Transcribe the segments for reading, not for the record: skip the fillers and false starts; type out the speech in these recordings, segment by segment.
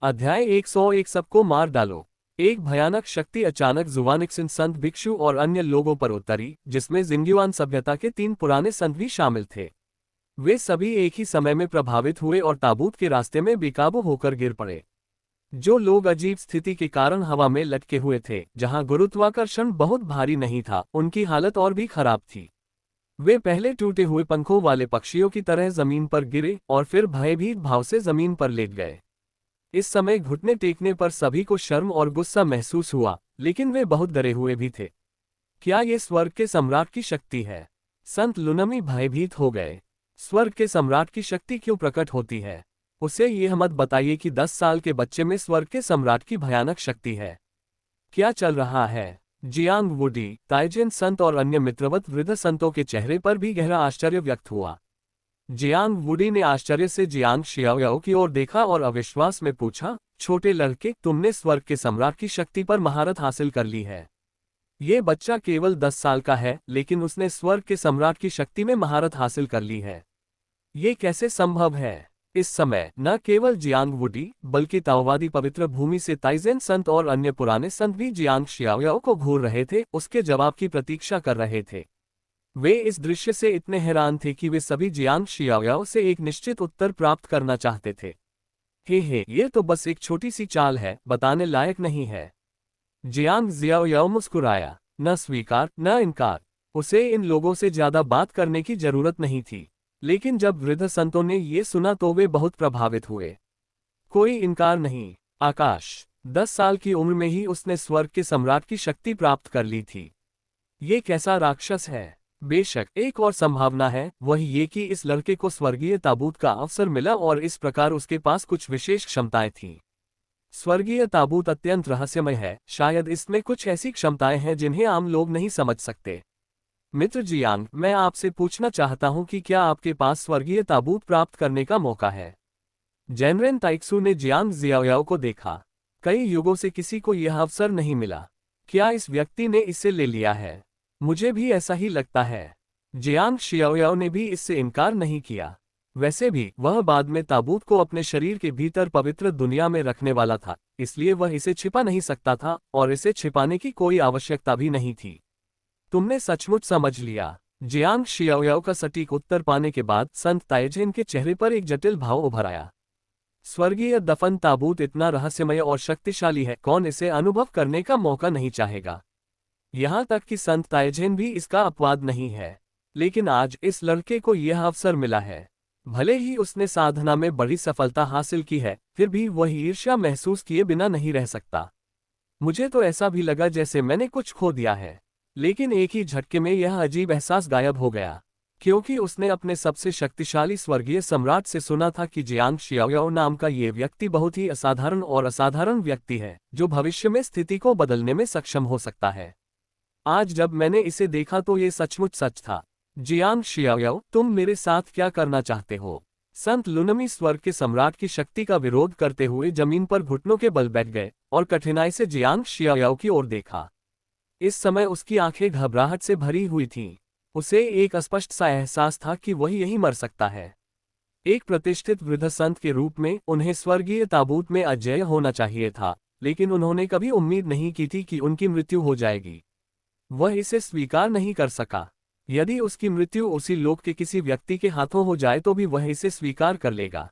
अध्याय 101 सबको मार डालो। एक भयानक शक्ति अचानक जुवानिक्सिन संत भिक्षु और अन्य लोगों पर उतरी, जिसमें जिंगयुआन सभ्यता के 3 पुराने संत भी शामिल थे। वे सभी एक ही समय में प्रभावित हुए और ताबूत के रास्ते में बेकाबू होकर गिर पड़े। जो लोग अजीब स्थिति के कारण हवा में लटके हुए थे, जहां गुरुत्वाकर्षण बहुत भारी नहीं था, उनकी हालत और भी खराब थी। वे पहले टूटे हुए पंखों वाले पक्षियों की तरह जमीन पर गिरे और फिर भयभीत भाव से जमीन पर लेट गए। इस समय घुटने टेकने पर सभी को शर्म और गुस्सा महसूस हुआ, लेकिन वे बहुत डरे हुए भी थे। क्या ये स्वर्ग के सम्राट की शक्ति है? संत लुनमी भयभीत हो गए। स्वर्ग के सम्राट की शक्ति क्यों प्रकट होती है? उसे ये मत बताइए कि 10 साल के बच्चे में स्वर्ग के सम्राट की भयानक शक्ति है। क्या चल रहा है? जियांग वुडी, ताइजेन संत और अन्य मित्रवत वृद्ध संतों के चेहरे पर भी गहरा आश्चर्य व्यक्त हुआ। जियांग वुडी ने आश्चर्य से जियांग शियाओयाओ की ओर देखा और अविश्वास में पूछा, छोटे लड़के, तुमने स्वर्ग के सम्राट की शक्ति पर महारत हासिल कर ली है। ये बच्चा केवल 10 साल का है, लेकिन उसने स्वर्ग के सम्राट की शक्ति में महारत हासिल कर ली है। ये कैसे संभव है? इस समय न केवल जियांग वुडी, बल्कि ताओवादी पवित्र भूमि से ताइजेन संत और अन्य पुराने संत भी जियांग शियाओयाओ को घूर रहे थे, उसके जवाब की प्रतीक्षा कर रहे थे। वे इस दृश्य से इतने हैरान थे कि वे सभी जियांग शियाओयाओ से एक निश्चित उत्तर प्राप्त करना चाहते थे। हे, ये तो बस एक छोटी सी चाल है, बताने लायक नहीं है। जियांग जियाओयाओ मुस्कुराया। न स्वीकार न इनकार। उसे इन लोगों से ज्यादा बात करने की जरूरत नहीं थी। लेकिन जब वृद्ध संतों ने ये सुना तो वे बहुत प्रभावित हुए। कोई इनकार नहीं। आकाश, 10 साल की उम्र में ही उसने स्वर्ग के सम्राट की शक्ति प्राप्त कर ली थी। ये कैसा राक्षस है? बेशक एक और संभावना है, वह ये कि इस लड़के को स्वर्गीय ताबूत का अवसर मिला और इस प्रकार उसके पास कुछ विशेष क्षमताएं थीं। स्वर्गीय ताबूत अत्यंत रहस्यमय है, शायद इसमें कुछ ऐसी क्षमताएं हैं जिन्हें आम लोग नहीं समझ सकते। मित्र जियांग, मैं आपसे पूछना चाहता हूं कि क्या आपके पास स्वर्गीय ताबूत प्राप्त करने का मौका है? जेनरेन ताइक्सू ने जियांग जियाओयाओ को देखा। कई युगों से किसी को यह अवसर नहीं मिला। क्या इस व्यक्ति ने इसे ले लिया है? मुझे भी ऐसा ही लगता है। जियांग शियाओयाओ ने भी इससे इनकार नहीं किया। वैसे भी वह बाद में ताबूत को अपने शरीर के भीतर पवित्र दुनिया में रखने वाला था, इसलिए वह इसे छिपा नहीं सकता था और इसे छिपाने की कोई आवश्यकता भी नहीं थी। तुमने सचमुच समझ लिया। जियांग शियाओयाओ का सटीक उत्तर पाने के बाद संत ताइजेन के चेहरे पर एक जटिल भाव उभर आया। स्वर्गीय दफन ताबूत इतना रहस्यमय और शक्तिशाली है, कौन इसे अनुभव करने का मौका नहीं चाहेगा? यहाँ तक कि संत ताइजेन भी इसका अपवाद नहीं है। लेकिन आज इस लड़के को यह अवसर मिला है। भले ही उसने साधना में बड़ी सफलता हासिल की है, फिर भी वह ईर्ष्या महसूस किए बिना नहीं रह सकता। मुझे तो ऐसा भी लगा जैसे मैंने कुछ खो दिया है। लेकिन एक ही झटके में यह अजीब एहसास गायब हो गया, क्योंकि उसने अपने सबसे शक्तिशाली स्वर्गीय सम्राट से सुना था कि जियांग शियाओयाओ नाम का ये व्यक्ति बहुत ही असाधारण और असाधारण व्यक्ति है, जो भविष्य में स्थिति को बदलने में सक्षम हो सकता है। आज जब मैंने इसे देखा तो ये सचमुच सच था। जियांग शियाओयाओ, तुम मेरे साथ क्या करना चाहते हो? संत लुनमी स्वर्ग के सम्राट की शक्ति का विरोध करते हुए जमीन पर घुटनों के बल बैठ गए और कठिनाई से जियांग शियाओयाओ की ओर देखा। इस समय उसकी आंखें घबराहट से भरी हुई थीं। उसे एक स्पष्ट सा एहसास था कि वह यहीं मर सकता है। एक प्रतिष्ठित वृद्ध संत के रूप में उन्हें स्वर्गीय ताबूत में अजेय होना चाहिए था, लेकिन उन्होंने कभी उम्मीद नहीं की थी कि उनकी मृत्यु हो जाएगी। वह इसे स्वीकार नहीं कर सका। यदि उसकी मृत्यु उसी लोक के किसी व्यक्ति के हाथों हो जाए तो भी वह इसे स्वीकार कर लेगा।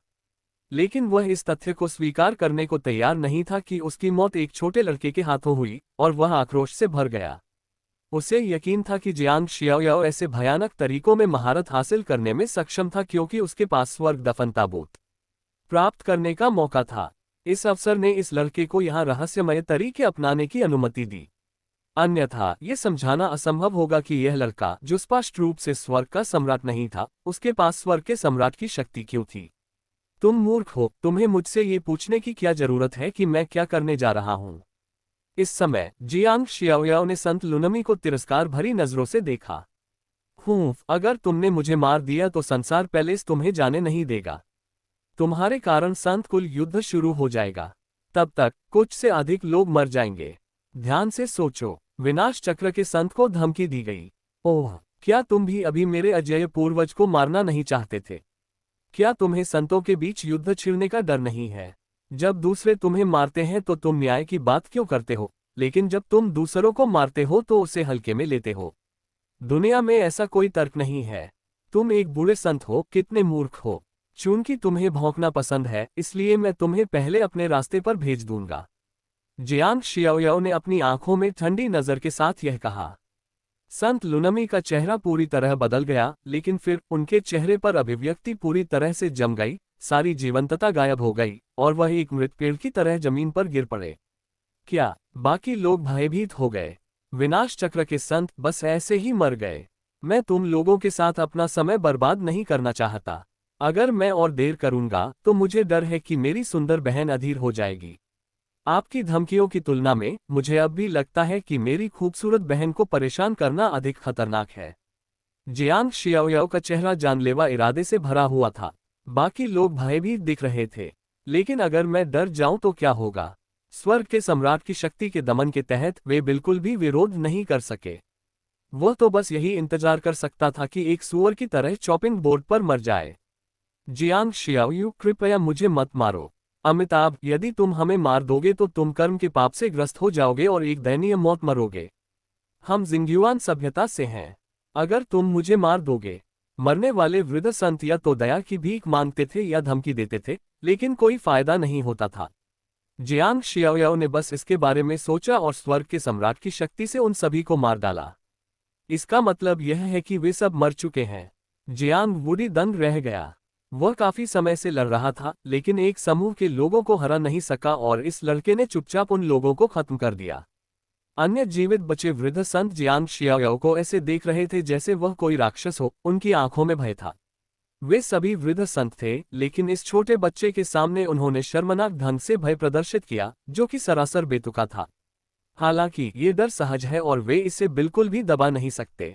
लेकिन वह इस तथ्य को स्वीकार करने को तैयार नहीं था कि उसकी मौत एक छोटे लड़के के हाथों हुई, और वह आक्रोश से भर गया। उसे यकीन था कि जियांग शियाओयाओ ऐसे भयानक तरीकों में महारत हासिल करने में सक्षम था, क्योंकि उसके पास स्वर्ग दफन ताबूत प्राप्त करने का मौका था। इस अवसर ने इस लड़के को यहाँ रहस्यमय तरीके अपनाने की अनुमति दी। अन्यथा यह समझाना असंभव होगा कि यह लड़का, जो स्पष्ट रूप से स्वर्ग का सम्राट नहीं था, उसके पास स्वर्ग के सम्राट की शक्ति क्यों थी। तुम मूर्ख हो, तुम्हें मुझसे ये पूछने की क्या जरूरत है कि मैं क्या करने जा रहा हूँ? इस समय जियांग शियाओयाओ ने संत लुनमी को तिरस्कार भरी नजरों से देखा। अगर तुमने मुझे मार दिया तो संसार पैलेस तुम्हें जाने नहीं देगा। तुम्हारे कारण संत कुल युद्ध शुरू हो जाएगा। तब तक कुछ से अधिक लोग मर जाएंगे। ध्यान से सोचो। विनाश चक्र के संत को धमकी दी गई। ओह, क्या तुम भी अभी मेरे अजेय पूर्वज को मारना नहीं चाहते थे? क्या तुम्हें संतों के बीच युद्ध छिड़ने का डर नहीं है? जब दूसरे तुम्हें मारते हैं तो तुम न्याय की बात क्यों करते हो, लेकिन जब तुम दूसरों को मारते हो तो उसे हल्के में लेते हो। दुनिया में ऐसा कोई तर्क नहीं है। तुम एक बूढ़े संत हो, कितने मूर्ख हो। चूंकि तुम्हें भौंकना पसंद है, इसलिए मैं तुम्हें पहले अपने रास्ते पर भेज दूंगा। जियांग शियाओयाओ ने अपनी आंखों में ठंडी नजर के साथ यह कहा। संत लुनमी का चेहरा पूरी तरह बदल गया, लेकिन फिर उनके चेहरे पर अभिव्यक्ति पूरी तरह से जम गई, सारी जीवंतता गायब हो गई और वह एक मृत पेड़ की तरह जमीन पर गिर पड़े। क्या बाकी लोग भयभीत हो गए? विनाश चक्र के संत बस ऐसे ही मर गए। मैं तुम लोगों के साथ अपना समय बर्बाद नहीं करना चाहता। अगर मैं और देर करूंगा तो मुझे डर है कि मेरी सुंदर बहन अधीर हो जाएगी। आपकी धमकियों की तुलना में मुझे अब भी लगता है कि मेरी खूबसूरत बहन को परेशान करना अधिक खतरनाक है। जियांग शियाओयाओ का चेहरा जानलेवा इरादे से भरा हुआ था। बाकी लोग भयभीत दिख रहे थे। लेकिन अगर मैं डर जाऊं तो क्या होगा? स्वर्ग के सम्राट की शक्ति के दमन के तहत वे बिल्कुल भी विरोध नहीं कर सके। वह तो बस यही इंतजार कर सकता था कि एक सूअर की तरह चॉपिंग बोर्ड पर मर जाए। जियांग शियाओयू, कृपया मुझे मत मारो। अमिताभ, यदि तुम हमें मार दोगे तो तुम कर्म के पाप से ग्रस्त हो जाओगे और एक दयनीय मौत मरोगे। हम जिंग्युआन सभ्यता से हैं। अगर तुम मुझे मार दोगे। मरने वाले वृद्ध संत या तो दया की भीख मांगते थे या धमकी देते थे, लेकिन कोई फायदा नहीं होता था। जियांग शियाओयाओ ने बस इसके बारे में सोचा और स्वर्ग के सम्राट की शक्ति से उन सभी को मार डाला। इसका मतलब यह है कि वे सब मर चुके हैं। जियांग वुडी दंग रह गया। वह काफी समय से लड़ रहा था, लेकिन एक समूह के लोगों को हरा नहीं सका और इस लड़के ने चुपचाप उन लोगों को खत्म कर दिया। अन्य जीवित बचे वृद्ध संत जियांग शियाओयाओ को ऐसे देख रहे थे जैसे वह कोई राक्षस हो। उनकी आंखों में भय था। वे सभी वृद्ध संत थे, लेकिन इस छोटे बच्चे के सामने उन्होंने शर्मनाक ढंग से भय प्रदर्शित किया, जो कि सरासर बेतुका था। हालांकि ये डर सहज है और वे इसे बिल्कुल भी दबा नहीं सकते,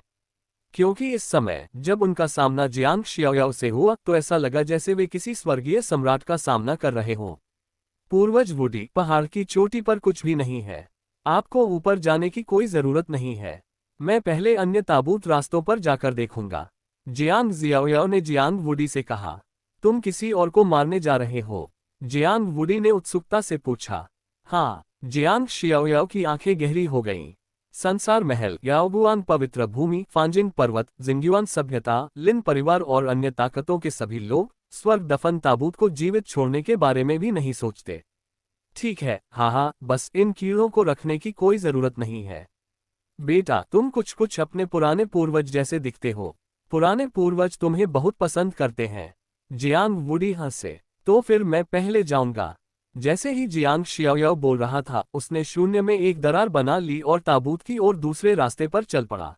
क्योंकि इस समय जब उनका सामना जियांग शियाओयाओ से हुआ तो ऐसा लगा जैसे वे किसी स्वर्गीय सम्राट का सामना कर रहे हों। पूर्वज वुडी, पहाड़ की चोटी पर कुछ भी नहीं है। आपको ऊपर जाने की कोई जरूरत नहीं है। मैं पहले अन्य ताबूत रास्तों पर जाकर देखूंगा। जियांग जियाओयाओ ने जियांग वुडी से कहा। तुम किसी और को मारने जा रहे हो? जियांग वुडी ने उत्सुकता से पूछा। हाँ। जियांग शियाओयाओ की आंखें गहरी हो गईं। संसार महल, याओगुआन पवित्र भूमि, फांजिंग पर्वत, जिंग्युआन सभ्यता, लिन परिवार और अन्य ताकतों के सभी लोग स्वर्ग दफन ताबूत को जीवित छोड़ने के बारे में भी नहीं सोचते। ठीक है, हाँ, बस इन कीड़ों को रखने की कोई जरूरत नहीं है। बेटा, तुम कुछ अपने पुराने पूर्वज जैसे दिखते हो। पुराने पूर्वज तुम्हें बहुत पसंद करते हैं। जियांग वुडी हंसे। तो फिर मैं पहले जाऊंगा। जैसे ही जियांग शियाओयाओ बोल रहा था, उसने शून्य में एक दरार बना ली और ताबूत की ओर दूसरे रास्ते पर चल पड़ा।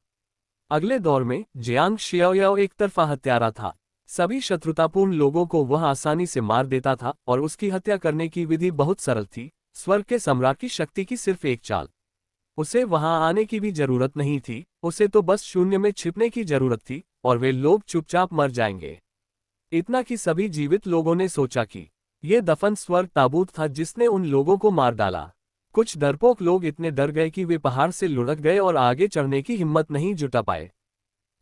अगले दौर में जियांग शियाओयाओ एक तरफा हत्यारा था। सभी शत्रुतापूर्ण लोगों को वह आसानी से मार देता था और उसकी हत्या करने की विधि बहुत सरल थी। स्वर्ग के सम्राट की शक्ति की सिर्फ एक चाल। उसे वहां आने की भी जरूरत नहीं थी, उसे तो बस शून्य में छिपने की जरूरत थी और वे लोग चुपचाप मर जाएंगे। इतना कि सभी जीवित लोगों ने सोचा कि यह दफन स्वर्ग ताबूत था जिसने उन लोगों को मार डाला। कुछ डरपोक लोग इतने डर गए कि वे पहाड़ से लुढ़क गए और आगे चढ़ने की हिम्मत नहीं जुटा पाए।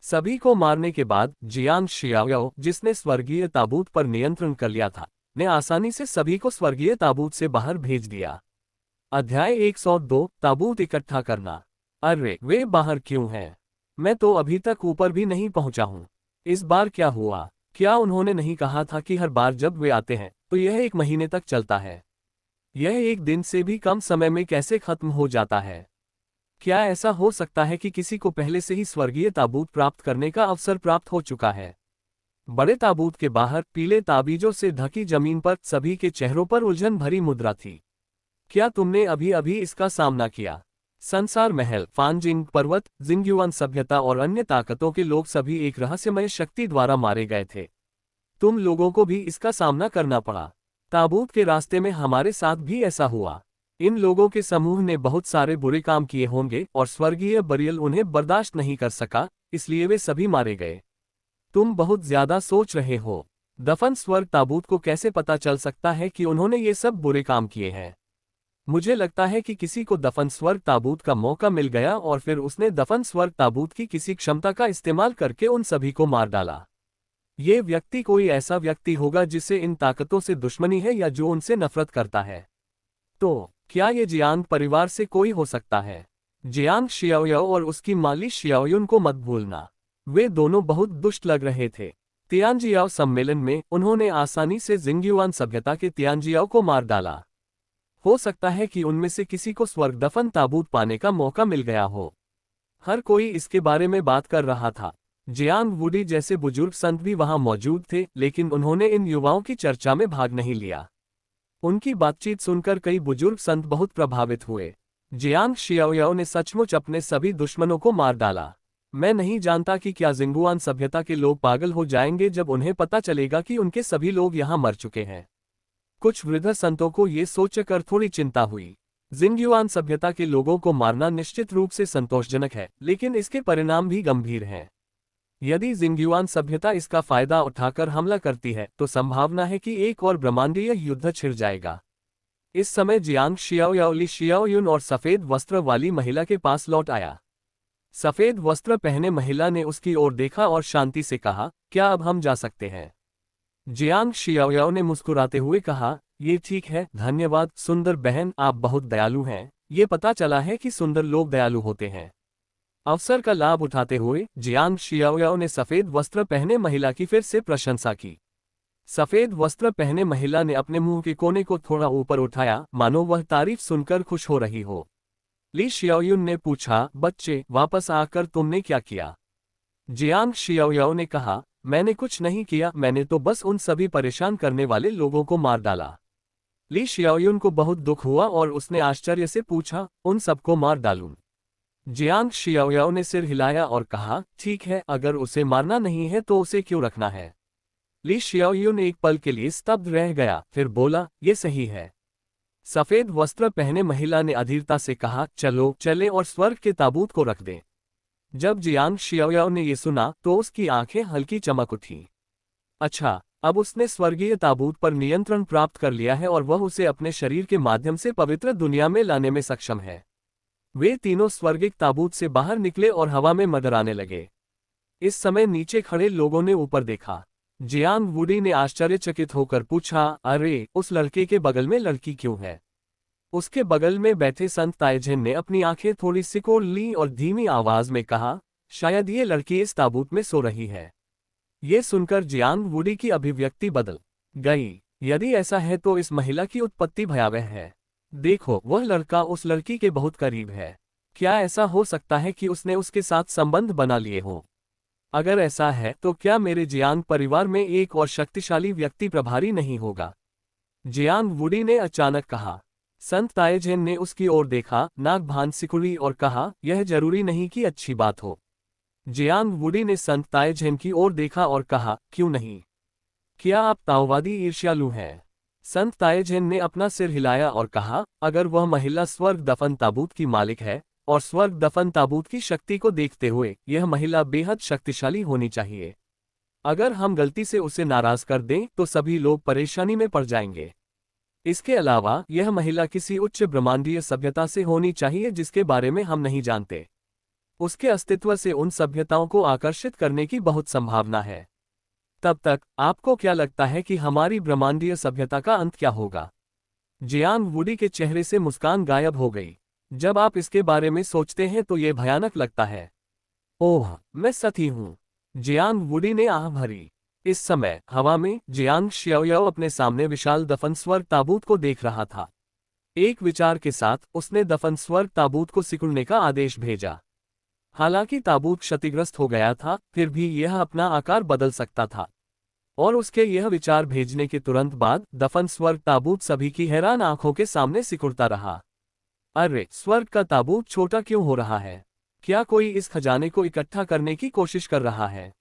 सभी को मारने के बाद जियांग शियाओयाओ, जिसने स्वर्गीय ताबूत पर नियंत्रण कर लिया था, ने आसानी से सभी को स्वर्गीय ताबूत से बाहर भेज दिया। अध्याय 102, ताबूत इकट्ठा करना। अरे, वे बाहर क्यों हैं? मैं तो अभी तक ऊपर भी नहीं पहुंचा हूं। इस बार क्या हुआ? क्या उन्होंने नहीं कहा था कि हर बार जब वे आते हैं तो यह 1 महीने तक चलता है? यह 1 दिन से भी कम समय में कैसे खत्म हो जाता है? क्या ऐसा हो सकता है कि किसी को पहले से ही स्वर्गीय ताबूत प्राप्त करने का अवसर प्राप्त हो चुका है? बड़े ताबूत के बाहर पीले ताबीजों से ढकी जमीन पर सभी के चेहरों पर उलझन भरी मुद्रा थी। क्या तुमने अभी अभी इसका सामना किया? संसार महल, फांजिंग पर्वत, जिंग्युआन सभ्यता और अन्य ताकतों के लोग सभी एक रहस्यमय शक्ति द्वारा मारे गए थे। तुम लोगों को भी इसका सामना करना पड़ा। ताबूत के रास्ते में हमारे साथ भी ऐसा हुआ। इन लोगों के समूह ने बहुत सारे बुरे काम किए होंगे और स्वर्गीय बरियल उन्हें बर्दाश्त नहीं कर सका, इसलिए वे सभी मारे गए। तुम बहुत ज्यादा सोच रहे हो। दफन स्वर्ग ताबूत को कैसे पता चल सकता है कि उन्होंने ये सब बुरे काम किए हैं? मुझे लगता है कि किसी को दफन स्वर्ग ताबूत का मौका मिल गया और फिर उसने दफन स्वर्ग ताबूत की किसी क्षमता का इस्तेमाल करके उन सभी को मार डाला। ये व्यक्ति कोई ऐसा व्यक्ति होगा जिसे इन ताकतों से दुश्मनी है या जो उनसे नफरत करता है। तो क्या ये जियांग परिवार से कोई हो सकता है? जियांग शियाओयाओ और उसकी माली शियाओयुन को मत भूलना। वे दोनों बहुत दुष्ट लग रहे थे। तियानजियाओ सम्मेलन में उन्होंने आसानी से जिंगयुआन सभ्यता के तियानजियाओ को मार डाला। हो सकता है कि उनमें से किसी को स्वर्ग दफन ताबूत पाने का मौका मिल गया हो। हर कोई इसके बारे में बात कर रहा था। जियांग वुडी जैसे बुजुर्ग संत भी वहां मौजूद थे, लेकिन उन्होंने इन युवाओं की चर्चा में भाग नहीं लिया। उनकी बातचीत सुनकर कई बुजुर्ग संत बहुत प्रभावित हुए। जियांग शियाओयाओ ने सचमुच अपने सभी दुश्मनों को मार डाला। मैं नहीं जानता कि क्या जिंगुआन सभ्यता के लोग पागल हो जाएंगे जब उन्हें पता चलेगा कि उनके सभी लोग यहाँ मर चुके हैं। कुछ वृद्ध संतों को ये सोचकर थोड़ी चिंता हुई। जिंगयुआन सभ्यता के लोगों को मारना निश्चित रूप से संतोषजनक है, लेकिन इसके परिणाम भी गंभीर हैं। यदि जिंगयुआन सभ्यता इसका फायदा उठाकर हमला करती है तो संभावना है कि एक और ब्रह्मांडीय युद्ध छिड़ जाएगा। इस समय जियांग शियाओयाओ ली शियाओयुन और सफेद वस्त्र वाली महिला के पास लौट आया। सफेद वस्त्र पहने महिला ने उसकी ओर देखा और शांति से कहा, क्या अब हम जा सकते हैं? जियांग शियाओयाओ ने मुस्कुराते हुए कहा, ये ठीक है, धन्यवाद सुंदर बहन, आप बहुत दयालु हैं। ये पता चला है कि सुंदर लोग दयालु होते हैं। अवसर का लाभ उठाते हुए जियांग शियाओयाओ ने सफेद वस्त्र पहने महिला की फिर से प्रशंसा की। सफेद वस्त्र पहने महिला ने अपने मुंह के कोने को थोड़ा ऊपर उठाया, मानो वह तारीफ सुनकर खुश हो रही हो। ली शियाओयुन ने पूछा, बच्चे, वापस आकर तुमने क्या किया? जियांग शियाओयाओ ने कहा, मैंने कुछ नहीं किया, मैंने तो बस उन सभी परेशान करने वाले लोगों को मार डाला। ली शियाओयुन को बहुत दुख हुआ और उसने आश्चर्य से पूछा, उन सबको मार डालूं? जियांग शियाओयाओ ने सिर हिलाया और कहा, ठीक है, अगर उसे मारना नहीं है तो उसे क्यों रखना है? ली शियाओयुन एक पल के लिए स्तब्ध रह गया, फिर बोला, ये सही है। सफेद वस्त्र पहने महिला ने अधीरता से कहा, चलो चले और स्वर्ग के ताबूत को रख दें। जब जियांग शियाओयाओ ने ये सुना तो उसकी आंखें हल्की चमक उठी। अच्छा, अब उसने स्वर्गीय ताबूत पर नियंत्रण प्राप्त कर लिया है और वह उसे अपने शरीर के माध्यम से पवित्र दुनिया में लाने में सक्षम है। वे तीनों स्वर्गिक ताबूत से बाहर निकले और हवा में मंडराने लगे। इस समय नीचे खड़े लोगों ने ऊपर देखा। जियांग वुडी ने आश्चर्यचकित होकर पूछा, अरे, उस लड़के के बगल में लड़की क्यों है? उसके बगल में बैठे संत ताइजेन ने अपनी आंखें थोड़ी सिकोड़ ली और धीमी आवाज में कहा, शायद ये लड़की इस ताबूत में सो रही है। ये सुनकर जियांग वुडी की अभिव्यक्ति बदल गई। यदि ऐसा है तो इस महिला की उत्पत्ति भयावह है। देखो, वह लड़का उस लड़की के बहुत करीब है। क्या ऐसा हो सकता है कि उसने उसके साथ संबंध बना लिए हों? अगर ऐसा है तो क्या मेरे जियांग परिवार में एक और शक्तिशाली व्यक्ति प्रभारी नहीं होगा? जियांग वुडी ने अचानक कहा। संत ताइजेन ने उसकी ओर देखा, नाक भान सिकुड़ी और कहा, यह जरूरी नहीं कि अच्छी बात हो। जियांग वुडी ने संत ताइजेन की ओर देखा और कहा, क्यों नहीं? क्या आप ताओवादी ईर्ष्यालु हैं? संत ताइजेन ने अपना सिर हिलाया और कहा, अगर वह महिला स्वर्ग दफन ताबूत की मालिक है और स्वर्ग दफन ताबूत की शक्ति को देखते हुए यह महिला बेहद शक्तिशाली होनी चाहिए। अगर हम गलती से उसे नाराज कर दें तो सभी लोग परेशानी में पड़ जाएंगे। इसके अलावा यह महिला किसी उच्च ब्रह्मांडीय सभ्यता से होनी चाहिए जिसके बारे में हम नहीं जानते। उसके अस्तित्व से उन सभ्यताओं को आकर्षित करने की बहुत संभावना है। तब तक आपको क्या लगता है कि हमारी ब्रह्मांडीय सभ्यता का अंत क्या होगा? जियांग वुडी के चेहरे से मुस्कान गायब हो गई। जब आप इसके बारे में सोचते हैं तो यह भयानक लगता है। ओह, मैं सती हूँ। जियांग वुडी ने आह भरी। इस समय हवा में जियांग शियाओयाओ अपने सामने विशाल दफन स्वर्ग ताबूत को देख रहा था। एक विचार के साथ उसने दफन स्वर्ग ताबूत को सिकुड़ने का आदेश भेजा। हालांकि ताबूत क्षतिग्रस्त हो गया था, फिर भी यह अपना आकार बदल सकता था। और उसके यह विचार भेजने के तुरंत बाद दफन स्वर्ग ताबूत सभी की हैरान आंखों के सामने सिकुड़ता रहा। अरे, स्वर्ग का ताबूत छोटा क्यों हो रहा है? क्या कोई इस खजाने को इकट्ठा करने की कोशिश कर रहा है?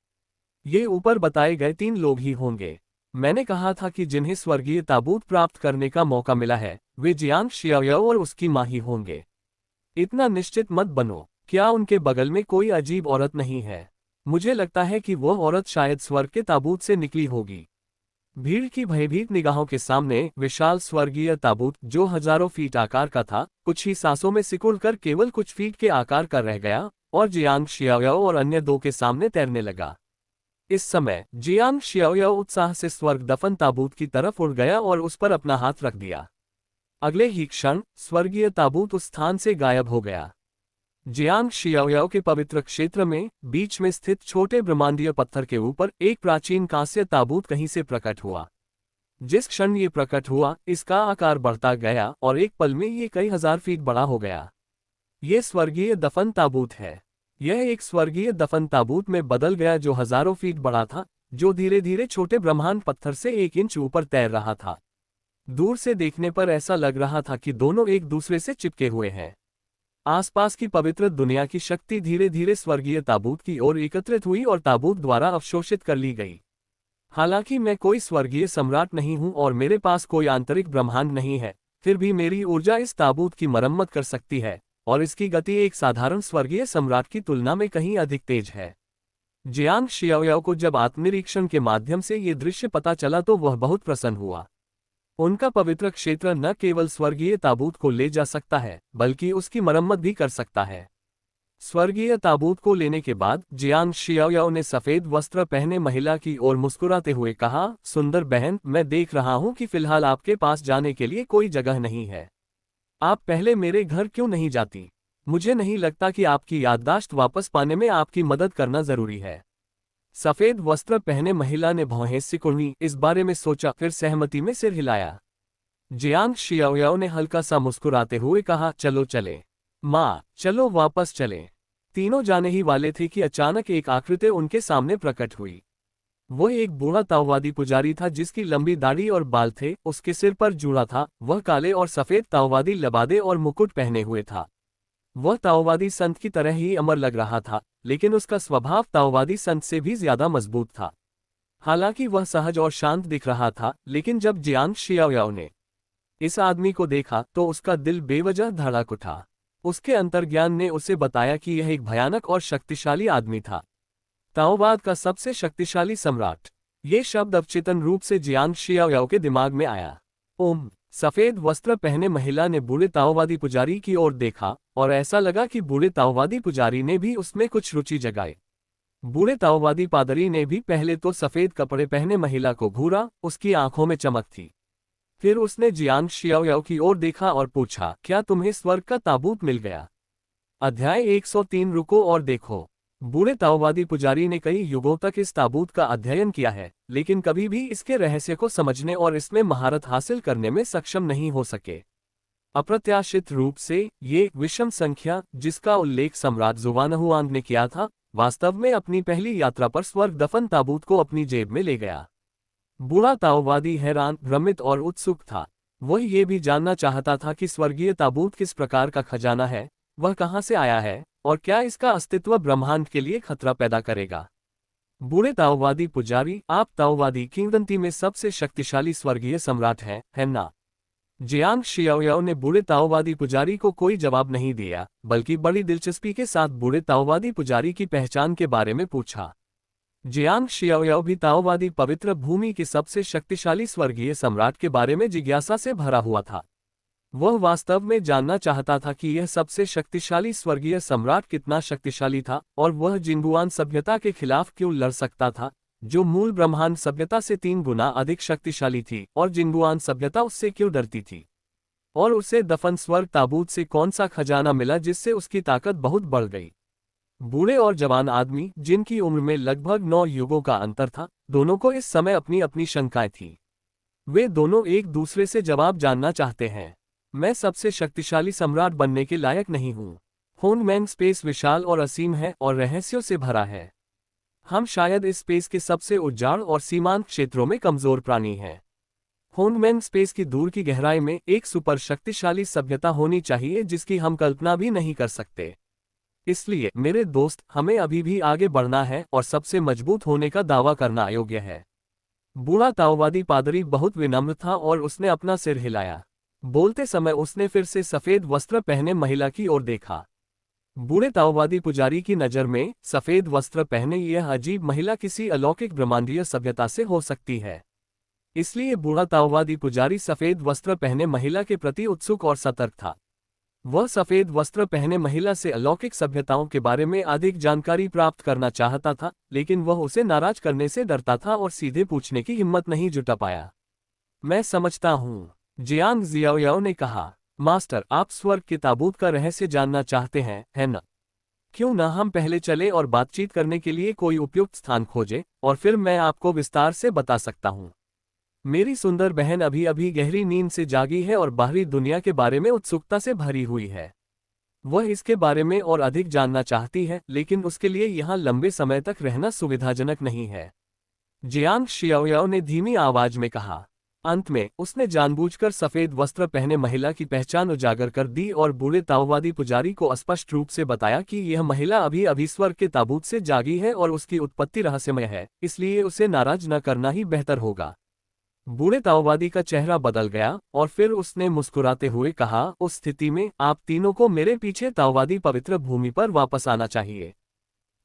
ये ऊपर बताए गए 3 लोग ही होंगे। मैंने कहा था कि जिन्हें स्वर्गीय ताबूत प्राप्त करने का मौका मिला है वे जियांग शियाओयाओ और उसकी मां ही होंगे। इतना निश्चित मत बनो। क्या उनके बगल में कोई अजीब औरत नहीं है? मुझे लगता है कि वह औरत शायद स्वर्ग के ताबूत से निकली होगी। भीड़ की भयभीत निगाहों के सामने विशाल स्वर्गीय ताबूत, जो हजारों फीट आकार का था, कुछ ही सांसों में सिकुड़कर केवल कुछ फीट के आकार का रह गया और जियांग शियाओयाओ और अन्य 2 के सामने तैरने लगा। इस समय जियांग शियाओयाओ उत्साह से स्वर्ग दफन ताबूत की तरफ उड़ गया और उस पर अपना हाथ रख दिया। अगले ही क्षण स्वर्गीय ताबूत उस स्थान से गायब हो गया। जियांग शियाओयाओ के पवित्र क्षेत्र में बीच में स्थित छोटे ब्रह्मांडीय पत्थर के ऊपर एक प्राचीन कांस्य ताबूत कहीं से प्रकट हुआ। जिस क्षण ये प्रकट हुआ, इसका आकार बढ़ता गया और एक पल में ये कई हजार फीट बड़ा हो गया। ये स्वर्गीय दफन ताबूत है। यह एक स्वर्गीय दफन ताबूत में बदल गया जो हजारों फीट बड़ा था, जो धीरे धीरे छोटे ब्रह्मांड पत्थर से 1 इंच ऊपर तैर रहा था। दूर से देखने पर ऐसा लग रहा था कि दोनों एक दूसरे से चिपके हुए हैं। आसपास की पवित्र दुनिया की शक्ति धीरे धीरे स्वर्गीय ताबूत की ओर एकत्रित हुई और ताबूत द्वारा अवशोषित कर ली गई। हालांकि मैं कोई स्वर्गीय सम्राट नहीं हूं और मेरे पास कोई आंतरिक ब्रह्मांड नहीं है, फिर भी मेरी ऊर्जा इस ताबूत की मरम्मत कर सकती है और इसकी गति एक साधारण स्वर्गीय सम्राट की तुलना में कहीं अधिक तेज है। जियांग शियाओयाओ को जब आत्मनिरीक्षण के माध्यम से ये दृश्य पता चला तो वह बहुत प्रसन्न हुआ। उनका पवित्र क्षेत्र न केवल स्वर्गीय ताबूत को ले जा सकता है, बल्कि उसकी मरम्मत भी कर सकता है। स्वर्गीय ताबूत को लेने के बाद जियांग शियाओयाओ ने सफेद वस्त्र पहने महिला की ओर मुस्कुराते हुए कहा, सुंदर बहन, मैं देख रहा हूं कि फिलहाल आपके पास जाने के लिए कोई जगह नहीं है। आप पहले मेरे घर क्यों नहीं जाती? मुझे नहीं लगता कि आपकी याददाश्त वापस पाने में आपकी मदद करना जरूरी है। सफेद वस्त्र पहने महिला ने भौहें सिकुड़ी, इस बारे में सोचा, फिर सहमति में सिर हिलाया। जियांग शियाओयाओ ने हल्का सा मुस्कुराते हुए कहा, चलो चले माँ, चलो वापस चले। तीनों जाने ही वाले थे कि अचानक एक आकृति उनके सामने प्रकट हुई। वह एक बूढ़ा ताओवादी पुजारी था जिसकी लंबी दाढ़ी और बाल थे, उसके सिर पर जूड़ा था। वह काले और सफेद ताओवादी लबादे और मुकुट पहने हुए था। वह ताओवादी संत की तरह ही अमर लग रहा था, लेकिन उसका स्वभाव ताओवादी संत से भी ज्यादा मजबूत था। हालांकि वह सहज और शांत दिख रहा था, लेकिन जब जियांग शियाओयाओ ने इस आदमी को देखा तो उसका दिल बेवजह धड़क उठा। उसके अंतर्ज्ञान ने उसे बताया कि यह एक भयानक और शक्तिशाली आदमी था, ताओवाद का सबसे शक्तिशाली सम्राट। ये शब्द अवचेतन रूप से जियांग शियाओयाओ के दिमाग में आया। ओम। सफेद वस्त्र पहने महिला ने बूढ़े ताओवादी पुजारी की ओर देखा और ऐसा लगा कि बूढ़े ताओवादी पुजारी ने भी उसमें कुछ रुचि जगाई। बूढ़े ताओवादी पादरी ने भी पहले तो सफेद कपड़े पहने महिला को घूरा, उसकी आंखों में चमक थी। फिर उसने जियांग शियाओयाओ की ओर देखा और पूछा, क्या तुम्हें स्वर्ग का ताबूत मिल गया? अध्याय 103 रुको और देखो। बूढ़े ताओवादी पुजारी ने कई युगों तक इस ताबूत का अध्ययन किया है, लेकिन कभी भी इसके रहस्य को समझने और इसमें महारत हासिल करने में सक्षम नहीं हो सके। अप्रत्याशित रूप से ये विषम संख्या, जिसका उल्लेख सम्राट जुवानहुआंग ने किया था, वास्तव में अपनी पहली यात्रा पर स्वर्ग दफन ताबूत को अपनी जेब में ले गया। बूढ़ा ताओवादी हैरान, भ्रमित और उत्सुक था। वह ये भी जानना चाहता था कि स्वर्गीय ताबूत किस प्रकार का खजाना है, वह कहाँ से आया है और क्या इसका अस्तित्व ब्रह्मांड के लिए खतरा पैदा करेगा। बूढ़े ताओवादी पुजारी, आप ताओवादी किंवदंती में सबसे शक्तिशाली स्वर्गीय सम्राट हैं, है ना? जियांग शियाओयाओ ने बूढ़े ताओवादी पुजारी को कोई जवाब नहीं दिया, बल्कि बड़ी दिलचस्पी के साथ बूढ़े ताओवादी पुजारी की पहचान के बारे में पूछा। जियांग शियाओयाओ भी ताओवादी पवित्र भूमि के सबसे शक्तिशाली स्वर्गीय सम्राट के बारे में जिज्ञासा से भरा हुआ था। वह वास्तव में जानना चाहता था कि यह सबसे शक्तिशाली स्वर्गीय सम्राट कितना शक्तिशाली था और वह जिंगुआन सभ्यता के खिलाफ क्यों लड़ सकता था, जो मूल ब्रह्मांड सभ्यता से 3 गुना अधिक शक्तिशाली थी, और जिंगुआन सभ्यता उससे क्यों डरती थी, और उसे दफन स्वर्ग ताबूत से कौन सा खजाना मिला जिससे उसकी ताकत बहुत बढ़ गई। बूढ़े और जवान आदमी, जिनकी उम्र में लगभग 9 युगों का अंतर था, दोनों को इस समय अपनी अपनी शंकाएं थीं। वे दोनों एक दूसरे से जवाब जानना चाहते हैं। मैं सबसे शक्तिशाली सम्राट बनने के लायक नहीं हूँ। होनमैन स्पेस विशाल और असीम है और रहस्यों से भरा है। हम शायद इस स्पेस के सबसे उजाड़ और सीमांत क्षेत्रों में कमजोर प्राणी हैं। होनमैन स्पेस की दूर की गहराई में एक सुपर शक्तिशाली सभ्यता होनी चाहिए जिसकी हम कल्पना भी नहीं कर सकते। इसलिए मेरे दोस्त, हमें अभी भी आगे बढ़ना है और सबसे मजबूत होने का दावा करना अयोग्य है। बूढ़ा ताओवादी पादरी बहुत विनम्र था और उसने अपना सिर हिलाया। बोलते समय उसने फिर से सफेद वस्त्र पहने महिला की ओर देखा। बूढ़े ताओवादी पुजारी की नज़र में सफेद वस्त्र पहने यह अजीब महिला किसी अलौकिक ब्रह्मांडीय सभ्यता से हो सकती है। इसलिए बूढ़ा ताओवादी पुजारी सफेद वस्त्र पहने महिला के प्रति उत्सुक और सतर्क था। वह सफेद वस्त्र पहने महिला से अलौकिक सभ्यताओं के बारे में अधिक जानकारी प्राप्त करना चाहता था, लेकिन वह उसे नाराज करने से डरता था और सीधे पूछने की हिम्मत नहीं जुटा पाया। मैं समझता हूँ, जियांग जियाओयाओ ने कहा। मास्टर, आप स्वर्ग के ताबूत का रहस्य जानना चाहते हैं, है न? क्यों न हम पहले चले और बातचीत करने के लिए कोई उपयुक्त स्थान खोजें, और फिर मैं आपको विस्तार से बता सकता हूँ। मेरी सुंदर बहन अभी अभी गहरी नींद से जागी है और बाहरी दुनिया के बारे में उत्सुकता से भरी हुई है। वह इसके बारे में और अधिक जानना चाहती है, लेकिन उसके लिए यहाँ लंबे समय तक रहना सुविधाजनक नहीं है, जियांग शियाओयाओ ने धीमी आवाज में कहा। अंत में उसने जानबूझकर सफेद वस्त्र पहने महिला की पहचान उजागर कर दी और बूढ़े ताओवादी पुजारी को स्पष्ट रूप से बताया कि यह महिला अभी अभी स्वर्ग के ताबूत से जागी है और उसकी उत्पत्ति रहस्यमय है, इसलिए उसे नाराज न करना ही बेहतर होगा। बूढ़े ताओवादी का चेहरा बदल गया और फिर उसने मुस्कुराते हुए कहा, उस स्थिति में आप तीनों को मेरे पीछे ताओवादी पवित्र भूमि पर वापस आना चाहिए।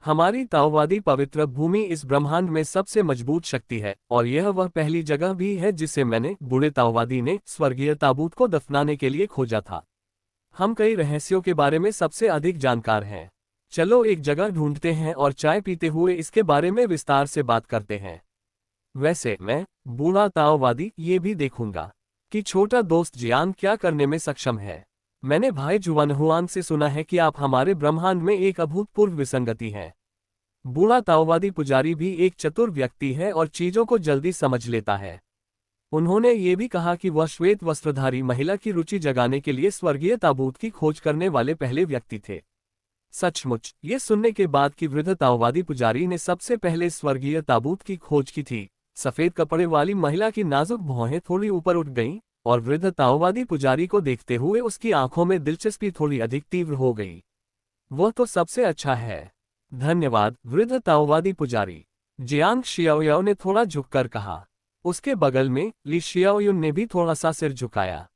हमारी ताओवादी पवित्र भूमि इस ब्रह्मांड में सबसे मजबूत शक्ति है, और यह वह पहली जगह भी है जिसे मैंने, बूढ़े ताओवादी ने, स्वर्गीय ताबूत को दफनाने के लिए खोजा था। हम कई रहस्यों के बारे में सबसे अधिक जानकार हैं। चलो एक जगह ढूंढते हैं और चाय पीते हुए इसके बारे में विस्तार से बात करते हैं। वैसे मैं, बूढ़ा ताओवादी, ये भी देखूंगा कि छोटा दोस्त जियांग क्या करने में सक्षम है। मैंने भाई जुआनहुआंग से सुना है कि आप हमारे ब्रह्मांड में एक अभूतपूर्व विसंगति हैं। बूढ़ा ताओवादी पुजारी भी एक चतुर व्यक्ति है और चीजों को जल्दी समझ लेता है। उन्होंने ये भी कहा कि वह श्वेत वस्त्रधारी महिला की रुचि जगाने के लिए स्वर्गीय ताबूत की खोज करने वाले पहले व्यक्ति थे। सचमुच, ये सुनने के बाद कि वृद्ध ताओवादी पुजारी ने सबसे पहले स्वर्गीय ताबूत की खोज की थी, सफेद कपड़े वाली महिला की नाजुक भौहें थोड़ी ऊपर उठ गईं, और वृद्ध ताओवादी पुजारी को देखते हुए उसकी आंखों में दिलचस्पी थोड़ी अधिक तीव्र हो गई। वह तो सबसे अच्छा है। धन्यवाद, वृद्ध ताओवादी पुजारी, जियांग शियाओयाओ ने थोड़ा झुककर कहा। उसके बगल में ली शियाओयुन ने भी थोड़ा सा सिर झुकाया।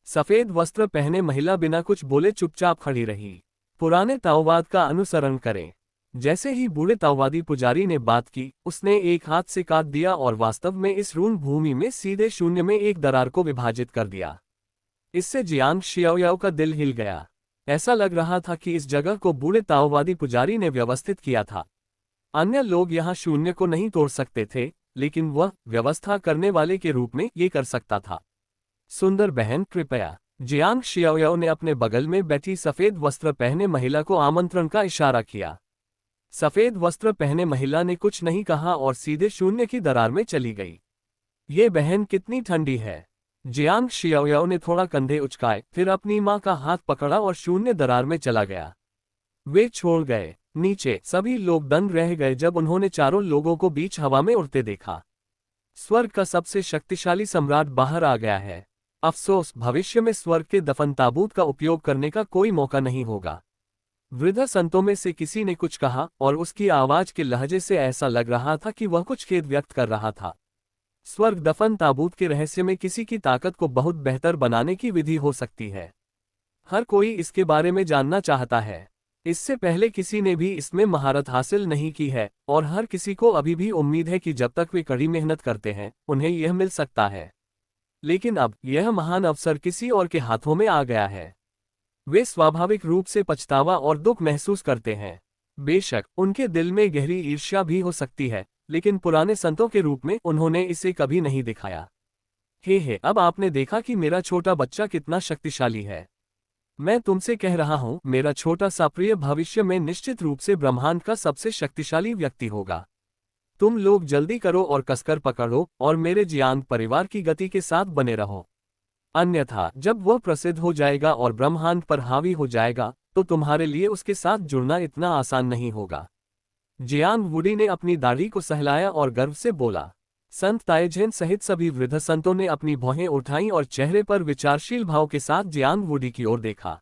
सफेद वस्त्र पहने महिला बिना कुछ बोले चुपचाप खड़ी रही। पुराने ताओवाद का अनुसरण करें। जैसे ही बूढ़े ताओवादी पुजारी ने बात की, उसने एक हाथ से काट दिया और वास्तव में इस रून भूमि में सीधे शून्य में एक दरार को विभाजित कर दिया। इससे जियांग शियाओयाओ का दिल हिल गया। ऐसा लग रहा था कि इस जगह को बूढ़े ताओवादी पुजारी ने व्यवस्थित किया था। अन्य लोग यहाँ शून्य को नहीं तोड़ सकते थे, लेकिन वह व्यवस्था करने वाले के रूप में ये कर सकता था। सुंदर बहन, कृपया, जियांग शियाओयाओ ने अपने बगल में बैठी सफेद वस्त्र पहने महिला को आमंत्रण का इशारा किया। सफेद वस्त्र पहने महिला ने कुछ नहीं कहा और सीधे शून्य की दरार में चली गई। ये बहन कितनी ठंडी है। जियांग शियाओयाओ ने थोड़ा कंधे उचकाए, फिर अपनी मां का हाथ पकड़ा और शून्य दरार में चला गया। वे छोड़ गए। नीचे सभी लोग दंग रह गए जब उन्होंने चारों लोगों को बीच हवा में उड़ते देखा। स्वर्ग का सबसे शक्तिशाली सम्राट बाहर आ गया है। अफसोस, भविष्य में स्वर्ग के दफन ताबूत का उपयोग करने का कोई मौका नहीं होगा। वृद्ध संतों में से किसी ने कुछ कहा और उसकी आवाज के लहजे से ऐसा लग रहा था कि वह कुछ खेद व्यक्त कर रहा था। स्वर्ग दफन ताबूत के रहस्य में किसी की ताकत को बहुत बेहतर बनाने की विधि हो सकती है। हर कोई इसके बारे में जानना चाहता है। इससे पहले किसी ने भी इसमें महारत हासिल नहीं की है, और हर किसी को अभी भी उम्मीद है कि जब तक वे कड़ी मेहनत करते हैं, उन्हें यह मिल सकता है। लेकिन अब यह महान अवसर किसी और के हाथों में आ गया है। वे स्वाभाविक रूप से पछतावा और दुख महसूस करते हैं। बेशक उनके दिल में गहरी ईर्ष्या भी हो सकती है, लेकिन पुराने संतों के रूप में उन्होंने इसे कभी नहीं दिखाया। हे, अब आपने देखा कि मेरा छोटा बच्चा कितना शक्तिशाली है। मैं तुमसे कह रहा हूं, मेरा छोटा सा प्रिय भविष्य में निश्चित रूप से ब्रह्मांड का सबसे शक्तिशाली व्यक्ति होगा। तुम लोग जल्दी करो और कसकर पकड़ो और मेरे जियांग परिवार की गति के साथ बने रहो। अन्यथा जब वह प्रसिद्ध हो जाएगा और ब्रह्मांड पर हावी हो जाएगा, तो तुम्हारे लिए उसके साथ जुड़ना इतना आसान नहीं होगा। जियांग वुडी ने अपनी दाढ़ी को सहलाया और गर्व से बोला। संत ताइजेन सहित सभी वृद्ध संतों ने अपनी भौहें उठाईं और चेहरे पर विचारशील भाव के साथ जियांग वुडी की ओर देखा।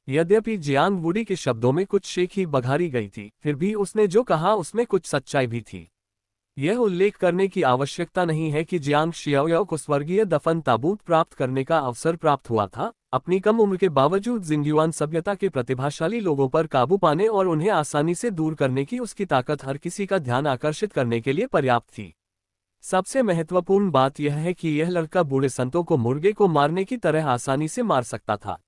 यद्यपि जियांग वुडी के शब्दों में कुछ शेखी बघारी गई थी, फिर भी उसने जो कहा उसमें कुछ सच्चाई भी थी। यह उल्लेख करने की आवश्यकता नहीं है कि जियांग शियाओयाओ को स्वर्गीय दफन ताबूत प्राप्त करने का अवसर प्राप्त हुआ था। अपनी कम उम्र के बावजूद जिंगयुआन सभ्यता के प्रतिभाशाली लोगों पर काबू पाने और उन्हें आसानी से दूर करने की उसकी ताकत हर किसी का ध्यान आकर्षित करने के लिए पर्याप्त थी। सबसे महत्वपूर्ण बात यह है कि यह लड़का बूढ़े संतों को मुर्गे को मारने की तरह आसानी से मार सकता था।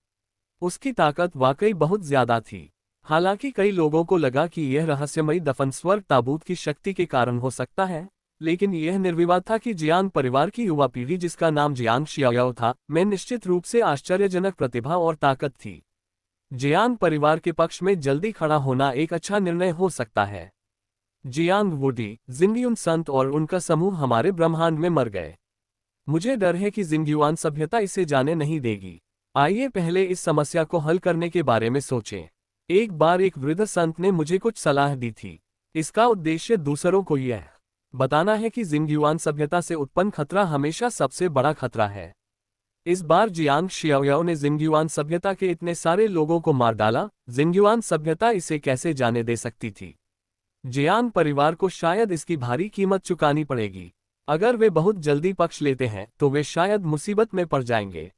उसकी ताकत वाकई बहुत ज्यादा थी। हालांकि कई लोगों को लगा कि यह रहस्यमयी दफन स्वर्ग ताबूत की शक्ति के कारण हो सकता है, लेकिन यह निर्विवाद था कि जियांग परिवार की युवा पीढ़ी, जिसका नाम जियांग शियाओ था, में निश्चित रूप से आश्चर्यजनक प्रतिभा और ताकत थी। जियांग परिवार के पक्ष में जल्दी खड़ा होना एक अच्छा निर्णय हो सकता है। जियांग वुडी, जिंगयुन संत और उनका समूह हमारे ब्रह्मांड में मर गए। मुझे डर है कि जिंगयुआन सभ्यता इसे जाने नहीं देगी। आइए पहले इस समस्या को हल करने के बारे में सोचें। एक बार एक वृद्ध संत ने मुझे कुछ सलाह दी थी। इसका उद्देश्य दूसरों को यह बताना है कि जिंगयुआन सभ्यता से उत्पन्न खतरा हमेशा सबसे बड़ा खतरा है। इस बार जियांग शियाओ ने जिंगयुआन सभ्यता के इतने सारे लोगों को मार डाला, जिंगयुआन सभ्यता इसे कैसे जाने दे सकती थी। जियांग परिवार को शायद इसकी भारी कीमत चुकानी पड़ेगी। अगर वे बहुत जल्दी पक्ष लेते हैं तो वे शायद मुसीबत में पड़ जाएंगे।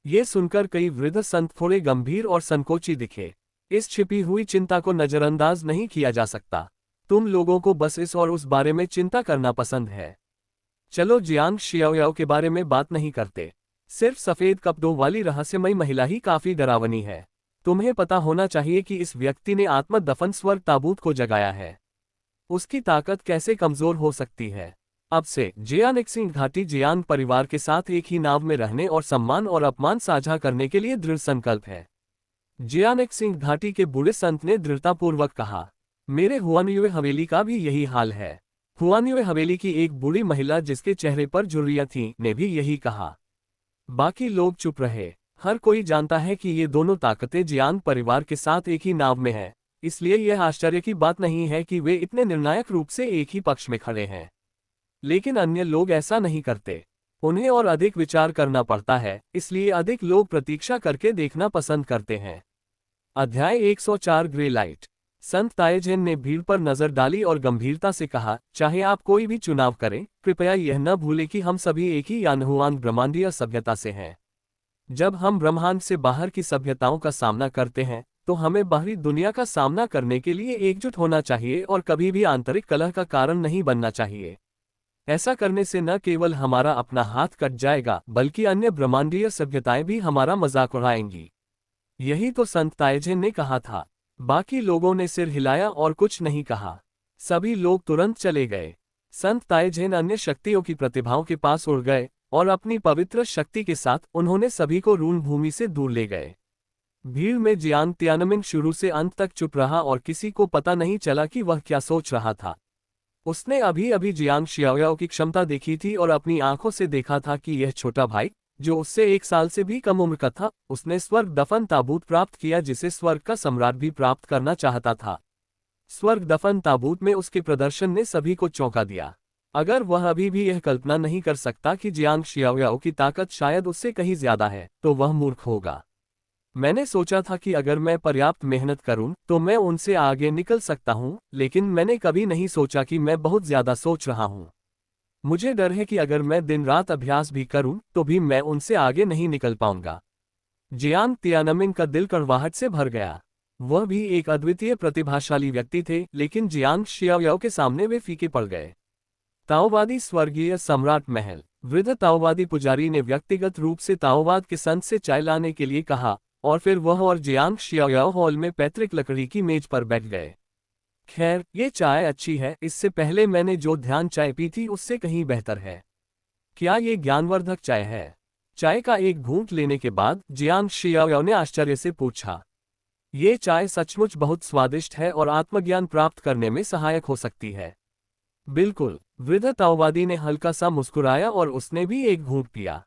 ये सुनकर कई वृद्ध संत थोड़े गंभीर और संकोची दिखे। इस छिपी हुई चिंता को नजरअंदाज नहीं किया जा सकता। तुम लोगों को बस इस और उस बारे में चिंता करना पसंद है। चलो जियांग शियाओ के बारे में बात नहीं करते। सिर्फ सफेद कपड़ों वाली रहस्यमयी महिला ही काफी डरावनी है। तुम्हें पता होना चाहिए कि इस व्यक्ति ने आत्म दफन स्वर्ग ताबूत को जगाया है। उसकी ताकत कैसे कमजोर हो सकती है। अब से जियानिक्सिंग घाटी जियांग परिवार के साथ एक ही नाव में रहने और सम्मान और अपमान साझा करने के लिए दृढ़ संकल्प है। जियानिक्सिंग घाटी के बूढ़े संत ने दृढ़तापूर्वक कहा, मेरे हुआनयुए हवेली का भी यही हाल है। हुआनयुए हवेली की एक बूढ़ी महिला जिसके चेहरे पर झुर्रियां थीं, ने भी यही कहा। बाकी लोग चुप रहे। हर कोई जानता है कि ये दोनों ताकतें जियांग परिवार के साथ एक ही नाव में हैं, इसलिए यह आश्चर्य की बात नहीं है कि वे इतने निर्णायक रूप से एक ही पक्ष में खड़े हैं। लेकिन अन्य लोग ऐसा नहीं करते। उन्हें और अधिक विचार करना पड़ता है, इसलिए अधिक लोग प्रतीक्षा करके देखना पसंद करते हैं। अध्याय 104 ग्रे लाइट। संत ताइजेन ने भीड़ पर नजर डाली और गंभीरता से कहा, चाहे आप कोई भी चुनाव करें, कृपया यह न भूलें कि हम सभी एक ही यानहुआन ब्रह्मांडीय सभ्यता से हैं। जब हम ब्रह्मांड से बाहर की सभ्यताओं का सामना करते हैं तो हमें बाहरी दुनिया का सामना करने के लिए एकजुट होना चाहिए और कभी भी आंतरिक कलह का कारण नहीं बनना चाहिए। ऐसा करने से न केवल हमारा अपना हाथ कट जाएगा, बल्कि अन्य ब्रह्मांडीय सभ्यताएं भी हमारा मजाक उड़ाएंगी। यही तो संत ताइजेन ने कहा था। बाकी लोगों ने सिर हिलाया और कुछ नहीं कहा। सभी लोग तुरंत चले गए। संत ताइजेन अन्य शक्तियों की प्रतिभाओं के पास उड़ गए और अपनी पवित्र शक्ति के साथ उन्होंने सभी को रून भूमि से दूर ले गए। भीड़ में जियांग तियानमिन शुरू से अंत तक चुप रहा और किसी को पता नहीं चला कि वह क्या सोच रहा था। उसने अभी अभी जियांग शियाओ की क्षमता देखी थी और अपनी आंखों से देखा था कि यह छोटा भाई, जो उससे 1 साल से भी कम उम्र का था, उसने स्वर्ग दफन ताबूत प्राप्त किया जिसे स्वर्ग का सम्राट भी प्राप्त करना चाहता था। स्वर्ग दफन ताबूत में उसके प्रदर्शन ने सभी को चौंका दिया। अगर वह अभी भी यह कल्पना नहीं कर सकता कि जियांग शियाओ की ताकत शायद उससे कहीं ज्यादा है, तो वह मूर्ख होगा। मैंने सोचा था कि अगर मैं पर्याप्त मेहनत करूं तो मैं उनसे आगे निकल सकता हूं, लेकिन मैंने कभी नहीं सोचा कि मैं बहुत ज्यादा सोच रहा हूं। मुझे डर है कि अगर मैं दिन रात अभ्यास भी करूं तो भी मैं उनसे आगे नहीं निकल पाऊंगा। जियांग तियानमिन का दिल कड़वाहट से भर गया। वह भी एक अद्वितीय प्रतिभाशाली व्यक्ति थे, लेकिन जियांग शियाओ के सामने वे फीके पड़ गए। ताओवादी स्वर्गीय सम्राट महल। वृद्ध ताओवादी पुजारी ने व्यक्तिगत रूप से ताओवाद के संत से चाय लाने के लिए कहा और फिर वह और जियांग शियाओ हॉल में पैतृक लकड़ी की मेज पर बैठ गए। खैर, ये चाय अच्छी है, इससे पहले मैंने जो ध्यान चाय पी थी उससे कहीं बेहतर है। क्या ये ज्ञानवर्धक चाय है? चाय का एक घूंट लेने के बाद जियांग शियाओ ने आश्चर्य से पूछा। ये चाय सचमुच बहुत स्वादिष्ट है और आत्मज्ञान प्राप्त करने में सहायक हो सकती है। बिल्कुल, वृद्ध ताओवादी ने हल्का सा मुस्कुराया और उसने भी एक घूंट पिया।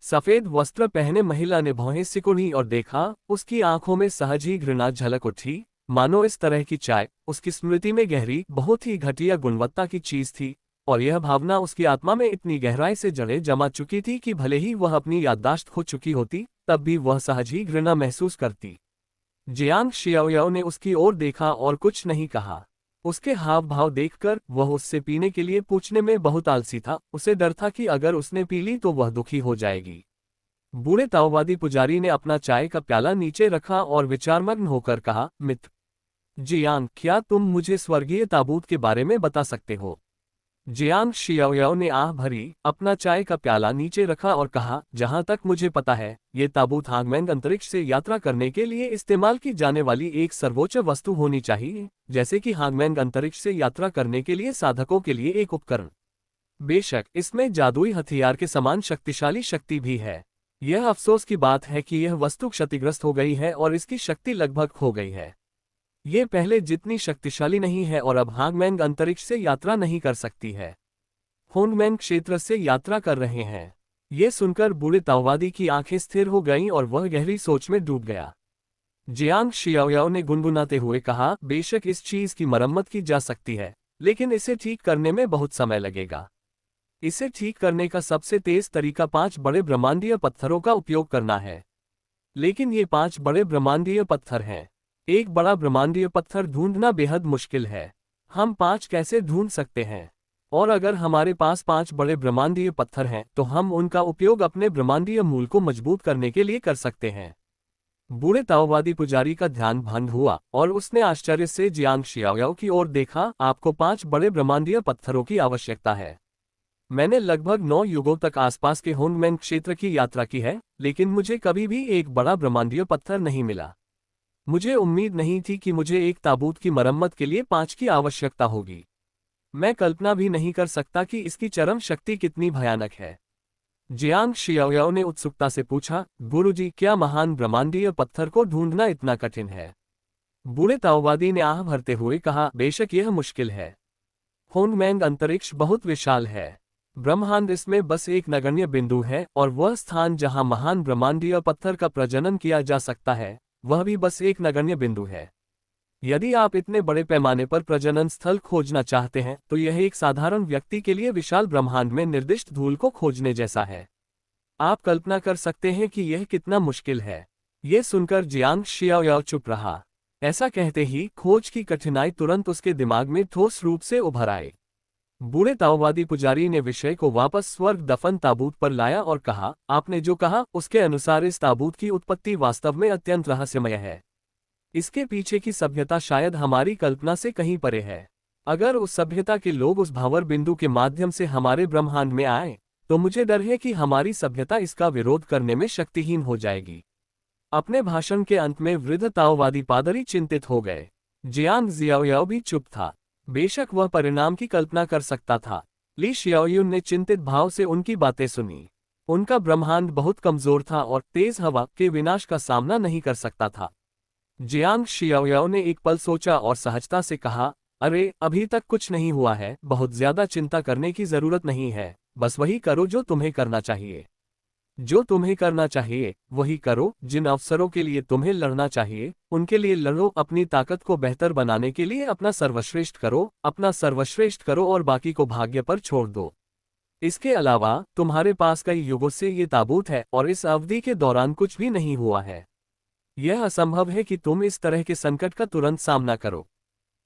सफेद वस्त्र पहने महिला ने भौहें सिकुड़ी और देखा, उसकी आंखों में सहज ही घृणा झलक उठी, मानो इस तरह की चाय उसकी स्मृति में गहरी, बहुत ही घटिया गुणवत्ता की चीज थी, और यह भावना उसकी आत्मा में इतनी गहराई से जड़ें जमा चुकी थी कि भले ही वह अपनी याददाश्त खो चुकी होती, तब भी वह सहज ही घृणा महसूस करती। जियांग शियाओ ने उसकी ओर देखा और कुछ नहीं कहा। उसके हाव भाव देखकर वह उससे पीने के लिए पूछने में बहुत आलसी था। उसे डर था कि अगर उसने पी ली तो वह दुखी हो जाएगी। बूढ़े ताओवादी पुजारी ने अपना चाय का प्याला नीचे रखा और विचारमग्न होकर कहा, मित्र जियांग, क्या तुम मुझे स्वर्गीय ताबूत के बारे में बता सकते हो? जियांग शियाओयाओ ने आह भरी, अपना चाय का प्याला नीचे रखा और कहा, जहां तक मुझे पता है, ये ताबूत हांगमेंग अंतरिक्ष से यात्रा करने के लिए इस्तेमाल की जाने वाली एक सर्वोच्च वस्तु होनी चाहिए, जैसे कि हांगमेंग अंतरिक्ष से यात्रा करने के लिए साधकों के लिए एक उपकरण। बेशक इसमें जादुई हथियार के समान शक्तिशाली शक्ति भी है। यह अफसोस की बात है कि यह वस्तु क्षतिग्रस्त हो गई है और इसकी शक्ति लगभग खो गई है। ये पहले जितनी शक्तिशाली नहीं है और अब हांगमेंग अंतरिक्ष से यात्रा नहीं कर सकती है। होंगमेंग क्षेत्र से यात्रा कर रहे हैं। ये सुनकर बूढ़े ताओवादी की आंखें स्थिर हो गईं और वह गहरी सोच में डूब गया। जियांग शियाओयाओ ने गुनगुनाते हुए कहा, बेशक इस चीज की मरम्मत की जा सकती है, लेकिन इसे ठीक करने में बहुत समय लगेगा। इसे ठीक करने का सबसे तेज तरीका 5 बड़े ब्रह्मांडीय पत्थरों का उपयोग करना है। लेकिन ये 5 बड़े ब्रह्मांडीय पत्थर हैं। एक बड़ा ब्रह्मांडीय पत्थर ढूंढना बेहद मुश्किल है। हम 5 कैसे ढूंढ सकते हैं? और अगर हमारे पास 5 बड़े ब्रह्मांडीय पत्थर हैं तो हम उनका उपयोग अपने ब्रह्मांडीय मूल को मजबूत करने के लिए कर सकते हैं। बूढ़े ताओवादी पुजारी का ध्यान भंग हुआ और उसने आश्चर्य से जियांग शियाओयाओ की ओर देखा। आपको 5 बड़े ब्रह्मांडीय पत्थरों की आवश्यकता है। मैंने लगभग 9 युगों तक आसपास के होंगमेंग क्षेत्र की यात्रा की है, लेकिन मुझे कभी भी एक बड़ा ब्रह्मांडीय पत्थर नहीं मिला। मुझे उम्मीद नहीं थी कि मुझे एक ताबूत की मरम्मत के लिए 5 की आवश्यकता होगी। मैं कल्पना भी नहीं कर सकता कि इसकी चरम शक्ति कितनी भयानक है। जियांग शियाओयाओ ने उत्सुकता से पूछा, गुरुजी, क्या महान ब्रह्मांडीय पत्थर को ढूंढना इतना कठिन है? बूढ़े ताओवादी ने आह भरते हुए कहा, बेशक यह मुश्किल है। होंगमेंग अंतरिक्ष बहुत विशाल है। ब्रह्मांड इसमें बस एक नगण्य बिंदु है और वह स्थान जहां महान ब्रह्मांडीय पत्थर का प्रजनन किया जा सकता है, वह भी बस एक नगण्य बिंदु है। यदि आप इतने बड़े पैमाने पर प्रजनन स्थल खोजना चाहते हैं तो यह एक साधारण व्यक्ति के लिए विशाल ब्रह्मांड में निर्दिष्ट धूल को खोजने जैसा है। आप कल्पना कर सकते हैं कि यह कितना मुश्किल है। ये सुनकर जियांग शियाओयाओ चुप रहा। ऐसा कहते ही खोज की कठिनाई तुरंत उसके दिमाग में ठोस रूप से उभर आई। बूढ़े ताओवादी पुजारी ने विषय को वापस स्वर्ग दफन ताबूत पर लाया और कहा, आपने जो कहा उसके अनुसार इस ताबूत की उत्पत्ति वास्तव में अत्यंत रहस्यमय है। इसके पीछे की सभ्यता शायद हमारी कल्पना से कहीं परे है। अगर उस सभ्यता के लोग उस भावर बिंदु के माध्यम से हमारे ब्रह्मांड में आए, तो मुझे डर है कि हमारी सभ्यता इसका विरोध करने में शक्तिहीन हो जाएगी। अपने भाषण के अंत में वृद्ध ताओवादी पादरी चिंतित हो गए। जियांग जियाओयाओ भी चुप था। बेशक वह परिणाम की कल्पना कर सकता था। ली शियाओयुन ने चिंतित भाव से उनकी बातें सुनी। उनका ब्रह्मांड बहुत कमजोर था और तेज हवा के विनाश का सामना नहीं कर सकता था। जियांग शियाओयाओ ने एक पल सोचा और सहजता से कहा, अरे, अभी तक कुछ नहीं हुआ है, बहुत ज्यादा चिंता करने की जरूरत नहीं है, बस वही करो जो तुम्हें करना चाहिए। जो तुम्हें करना चाहिए वही करो। जिन अवसरों के लिए तुम्हें लड़ना चाहिए उनके लिए लड़ो। अपनी ताकत को बेहतर बनाने के लिए अपना सर्वश्रेष्ठ करो और बाकी को भाग्य पर छोड़ दो। इसके अलावा तुम्हारे पास कई युगों से ये ताबूत है और इस अवधि के दौरान कुछ भी नहीं हुआ है। यह असंभव है कि तुम इस तरह के संकट का तुरंत सामना करो।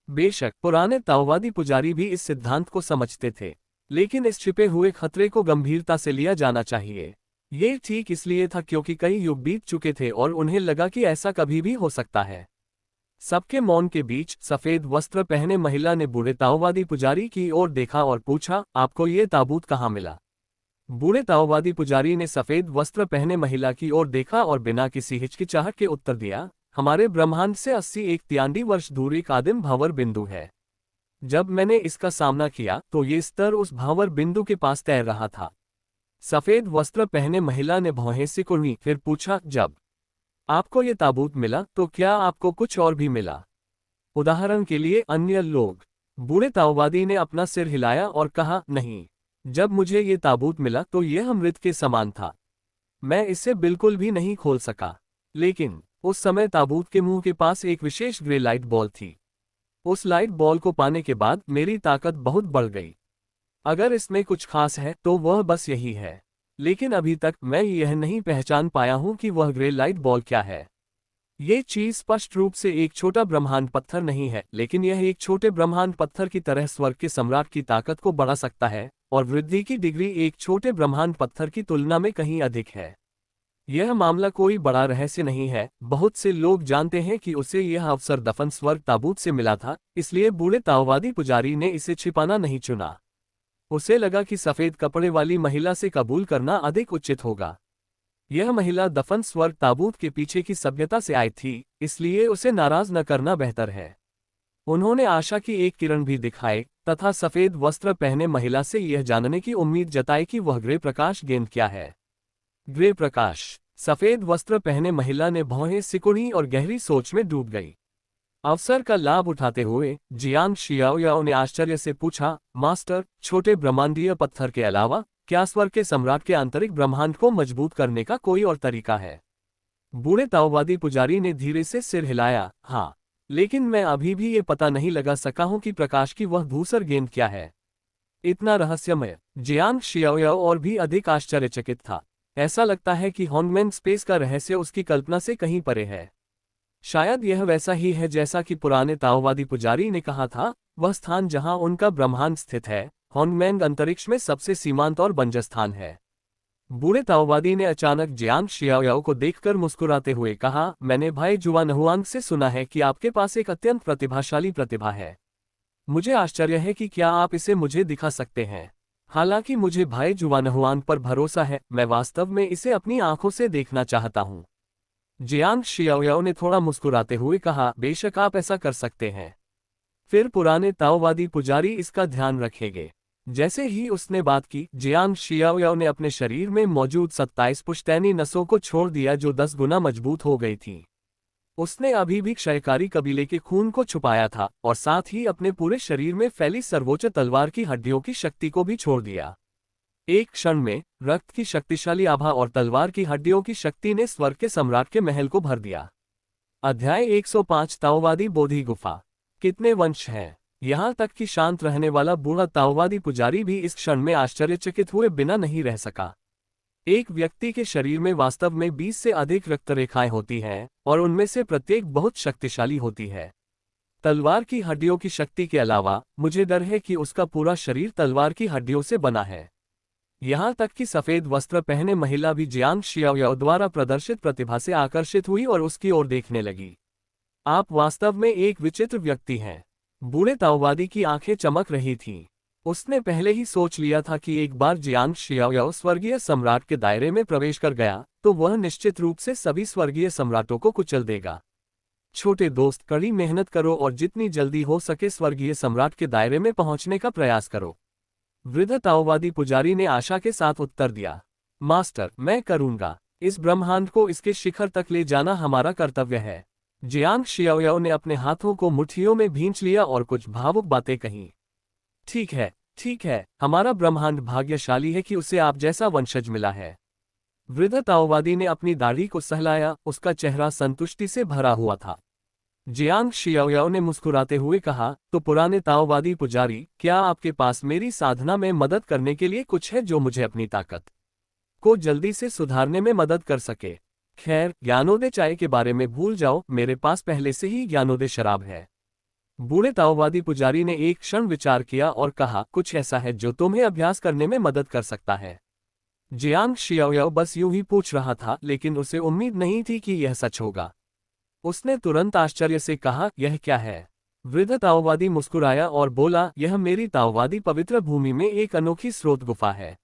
बेशक पुराने ताओवादी पुजारी भी इस सिद्धांत को समझते थे, लेकिन इस छिपे हुए खतरे को गंभीरता से लिया जाना चाहिए। ये ठीक इसलिए था क्योंकि कई युग बीत चुके थे और उन्हें लगा कि ऐसा कभी भी हो सकता है। सबके मौन के बीच सफेद वस्त्र पहने महिला ने बूढ़े ताओवादी पुजारी की ओर देखा और पूछा, आपको ये ताबूत कहाँ मिला? बूढ़े ताओवादी पुजारी ने सफेद वस्त्र पहने महिला की ओर देखा और बिना किसी हिचकिचाहट के उत्तर दिया, हमारे ब्रह्मांड से 81 तियांडी वर्ष दूर एक आदिम भावर बिंदु है। जब मैंने इसका सामना किया तो ये स्तर उस भावर बिंदु के पास तैर रहा था। सफेद वस्त्र पहने महिला ने भौहें सिकुड़ी, फिर पूछा, जब आपको ये ताबूत मिला तो क्या आपको कुछ और भी मिला? उदाहरण के लिए अन्य लोग? बूढ़े ताओवादी ने अपना सिर हिलाया और कहा, नहीं। जब मुझे ये ताबूत मिला तो यह अमृत के समान था। मैं इसे बिल्कुल भी नहीं खोल सका। लेकिन उस समय ताबूत के मुंह के पास एक विशेष ग्रे लाइट बॉल थी। उस लाइट बॉल को पाने के बाद मेरी ताकत बहुत बढ़ गई। अगर इसमें कुछ खास है तो वह बस यही है। लेकिन अभी तक मैं यह नहीं पहचान पाया हूं कि वह ग्रे लाइट बॉल क्या है। ये चीज स्पष्ट रूप से एक छोटा ब्रह्मांड पत्थर नहीं है, लेकिन यह एक छोटे ब्रह्मांड पत्थर की तरह स्वर्ग के सम्राट की ताकत को बढ़ा सकता है और वृद्धि की डिग्री एक छोटे ब्रह्मांड पत्थर की तुलना में कहीं अधिक है। यह मामला कोई बड़ा रहस्य नहीं है। बहुत से लोग जानते हैं कि उसे यह अवसर दफन स्वर्ग ताबूत से मिला था, इसलिए बूढ़े ताओवादी पुजारी ने इसे छिपाना नहीं चुना। उसे लगा कि सफेद कपड़े वाली महिला से कबूल करना अधिक उचित होगा। यह महिला दफन स्वर्ग ताबूत के पीछे की सभ्यता से आई थी, इसलिए उसे नाराज न करना बेहतर है। उन्होंने आशा की एक किरण भी दिखाई तथा सफेद वस्त्र पहने महिला से यह जानने की उम्मीद जताई कि वह ग्रे प्रकाश गेंद क्या है। ग्रे प्रकाश। सफेद वस्त्र पहने महिला ने भौहें सिकुड़ी और गहरी सोच में डूब गई। अवसर का लाभ उठाते हुए जियांग शियाओयाओ ने आश्चर्य से पूछा, मास्टर, छोटे ब्रह्मांडीय पत्थर के अलावा क्या स्वर्ग के सम्राट के आंतरिक ब्रह्मांड को मजबूत करने का कोई और तरीका है? बूढ़े ताओवादी पुजारी ने धीरे से सिर हिलाया, हाँ, लेकिन मैं अभी भी ये पता नहीं लगा सका हूं कि प्रकाश की वह धूसर गेंद क्या है। इतना रहस्यमय। जियांग शियाओयाओ और भी अधिक आश्चर्यचकित था। ऐसा लगता है कि हॉन्गमैन स्पेस का रहस्य उसकी कल्पना से कहीं परे है। शायद यह वैसा ही है जैसा कि पुराने ताओवादी पुजारी ने कहा था, वह स्थान जहां उनका ब्रह्मांड स्थित है, हॉन्गमैन अंतरिक्ष में सबसे सीमांत और बंजर स्थान है। बूढ़े ताओवादी ने अचानक जियांग शियाओयाओ को देखकर मुस्कुराते हुए कहा, मैंने भाई जुआनहुआंग से सुना है कि आपके पास एक अत्यंत प्रतिभाशाली प्रतिभा है। मुझे आश्चर्य है कि क्या आप इसे मुझे दिखा सकते हैं। हालांकि मुझे भाई जुआनहुआंग पर भरोसा है, मैं वास्तव में इसे अपनी आंखों से देखना चाहता हूं। जियांग शियाओयाओ ने थोड़ा मुस्कुराते हुए कहा, बेशक आप ऐसा कर सकते हैं। फिर पुराने ताओवादी पुजारी इसका ध्यान रखेंगे। जैसे ही उसने बात की, जियांग शियाओयाओ ने अपने शरीर में मौजूद 27 पुश्तैनी नसों को छोड़ दिया जो 10 गुना मजबूत हो गई थी। उसने अभी भी क्षयकारी कबीले के खून को छुपाया था और साथ ही अपने पूरे शरीर में फैली सर्वोच्च तलवार की हड्डियों की शक्ति को भी छोड़ दिया। एक क्षण में रक्त की शक्तिशाली आभा और तलवार की हड्डियों की शक्ति ने स्वर्ग के सम्राट के महल को भर दिया। अध्याय 105 ताओवादी बोधि गुफा। कितने वंश हैं? यहां तक कि शांत रहने वाला बूढ़ा ताओवादी पुजारी भी इस क्षण में आश्चर्यचकित हुए बिना नहीं रह सका। एक व्यक्ति के शरीर में वास्तव में 20 से अधिक रक्तरेखाएं होती हैं और उनमें से प्रत्येक बहुत शक्तिशाली होती है। तलवार की हड्डियों की शक्ति के अलावा मुझे डर है कि उसका पूरा शरीर तलवार की हड्डियों से बना है। यहां तक कि सफेद वस्त्र पहने महिला भी जियांग शियाओयाओ द्वारा प्रदर्शित प्रतिभा से आकर्षित हुई और उसकी ओर देखने लगी। आप वास्तव में एक विचित्र व्यक्ति हैं। बूढ़े ताओवादी की आंखें चमक रही थीं। उसने पहले ही सोच लिया था कि एक बार जियांग शियाओयाओ स्वर्गीय सम्राट के दायरे में प्रवेश कर गया तो वह निश्चित रूप से सभी स्वर्गीय सम्राटों को कुचल देगा। छोटे दोस्त, कड़ी मेहनत करो और जितनी जल्दी हो सके स्वर्गीय सम्राट के दायरे में पहुंचने का प्रयास करो। वृद्ध ताओवादी पुजारी ने आशा के साथ उत्तर दिया, मास्टर, मैं करूंगा। इस ब्रह्मांड को इसके शिखर तक ले जाना हमारा कर्तव्य है। जियांग शियाओयाओ ने अपने हाथों को मुट्ठियों में भींच लिया और कुछ भावुक बातें कहीं। ठीक है, ठीक है, हमारा ब्रह्मांड भाग्यशाली है कि उसे आप जैसा वंशज मिला है। वृद्ध ताओवादी ने अपनी दाढ़ी को सहलाया, उसका चेहरा संतुष्टि से भरा हुआ था। जियांग शियाओयाओ ने मुस्कुराते हुए कहा, तो पुराने ताओवादी पुजारी, क्या आपके पास मेरी साधना में मदद करने के लिए कुछ है जो मुझे अपनी ताकत को जल्दी से सुधारने में मदद कर सके? खैर, ज्ञानोदय चाय के बारे में भूल जाओ, मेरे पास पहले से ही ज्ञानोदय शराब है। बूढ़े ताओवादी पुजारी ने एक क्षण विचार किया और कहा, कुछ ऐसा है जो तुम्हें अभ्यास करने में मदद कर सकता है? जियांग शियाओयाओ बस यूं ही पूछ रहा था, लेकिन उसे उम्मीद नहीं थी कि यह सच होगा। उसने तुरंत आश्चर्य से कहा, यह क्या है? वृद्ध ताओवादी मुस्कुराया और बोला, यह मेरी ताओवादी पवित्र भूमि में एक अनोखी स्रोत गुफा है।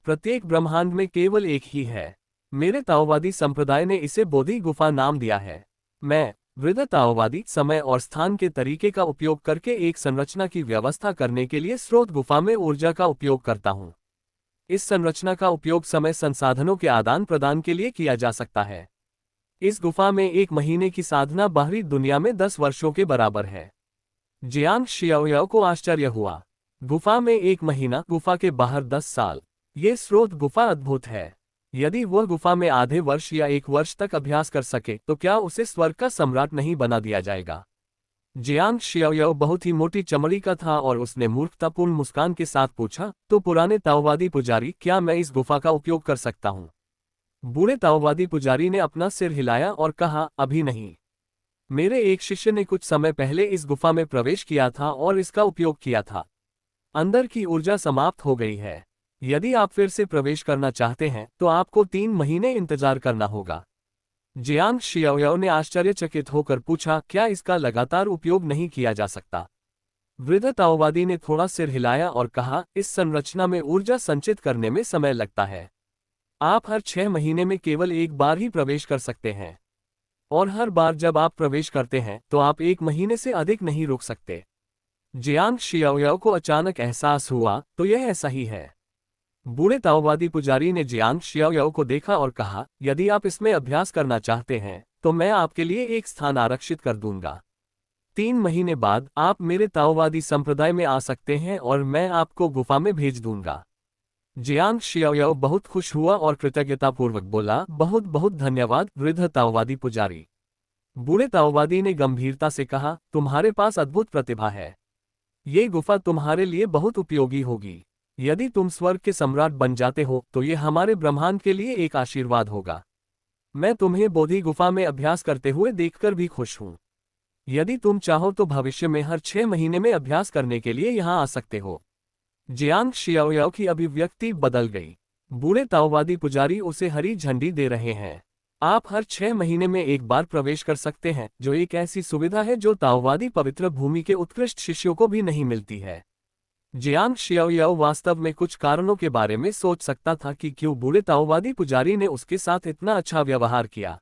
प्रत्येक ब्रह्मांड में केवल एक ही है। मेरे ताओवादी संप्रदाय ने इसे बोधि गुफा नाम दिया है। मैं, वृद्ध ताओवादी, समय और स्थान के तरीके का उपयोग करके एक संरचना की व्यवस्था करने के लिए स्रोत गुफा में ऊर्जा का उपयोग करता हूं। इस संरचना का उपयोग समय संसाधनों के आदान प्रदान के लिए किया जा सकता है। इस गुफा में 1 महीने की साधना बाहरी दुनिया में 10 वर्षों के बराबर है। जियांग शियाओयाओ को आश्चर्य हुआ। गुफा में 1 महीना, गुफा के बाहर 10 साल। ये स्रोत गुफा अद्भुत है। यदि वह गुफा में आधे वर्ष या 1 वर्ष तक अभ्यास कर सके तो क्या उसे स्वर्ग का सम्राट नहीं बना दिया जाएगा? जियांग शियाओयाओ बहुत ही मोटी चमड़ी का था और उसने मूर्खतापूर्ण मुस्कान के साथ पूछा, तो पुराने ताओवादी पुजारी, क्या मैं इस गुफा का उपयोग कर सकता हूँ? बूढ़े ताओवादी पुजारी ने अपना सिर हिलाया और कहा, अभी नहीं। मेरे एक शिष्य ने कुछ समय पहले इस गुफा में प्रवेश किया था और इसका उपयोग किया था। अंदर की ऊर्जा समाप्त हो गई है। यदि आप फिर से प्रवेश करना चाहते हैं तो आपको 3 महीने इंतजार करना होगा। जियांग शियाओयाओ ने आश्चर्यचकित होकर पूछा, क्या इसका लगातार उपयोग नहीं किया जा सकता? वृद्ध ताओवादी ने थोड़ा सिर हिलाया और कहा, इस संरचना में ऊर्जा संचित करने में समय लगता है। आप हर 6 महीने में केवल एक बार ही प्रवेश कर सकते हैं। और हर बार जब आप प्रवेश करते हैं तो आप 1 महीने से अधिक नहीं रुक सकते। जियांग शियाओयाओ को अचानक एहसास हुआ, तो यह ऐसा ही है। बूढ़े ताओवादी पुजारी ने जियांग शियाओयाओ को देखा और कहा, यदि आप इसमें अभ्यास करना चाहते हैं तो मैं आपके लिए एक स्थान आरक्षित कर दूंगा। 3 महीने बाद आप मेरे ताओवादी संप्रदाय में आ सकते हैं और मैं आपको गुफा में भेज दूंगा। जियांग शियाओयाओ बहुत खुश हुआ और कृतज्ञतापूर्वक बोला, बहुत बहुत धन्यवाद वृद्ध ताओवादी पुजारी। बूढ़े ताओवादी ने गंभीरता से कहा, तुम्हारे पास अद्भुत प्रतिभा है। ये गुफा तुम्हारे लिए बहुत उपयोगी होगी। यदि तुम स्वर्ग के सम्राट बन जाते हो तो ये हमारे ब्रह्मांड के लिए एक आशीर्वाद होगा। मैं तुम्हें बोधि गुफा में अभ्यास करते हुए देखकर भी खुश हूँ। यदि तुम चाहो तो भविष्य में हर 6 महीने में अभ्यास करने के लिए यहाँ आ सकते हो। जियांग शियाओयाओ की अभिव्यक्ति बदल गई। बूढ़े ताओवादी पुजारी उसे हरी झंडी दे रहे हैं। आप हर 6 महीने में एक बार प्रवेश कर सकते हैं, जो एक ऐसी सुविधा है जो ताओवादी पवित्र भूमि के उत्कृष्ट शिष्यों को भी नहीं मिलती है। जियांग शियाओयाओ वास्तव में कुछ कारणों के बारे में सोच सकता था कि क्यों बूढ़े ताओवादी पुजारी ने उसके साथ इतना अच्छा व्यवहार किया।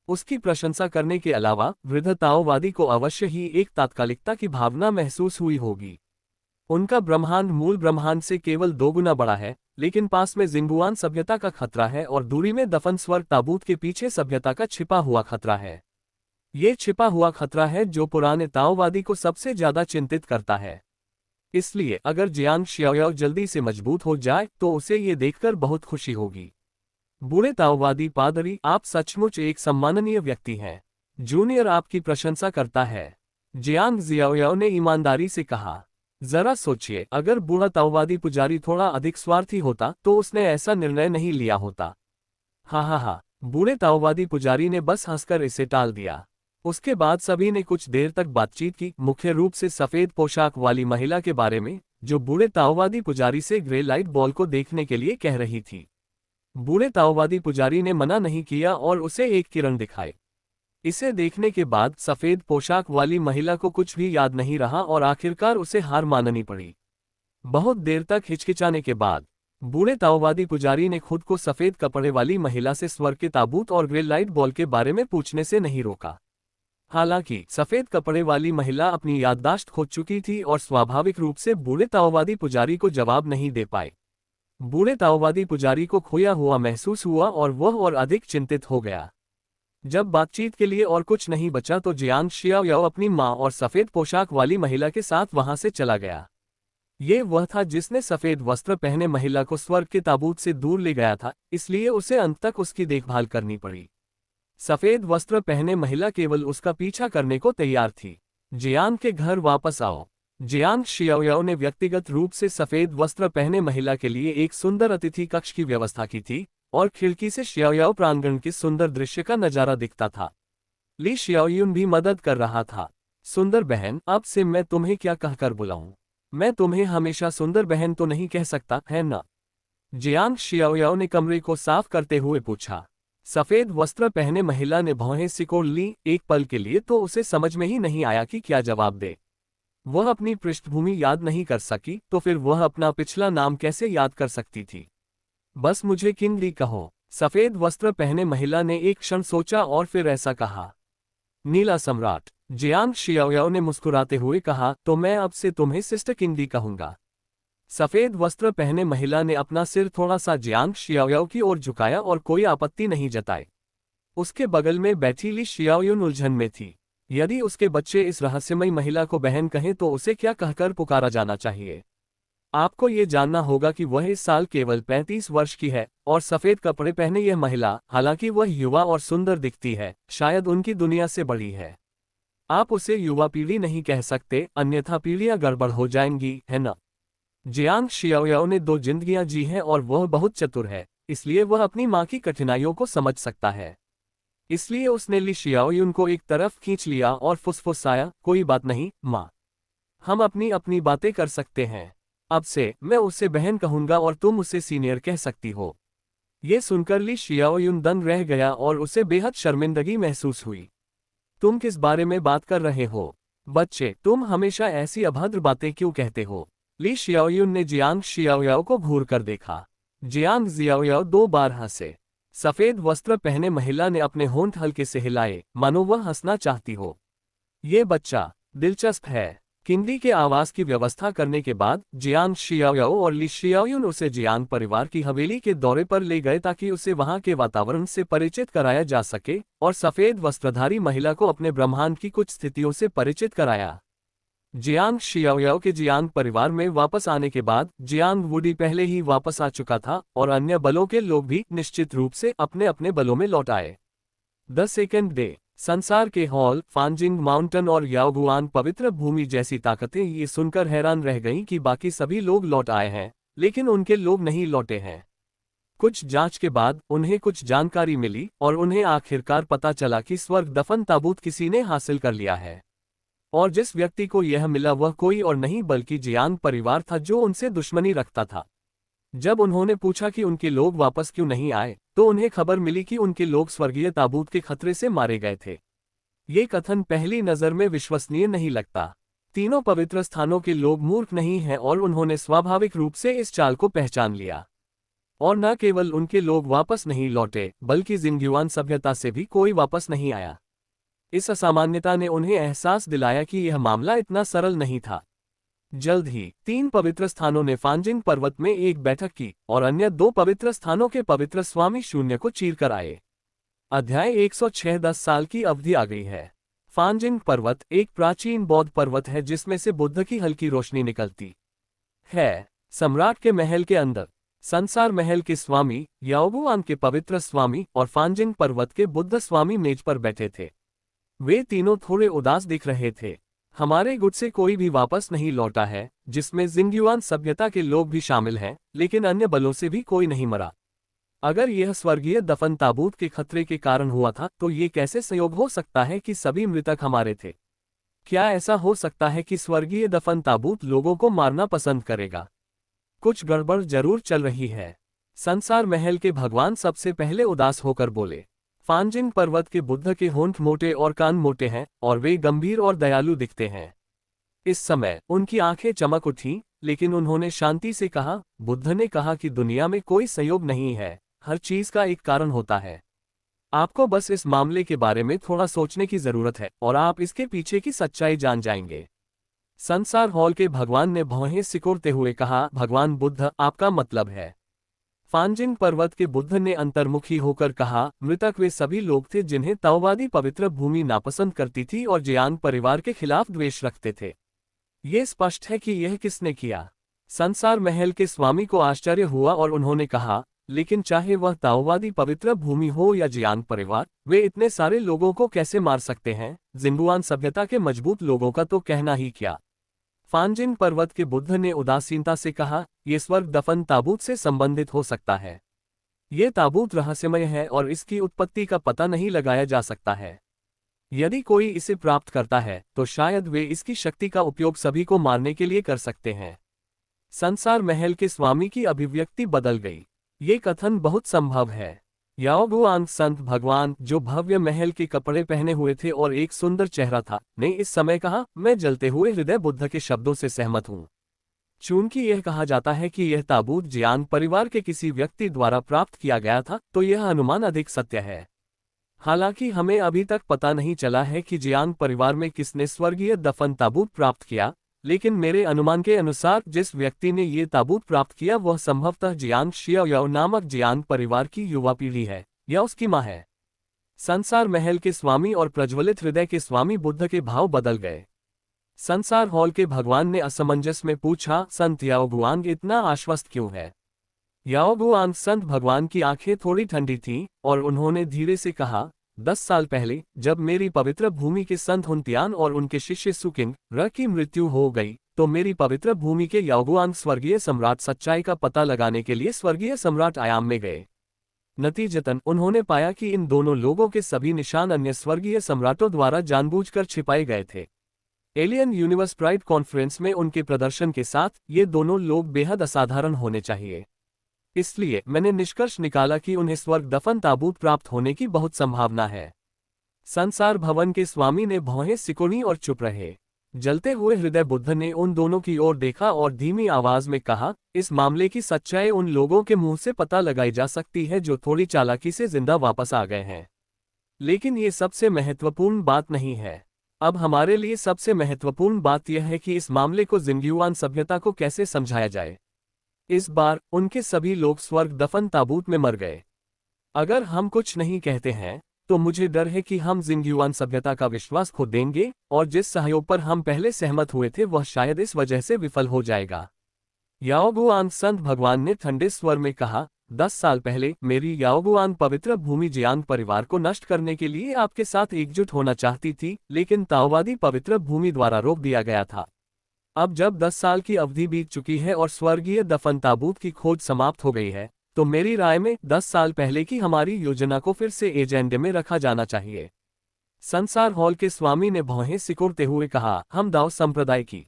उसकी प्रशंसा करने के अलावा वृद्ध ताओवादी को अवश्य ही एक तात्कालिकता की भावना महसूस हुई होगी। उनका ब्रह्मांड मूल ब्रह्मांड से केवल 2 गुना बड़ा है, लेकिन पास में जिंगुआन सभ्यता का खतरा है और दूरी में दफन स्वर्ग ताबूत के पीछे सभ्यता का छिपा हुआ खतरा है। ये छिपा हुआ खतरा है जो पुराने ताओवादी को सबसे ज्यादा चिंतित करता है। इसलिए अगर जियांग शियाओयाओ जल्दी से मजबूत हो जाए तो उसे ये देखकर बहुत खुशी होगी। बूढ़े ताओवादी पादरी, आप सचमुच एक सम्माननीय व्यक्ति हैं। जूनियर आपकी प्रशंसा करता है। जियांग जियाओयाओ ने ईमानदारी से कहा। जरा सोचिए, अगर बूढ़ा ताओवादी पुजारी थोड़ा अधिक स्वार्थी होता तो उसने ऐसा निर्णय नहीं लिया होता। हा, बूढ़े ताओवादी पुजारी ने बस हंसकर इसे टाल दिया। उसके बाद सभी ने कुछ देर तक बातचीत की, मुख्य रूप से सफेद पोशाक वाली महिला के बारे में, जो बूढ़े ताओवादी पुजारी से ग्रे लाइट बॉल को देखने के लिए कह रही थी। बूढ़े ताओवादी पुजारी ने मना नहीं किया और उसे एक किरण दिखाई। इसे देखने के बाद सफेद पोशाक वाली महिला को कुछ भी याद नहीं रहा और आखिरकार उसे हार माननी पड़ी। बहुत देर तक हिचकिचाने के बाद बूढ़े ताओवादी पुजारी ने खुद को सफेद कपड़े वाली महिला से स्वर्ग के ताबूत और ग्रे लाइट बॉल के बारे में पूछने से नहीं रोका। हालांकि सफेद कपड़े वाली महिला अपनी याददाश्त खो चुकी थी और स्वाभाविक रूप से बूढ़े ताओवादी पुजारी को जवाब नहीं दे पाई। बूढ़े ताओवादी पुजारी को खोया हुआ महसूस हुआ और वह और अधिक चिंतित हो गया। जब बातचीत के लिए और कुछ नहीं बचा तो जियांग शियाओयाओ अपनी मां और सफेद पोशाक वाली महिला के साथ वहां से चला गया। ये वह था जिसने सफेद वस्त्र पहने महिला को स्वर्ग के ताबूत से दूर ले गया था, इसलिए उसे अंत तक उसकी देखभाल करनी पड़ी। सफेद वस्त्र पहने महिला केवल उसका पीछा करने को तैयार थी। जियांग के घर वापस आओ। जियांग शियाओयाओ ने व्यक्तिगत रूप से सफेद वस्त्र पहने महिला के लिए एक सुंदर अतिथि कक्ष की व्यवस्था की थी और खिड़की से शियाओयाओ प्रांगण के सुंदर दृश्य का नजारा दिखता था। ली शियाओयुन भी मदद कर रहा था। सुंदर बहन, अब से मैं तुम्हें क्या कहकर बुलाऊं? मैं तुम्हें हमेशा सुंदर बहन तो नहीं कह सकता, है ना? जियांग शियाओयाओ ने कमरे को साफ करते हुए पूछा। सफेद वस्त्र पहने महिला ने भौहें सिकोड़ ली। एक पल के लिए तो उसे समझ में ही नहीं आया कि क्या जवाब दे। वह अपनी पृष्ठभूमि याद नहीं कर सकी तो फिर वह अपना पिछला नाम कैसे याद कर सकती थी? बस मुझे किंग ली कहो। सफेद वस्त्र पहने महिला ने एक क्षण सोचा और फिर ऐसा कहा। नीला सम्राट। जियांग शियाओयाओ ने मुस्कुराते हुए कहा, तो मैं अब से तुम्हें सिस्टर किंग ली कहूंगा। सफेद वस्त्र पहने महिला ने अपना सिर थोड़ा सा जियांग शियाओयाओ की ओर झुकाया और कोई आपत्ति नहीं जताई। उसके बगल में बैठी ली शियाओयुन उलझन में थी। यदि उसके बच्चे इस रहस्यमयी महिला को बहन कहें तो उसे क्या कहकर पुकारा जाना चाहिए? आपको ये जानना होगा कि वह इस साल केवल 35 वर्ष की है और सफेद कपड़े पहने यह महिला, हालांकि वह युवा और सुंदर दिखती है, शायद उनकी दुनिया से बड़ी है। आप उसे युवा पीढ़ी नहीं कह सकते, अन्यथा पीढ़ियां गड़बड़ हो जाएंगी, है ना? जियांग शियाओयाओ ने 2 जिंदगियां जी हैं और वह बहुत चतुर है, इसलिए वह अपनी मां की कठिनाइयों को समझ सकता है। इसलिए उसने ली शियाओयुन को एक तरफ खींच लिया और फुसफुसाया, कोई बात नहीं मां, हम अपनी अपनी बातें कर सकते हैं। अब से मैं उसे बहन कहूंगा और तुम उसे सीनियर कह सकती हो। ये सुनकर ली शियाओयुन दंग रह गया और उसे बेहद शर्मिंदगी महसूस हुई। तुम किस बारे में बात कर रहे हो? बच्चे, तुम हमेशा ऐसी अभद्र बातें क्यों कहते हो? ली शियाओयुन ने जियांग शियाओयाओ को घूर कर देखा। जियांग जियाओयाओ 2 बार हंसे। सफेद वस्त्र पहने महिला ने अपने होंठ हल्के से हिलाए, मानो वह हंसना चाहती हो। ये बच्चा दिलचस्प है। किंडी के आवास की व्यवस्था करने के बाद जियांग शियाओयाओ और ली शियाओयुन उसे जियांग परिवार की हवेली के दौरे पर ले गए ताकि उसे वहां के वातावरण से परिचित कराया जा सके और सफेद वस्त्रधारी महिला को अपने ब्रह्मांड की कुछ स्थितियों से परिचित कराया। जियांग शियाओयाओ के जियांग परिवार में वापस आने के बाद जियांग वुडी पहले ही वापस आ चुका था और अन्य बलों के लोग भी निश्चित रूप से अपने अपने बलों में लौट आए। द सेकेंड डे, संसार के हॉल, फांजिंग माउंटेन और याओगुआन पवित्र भूमि जैसी ताकतें ये सुनकर हैरान रह गईं कि बाकी सभी लोग लौट आए हैं, लेकिन उनके लोग नहीं लौटे हैं। कुछ जांच के बाद उन्हें कुछ जानकारी मिली और उन्हें आखिरकार पता चला कि स्वर्ग दफन ताबूत किसी ने हासिल कर लिया है। और जिस व्यक्ति को यह मिला वह कोई और नहीं बल्कि जियांग परिवार था जो उनसे दुश्मनी रखता था। जब उन्होंने पूछा कि उनके लोग वापस क्यों नहीं आए, तो उन्हें खबर मिली कि उनके लोग स्वर्गीय ताबूत के खतरे से मारे गए थे। ये कथन पहली नज़र में विश्वसनीय नहीं लगता। तीनों पवित्र स्थानों के लोग मूर्ख नहीं हैं और उन्होंने स्वाभाविक रूप से इस चाल को पहचान लिया। और न केवल उनके लोग वापस नहीं लौटे, बल्कि जिंग्युआन सभ्यता से भी कोई वापस नहीं आया। इस असामान्यता ने उन्हें एहसास दिलाया कि यह मामला इतना सरल नहीं था। जल्द ही 3 पवित्र स्थानों ने फांजिंग पर्वत में एक बैठक की और अन्य 2 पवित्र स्थानों के पवित्र स्वामी शून्य को चीर कर आए। अध्याय 106 10 साल की अवधि आ गई है। फांजिंग पर्वत एक प्राचीन बौद्ध पर्वत है जिसमें से बुद्ध की हल्की रोशनी निकलती है। सम्राट के महल के अंदर संसार महल के स्वामी, याओगुआन के पवित्र स्वामी और फांजिंग पर्वत के बुद्ध स्वामी मेज पर बैठे थे। वे तीनों थोड़े उदास दिख रहे थे। हमारे गुट से कोई भी वापस नहीं लौटा है, जिसमें जिंग्युआन सभ्यता के लोग भी शामिल हैं, लेकिन अन्य बलों से भी कोई नहीं मरा। अगर यह स्वर्गीय दफन ताबूत के खतरे के कारण हुआ था, तो ये कैसे संयोग हो सकता है कि सभी मृतक हमारे थे? क्या ऐसा हो सकता है कि स्वर्गीय दफन ताबूत लोगों को मारना पसंद करेगा? कुछ गड़बड़ जरूर चल रही है। संसार महल के भगवान सबसे पहले उदास होकर बोले। फांजिंग पर्वत के बुद्ध के होंठ मोटे और कान मोटे हैं और वे गंभीर और दयालु दिखते हैं। इस समय उनकी आंखें चमक उठीं, लेकिन उन्होंने शांति से कहा, बुद्ध ने कहा कि दुनिया में कोई संयोग नहीं है, हर चीज का एक कारण होता है। आपको बस इस मामले के बारे में थोड़ा सोचने की जरूरत है और आप इसके पीछे की सच्चाई जान जाएंगे। संसार हॉल के भगवान ने भौहें सिकोड़ते हुए कहा, भगवान बुद्ध, आपका मतलब है? फांजिंग पर्वत के बुद्ध ने अंतर्मुखी होकर कहा, मृतक वे सभी लोग थे जिन्हें ताओवादी पवित्र भूमि नापसंद करती थी और जियांग परिवार के खिलाफ द्वेष रखते थे। ये स्पष्ट है कि यह किसने किया। संसार महल के स्वामी को आश्चर्य हुआ और उन्होंने कहा, लेकिन चाहे वह ताओवादी पवित्र भूमि हो या जियांग परिवार, वे इतने सारे लोगों को कैसे मार सकते हैं? जिंगुआन सभ्यता के मजबूत लोगों का तो कहना ही क्या। फांजिंग पर्वत के बुद्ध ने उदासीनता से कहा, यह स्वर्ग दफन ताबूत से संबंधित हो सकता है। ये ताबूत रहस्यमय है और इसकी उत्पत्ति का पता नहीं लगाया जा सकता है। यदि कोई इसे प्राप्त करता है, तो शायद वे इसकी शक्ति का उपयोग सभी को मारने के लिए कर सकते हैं। संसार महल के स्वामी की अभिव्यक्ति बदल गई। ये कथन बहुत संभव है। याओगुआन संत भगवान, जो भव्य महल के कपड़े पहने हुए थे और एक सुंदर चेहरा था, ने इस समय कहा, मैं जलते हुए हृदय बुद्ध के शब्दों से सहमत हूँ। चूंकि यह कहा जाता है कि यह ताबूत जियांग परिवार के किसी व्यक्ति द्वारा प्राप्त किया गया था, तो यह अनुमान अधिक सत्य है। हालांकि हमें अभी तक पता नहीं चला है कि जियांग परिवार में किसने स्वर्गीय दफन ताबूत प्राप्त किया, लेकिन मेरे अनुमान के अनुसार जिस व्यक्ति ने ये ताबूत प्राप्त किया वह संभवतः जियांग शियाओयाओ नामक जियांग परिवार की युवा पीढ़ी है या उसकी मां है। संसार महल के स्वामी और प्रज्वलित हृदय के स्वामी बुद्ध के भाव बदल गए। संसार हॉल के भगवान ने असमंजस में पूछा, संत याओगुआन इतना आश्वस्त क्यों है? याओगुआन संत भगवान की आंखें थोड़ी ठंडी थीं और उन्होंने धीरे से कहा, 10 साल पहले जब मेरी पवित्र भूमि के संत हुनतियान और उनके शिष्य सुकिंग र की मृत्यु हो गई, तो मेरी पवित्र भूमि के याओगुआन स्वर्गीय सम्राट सच्चाई का पता लगाने के लिए स्वर्गीय सम्राट आयाम में गए। नतीजतन उन्होंने पाया कि इन दोनों लोगों के सभी निशान अन्य स्वर्गीय सम्राटों द्वारा जानबूझकर छिपाए गए थे। एलियन यूनिवर्स प्राइड कॉन्फ्रेंस में उनके प्रदर्शन के साथ ये दोनों लोग बेहद असाधारण होने चाहिए। इसलिए मैंने निष्कर्ष निकाला कि उन्हें स्वर्ग दफन ताबूत प्राप्त होने की बहुत संभावना है। संसार भवन के स्वामी ने भौहें सिकोड़ी और चुप रहे। जलते हुए हृदय बुद्ध ने उन दोनों की ओर देखा और धीमी आवाज में कहा, इस मामले की सच्चाई उन लोगों के मुंह से पता लगाई जा सकती है जो थोड़ी चालाकी से जिंदा वापस आ गए हैं। लेकिन ये सबसे महत्वपूर्ण बात नहीं है। अब हमारे लिए सबसे महत्वपूर्ण बात यह है कि इस मामले को जिंगयुआन सभ्यता को कैसे समझाया जाए। इस बार उनके सभी लोग स्वर्ग दफन ताबूत में मर गए। अगर हम कुछ नहीं कहते हैं तो मुझे डर है कि हम जिंगयुआन सभ्यता का विश्वास खो देंगे, और जिस सहयोग पर हम पहले सहमत हुए थे वह शायद इस वजह से विफल हो जाएगा। याओगुआन संत भगवान ने ठंडे स्वर में कहा, 10 साल पहले मेरी याओगुआन पवित्र भूमि जियांग परिवार को नष्ट करने के लिए आपके साथ एकजुट होना चाहती थी, लेकिन ताओवादी पवित्र भूमि द्वारा रोक दिया गया था। अब जब 10 साल की अवधि बीत चुकी है और स्वर्गीय दफन ताबूत की खोज समाप्त हो गई है, तो मेरी राय में 10 साल पहले की हमारी योजना को फिर से एजेंडे में रखा जाना चाहिए। संसार हॉल के स्वामी ने भौहें सिकुड़ते हुए कहा, हम दाओ संप्रदाय की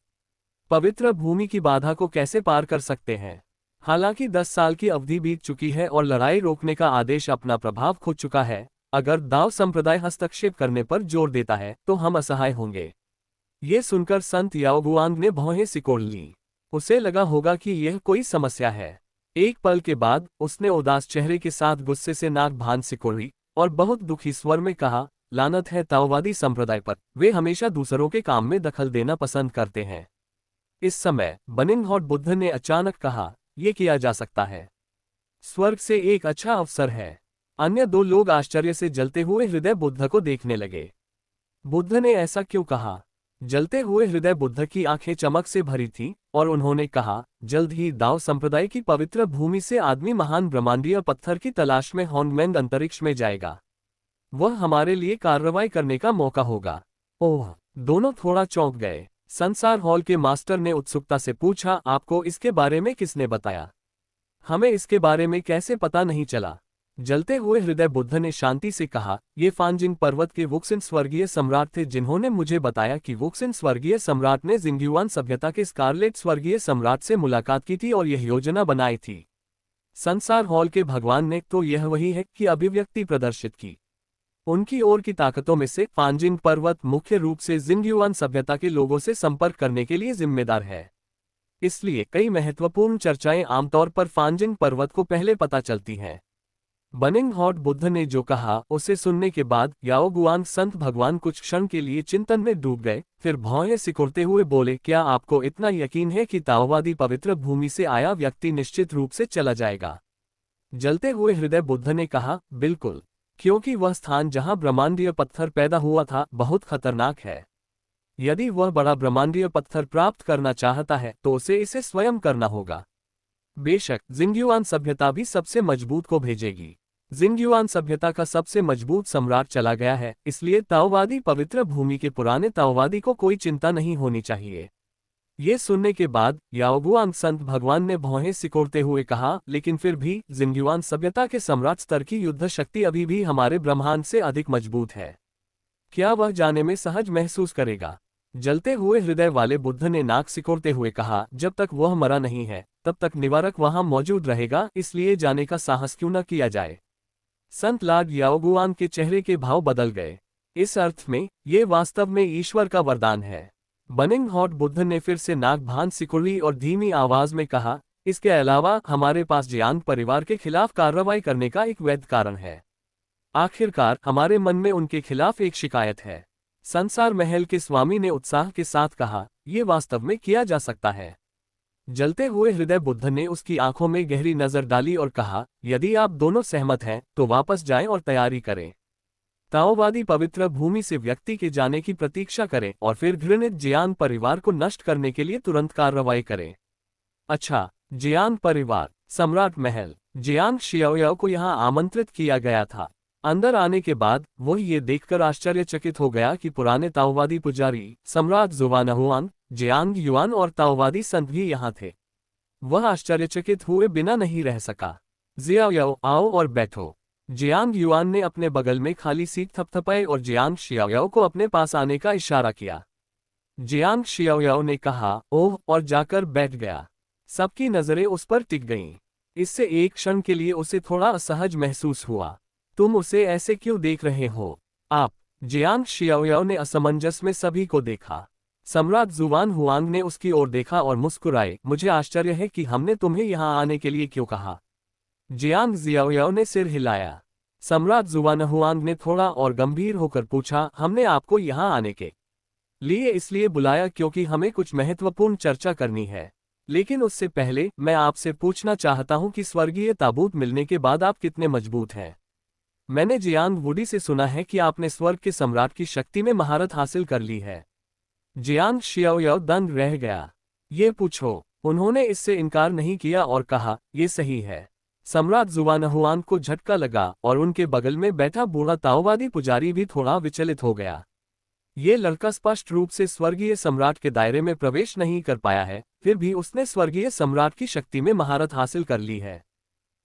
पवित्र भूमि की बाधा को कैसे पार कर सकते हैं? हालांकि 10 साल की अवधि बीत चुकी है और लड़ाई रोकने का आदेश अपना प्रभाव खो चुका है। अगर दाव संप्रदाय हस्तक्षेप करने पर जोर देता है तो हम असहाय होंगे। ये सुनकर संत याओगुआंग ने भौहें सिकोड़ ली। उसे लगा होगा कि यह कोई समस्या है। एक पल के बाद उसने उदास चेहरे के साथ गुस्से से नाक भान सिकोड़ी और बहुत दुखी स्वर में कहा, लानत है ताओवादी संप्रदाय पर, वे हमेशा दूसरों के काम में दखल देना पसंद करते हैं। इस समय बनिंघौट बुद्ध ने अचानक कहा, यह किया जा सकता है। स्वर्ग से एक अच्छा अवसर है। अन्य दो लोग आश्चर्य से जलते हुए हृदय बुद्ध को देखने लगे। बुद्ध ने ऐसा क्यों कहा? जलते हुए हृदय बुद्ध की आंखें चमक से भरी थीं और उन्होंने कहा, जल्द ही दाओ संप्रदाय की पवित्र भूमि से आदमी महान ब्रह्मांडीय पत्थर की तलाश में हॉन्गमेंग अंतरिक्ष में जाएगा। वह हमारे लिए कार्रवाई करने का मौका होगा। ओह! दोनों थोड़ा चौंक गए। संसार हॉल के मास्टर ने उत्सुकता से पूछा, आपको इसके बारे में किसने बताया? हमें इसके बारे में कैसे पता नहीं चला? जलते हुए हृदय बुद्ध ने शांति से कहा, ये फानजिंग पर्वत के वुक्सिन स्वर्गीय सम्राट थे जिन्होंने मुझे बताया कि वुक्सिन स्वर्गीय सम्राट ने जिंगयुआन सभ्यता के स्कारलेट स्वर्गीय सम्राट से मुलाकात की थी और यह योजना बनाई थी। संसार हॉल के भगवान ने तो यह वही है कि अभिव्यक्ति प्रदर्शित की। उनकी ओर की ताकतों में से फानजिंग पर्वत मुख्य रूप से जिंगयुआन सभ्यता के लोगों से संपर्क करने के लिए जिम्मेदार है। इसलिए कई महत्वपूर्ण चर्चाएं आमतौर पर फानजिंग पर्वत को पहले पता चलती हैं। बनिंघौट बुद्ध ने जो कहा उसे सुनने के बाद याओगुआंग संत भगवान कुछ क्षण के लिए चिंतन में डूब गए, फिर भौहें सिकुड़ते हुए बोले, क्या आपको इतना यकीन है कि ताओवादी पवित्र भूमि से आया व्यक्ति निश्चित रूप से चला जाएगा? जलते हुए हृदय बुद्ध ने कहा, बिल्कुल, क्योंकि वह स्थान जहां ब्रह्मांडीय पत्थर पैदा हुआ था बहुत खतरनाक है। यदि वह बड़ा ब्रह्मांडीय पत्थर प्राप्त करना चाहता है तो उसे इसे स्वयं करना होगा। बेशक जिंगयुआन सभ्यता भी सबसे मजबूत को भेजेगी। जिंगयुआन सभ्यता का सबसे मजबूत सम्राट चला गया है, इसलिए ताओवादी पवित्र भूमि के पुराने ताओवादी को कोई चिंता नहीं होनी चाहिए। ये सुनने के बाद याओगुआंग संत भगवान ने भौहें सिकोड़ते हुए कहा, लेकिन फिर भी जिंगयुआन सभ्यता के सम्राट स्तर की युद्ध शक्ति अभी भी हमारे ब्रह्मांड से अधिक मजबूत है। क्या वह जाने में सहज महसूस करेगा? जलते हुए हृदय वाले बुद्ध ने नाक सिकोड़ते हुए कहा, जब तक वह मरा नहीं है तब तक निवारक वहां मौजूद रहेगा, इसलिए जाने का साहस क्यों न किया जाए। संत लाड याओगुआंग के चेहरे के भाव बदल गए। इस अर्थ में ये वास्तव में ईश्वर का वरदान है। बनिंघौट बुद्ध ने फिर से नाक भान सिकुड़ी और धीमी आवाज में कहा, इसके अलावा हमारे पास जियांग परिवार के खिलाफ कार्रवाई करने का एक वैध कारण है। आखिरकार हमारे मन में उनके खिलाफ एक शिकायत है। संसार महल के स्वामी ने उत्साह के साथ कहा, यह वास्तव में किया जा सकता है। जलते हुए हृदय बुद्ध ने उसकी आंखों में गहरी नजर डाली और कहा, यदि आप दोनों सहमत हैं तो वापस जाएं और तैयारी करें। ताओवादी पवित्र भूमि से व्यक्ति के जाने की प्रतीक्षा करें और फिर घृणित जियांग परिवार को नष्ट करने के लिए तुरंत कार्रवाई करें। अच्छा, जियांग परिवार, सम्राट महल, जियांग शियाओयाओ को यहाँ आमंत्रित किया गया था। अंदर आने के बाद वह ये देखकर आश्चर्यचकित हो गया कि पुराने ताओवादी पुजारी सम्राट जुवानहुआंग, जियांग युआन और ताओवादी संत भी यहाँ थे। वह आश्चर्यचकित हुए बिना नहीं रह सका। जियाओयाओ, आओ और बैठो। जियांग युआन ने अपने बगल में खाली सीट थपथपाई और जियांग शियाओयाओ को अपने पास आने का इशारा किया। जियांग शियाओयाओ ने कहा, ओह, और जाकर बैठ गया। सबकी नजरें उस पर टिक गईं। इससे एक क्षण के लिए उसे थोड़ा असहज महसूस हुआ। तुम उसे ऐसे क्यों देख रहे हो? आप? जियांग शियाओयाओ ने असमंजस में सभी को देखा। सम्राट जुवान हुआंग ने उसकी ओर देखा और मुस्कुराए, मुझे आश्चर्य है कि हमने तुम्हें यहाँ आने के लिए क्यों कहा। जियांग जियाओयाओ ने सिर हिलाया। सम्राट जुवान हुआंग ने थोड़ा और गंभीर होकर पूछा, हमने आपको यहाँ आने के लिए इसलिए बुलाया क्योंकि हमें कुछ महत्वपूर्ण चर्चा करनी है। लेकिन उससे पहले मैं आपसे पूछना चाहता हूं कि स्वर्गीय ताबूत मिलने के बाद आप कितने मजबूत हैं। मैंने जियांग वुडी से सुना है कि आपने स्वर्ग के सम्राट की शक्ति में महारत हासिल कर ली है। जियांग शियाओयाओ दंग रह गया। ये पूछो। उन्होंने इससे इनकार नहीं किया और कहा, ये सही है। सम्राट जुवानहुआंग को झटका लगा और उनके बगल में बैठा बूढ़ा ताओवादी पुजारी भी थोड़ा विचलित हो गया। ये लड़का स्पष्ट रूप से स्वर्गीय सम्राट के दायरे में प्रवेश नहीं कर पाया है, फिर भी उसने स्वर्गीय सम्राट की शक्ति में महारत हासिल कर ली है।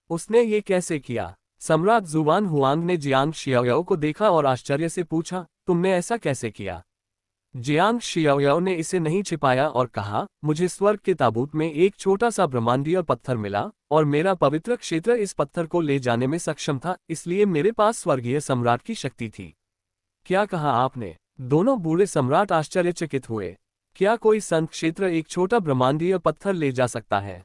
उसने ये कैसे किया? सम्राट जुवान हुआंग ने जियांग शियाओयाओ को देखा और आश्चर्य से पूछा, तुमने ऐसा कैसे किया? जियांग शियाओयाओ ने इसे नहीं छिपाया और कहा, मुझे स्वर्ग के ताबूत में एक छोटा सा ब्रह्मांडीय पत्थर मिला और मेरा पवित्र क्षेत्र इस पत्थर को ले जाने में सक्षम था, इसलिए मेरे पास स्वर्गीय सम्राट की शक्ति थी। क्या कहा आपने? दोनों बूढ़े सम्राट आश्चर्यचकित हुए। क्या कोई संत क्षेत्र एक छोटा ब्रह्मांडीय पत्थर ले जा सकता है?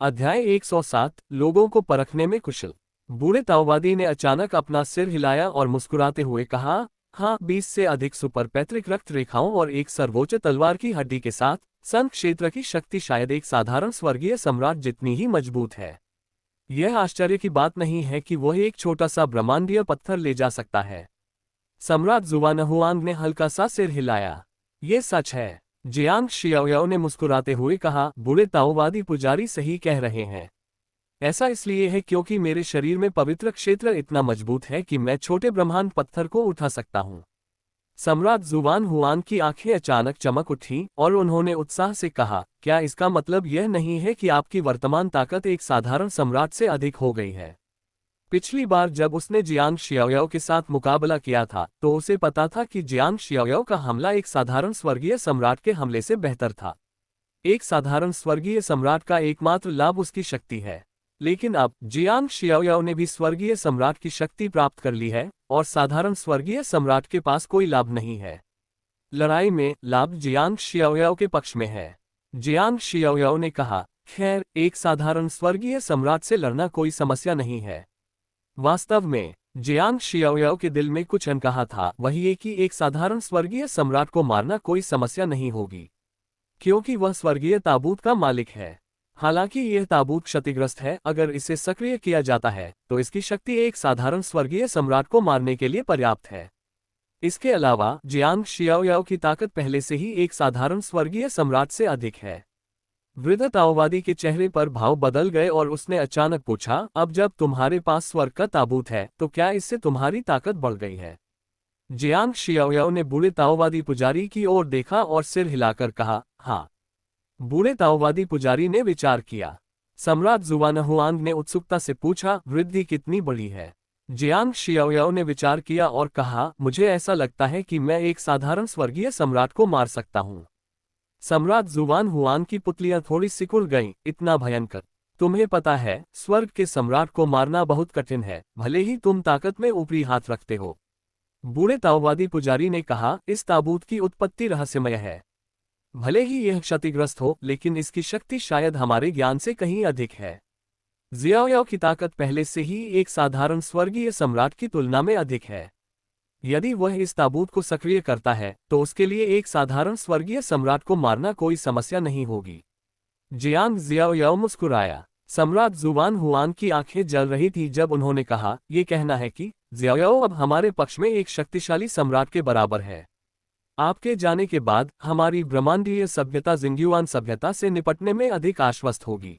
अध्याय 107 लोगों को परखने में कुशल। बूढ़े ताओवादी ने अचानक अपना सिर हिलाया और मुस्कुराते हुए कहा, हाँ, 20 से अधिक सुपर पैतृक रक्त रेखाओं और एक सर्वोच्च तलवार की हड्डी के साथ संत क्षेत्र की शक्ति शायद एक साधारण स्वर्गीय सम्राट जितनी ही मजबूत है। यह आश्चर्य की बात नहीं है कि वह एक छोटा सा ब्रह्मांडीय पत्थर ले जा सकता है। सम्राट जुवानहुआंग ने हल्का सा सिर हिलाया। ये सच है। जियांग शियाओयाओ ने मुस्कुराते हुए कहा, बूढ़े ताओवादी पुजारी सही कह रहे हैं। ऐसा इसलिए है क्योंकि मेरे शरीर में पवित्र क्षेत्र इतना मजबूत है कि मैं छोटे ब्रह्मांड पत्थर को उठा सकता हूँ। सम्राट जुवान हुआंग की आंखें अचानक चमक उठी और उन्होंने उत्साह से कहा, क्या इसका मतलब यह नहीं है कि आपकी वर्तमान ताकत एक साधारण सम्राट से अधिक हो गई है? पिछली बार जब उसने जियांग शियाओयाओ के साथ मुकाबला किया था तो उसे पता था कि जियांग शियाओयाओ का हमला एक साधारण स्वर्गीय सम्राट के हमले से बेहतर था। एक साधारण स्वर्गीय सम्राट का एकमात्र लाभ उसकी शक्ति है, लेकिन अब जियांग शियाओयाओ ने भी स्वर्गीय सम्राट की शक्ति प्राप्त कर ली है और साधारण स्वर्गीय सम्राट के पास कोई लाभ नहीं है। लड़ाई में लाभ जियांग शियाओयाओ के पक्ष में है। जियांग शियाओयाओ ने कहा, खैर, एक साधारण स्वर्गीय सम्राट से लड़ना कोई समस्या नहीं है। वास्तव में जियांग शियाओयाओ के दिल में कुछ अनकहा था, वही ये कि एक साधारण स्वर्गीय सम्राट को मारना कोई समस्या नहीं होगी, क्योंकि वह स्वर्गीय ताबूत का मालिक है। हालांकि यह ताबूत क्षतिग्रस्त है, अगर इसे सक्रिय किया जाता है तो इसकी शक्ति एक साधारण स्वर्गीय सम्राट को मारने के लिए पर्याप्त है। इसके अलावा जियांग शियाओयाओ की ताकत पहले से ही एक साधारण स्वर्गीय सम्राट से अधिक है। वृद्ध ताओवादी के चेहरे पर भाव बदल गए और उसने अचानक पूछा, अब जब तुम्हारे पास स्वर्ग का ताबूत है तो क्या इससे तुम्हारी ताकत बढ़ गई है? जियांग शियाओयाओ ने बूढ़े ताओवादी पुजारी की ओर देखा और सिर हिलाकर कहा, हाँ। बूढ़े ताओवादी पुजारी ने विचार किया। सम्राट जुवानहुआंग ने उत्सुकता से पूछा, वृद्धि कितनी बड़ी है? जियांग शियाओयाओ ने विचार किया और कहा, मुझे ऐसा लगता है कि मैं एक साधारण स्वर्गीय सम्राट को मार सकता हूँ। सम्राट जुवान हुआंग की पुतलियां थोड़ी सिकुड़ गईं, इतना भयंकर। तुम्हें पता है, स्वर्ग के सम्राट को मारना बहुत कठिन है, भले ही तुम ताकत में ऊपरी हाथ रखते हो। बूढ़े ताओवादी पुजारी ने कहा, इस ताबूत की उत्पत्ति रहस्यमय है। भले ही यह क्षतिग्रस्त हो, लेकिन इसकी शक्ति शायद हमारे ज्ञान से कहीं अधिक है। जियाओयाओ की ताकत पहले से ही एक साधारण स्वर्गीय सम्राट की तुलना में अधिक है। यदि वह इस ताबूत को सक्रिय करता है तो उसके लिए एक साधारण स्वर्गीय सम्राट को मारना कोई समस्या नहीं होगी। जियांग जियाओयाओ मुस्कुराया। सम्राट जुवान हुआंग की आंखें जल रही थी जब उन्होंने कहा, यह कहना है कि जियाओयाओ अब हमारे पक्ष में एक शक्तिशाली सम्राट के बराबर है। आपके जाने के बाद हमारी ब्रह्मांडीय सभ्यता जिंग्युआन सभ्यता से निपटने में अधिक आश्वस्त होगी।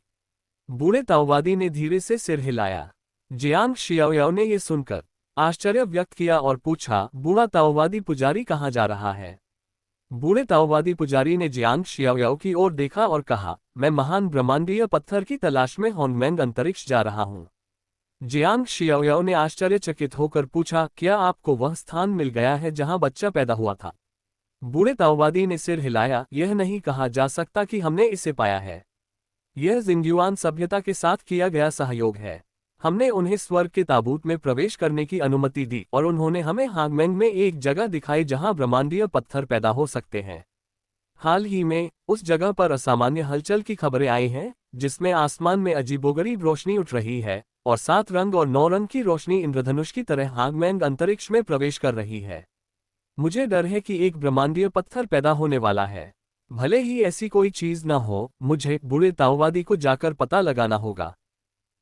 बूढ़े ताओवादी ने धीरे से सिर हिलाया। जियांग शियाओयाओ ने यह सुनकर आश्चर्य व्यक्त किया और पूछा, बूढ़ा ताओवादी पुजारी कहाँ जा रहा है? बूढ़े ताओवादी पुजारी ने जियांग शियाओयाओ की ओर देखा और कहा, मैं महान ब्रह्मांडीय पत्थर की तलाश में होंगमेंग अंतरिक्ष जा रहा हूँ। जियांग शियाओयाओ ने आश्चर्यचकित होकर पूछा, क्या आपको वह स्थान मिल गया है जहाँ बच्चा पैदा हुआ था? बूढ़े ताओवादी ने सिर हिलाया, यह नहीं कहा जा सकता कि हमने इसे पाया है। यह जिंग्युआन सभ्यता के साथ किया गया सहयोग है। हमने उन्हें स्वर्ग के ताबूत में प्रवेश करने की अनुमति दी और उन्होंने हमें हांगमेंग में एक जगह दिखाई जहां ब्रह्मांडीय पत्थर पैदा हो सकते हैं। हाल ही में उस जगह पर असामान्य हलचल की खबरें आई हैं, जिसमें आसमान में अजीबोगरीब रोशनी उठ रही है और 7 रंग और 9 रंग की रोशनी इंद्रधनुष की तरह हांगमैंग अंतरिक्ष में प्रवेश कर रही है। मुझे डर है कि एक ब्रह्मांडीय पत्थर पैदा होने वाला है। भले ही ऐसी कोई चीज न हो, मुझे बूढ़े ताओवादी को जाकर पता लगाना होगा।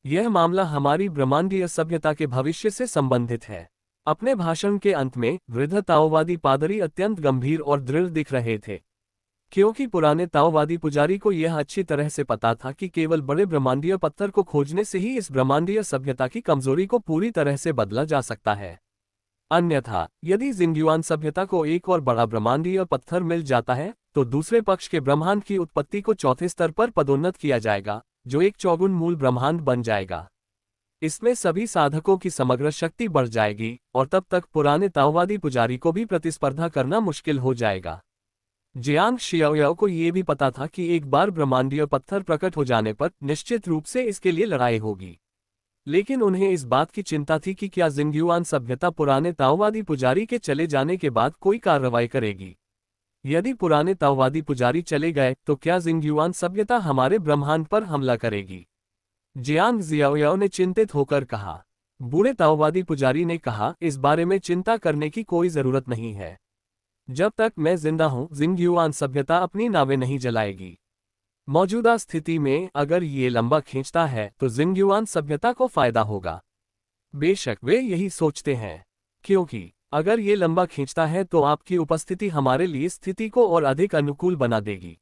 यह मामला हमारी ब्रह्मांडीय सभ्यता के भविष्य से संबंधित है। अपने भाषण के अंत में वृद्ध ताओवादी पादरी अत्यंत गंभीर और दृढ़ दिख रहे थे, क्योंकि पुराने ताओवादी पुजारी को यह अच्छी तरह से पता था कि केवल बड़े ब्रह्मांडीय पत्थर को खोजने से ही इस ब्रह्मांडीय सभ्यता की कमजोरी को पूरी तरह से बदला जा सकता है। अन्यथा, यदि जिंगयुआन सभ्यता को एक और बड़ा ब्रह्मांडीय पत्थर मिल जाता है, तो दूसरे पक्ष के ब्रह्मांड की उत्पत्ति को चौथे स्तर पर पदोन्नत किया जाएगा, जो एक चौगुन मूल ब्रह्मांड बन जाएगा। इसमें सभी साधकों की समग्र शक्ति बढ़ जाएगी और तब तक पुराने ताओवादी पुजारी को भी प्रतिस्पर्धा करना मुश्किल हो जाएगा। जियांग शियाओयाओ को यह भी पता था कि एक बार ब्रह्मांडीय पत्थर प्रकट हो जाने पर निश्चित रूप से इसके लिए लड़ाई होगी, लेकिन उन्हें इस बात की चिंता थी कि क्या जिंगयुआन सभ्यता पुराने ताओवादी पुजारी के चले जाने के बाद कोई कार्रवाई करेगी। यदि पुराने ताओवादी पुजारी चले गए तो क्या जिंगयुआन सभ्यता हमारे ब्रह्मांड पर हमला करेगी। जियांग जियाओयाओ ने चिंतित होकर कहा। बूढ़े ताओवादी पुजारी ने कहा, इस बारे में चिंता करने की कोई जरूरत नहीं है। जब तक मैं जिंदा हूं, जिंगयुआन सभ्यता अपनी नावें नहीं जलाएगी। मौजूदा स्थिति में अगर ये लंबा खींचता है तो जिंगयुआन सभ्यता को फायदा होगा। बेशक वे यही सोचते हैं, क्योंकि अगर ये लंबा खींचता है तो आपकी उपस्थिति हमारे लिए स्थिति को और अधिक अनुकूल बना देगी।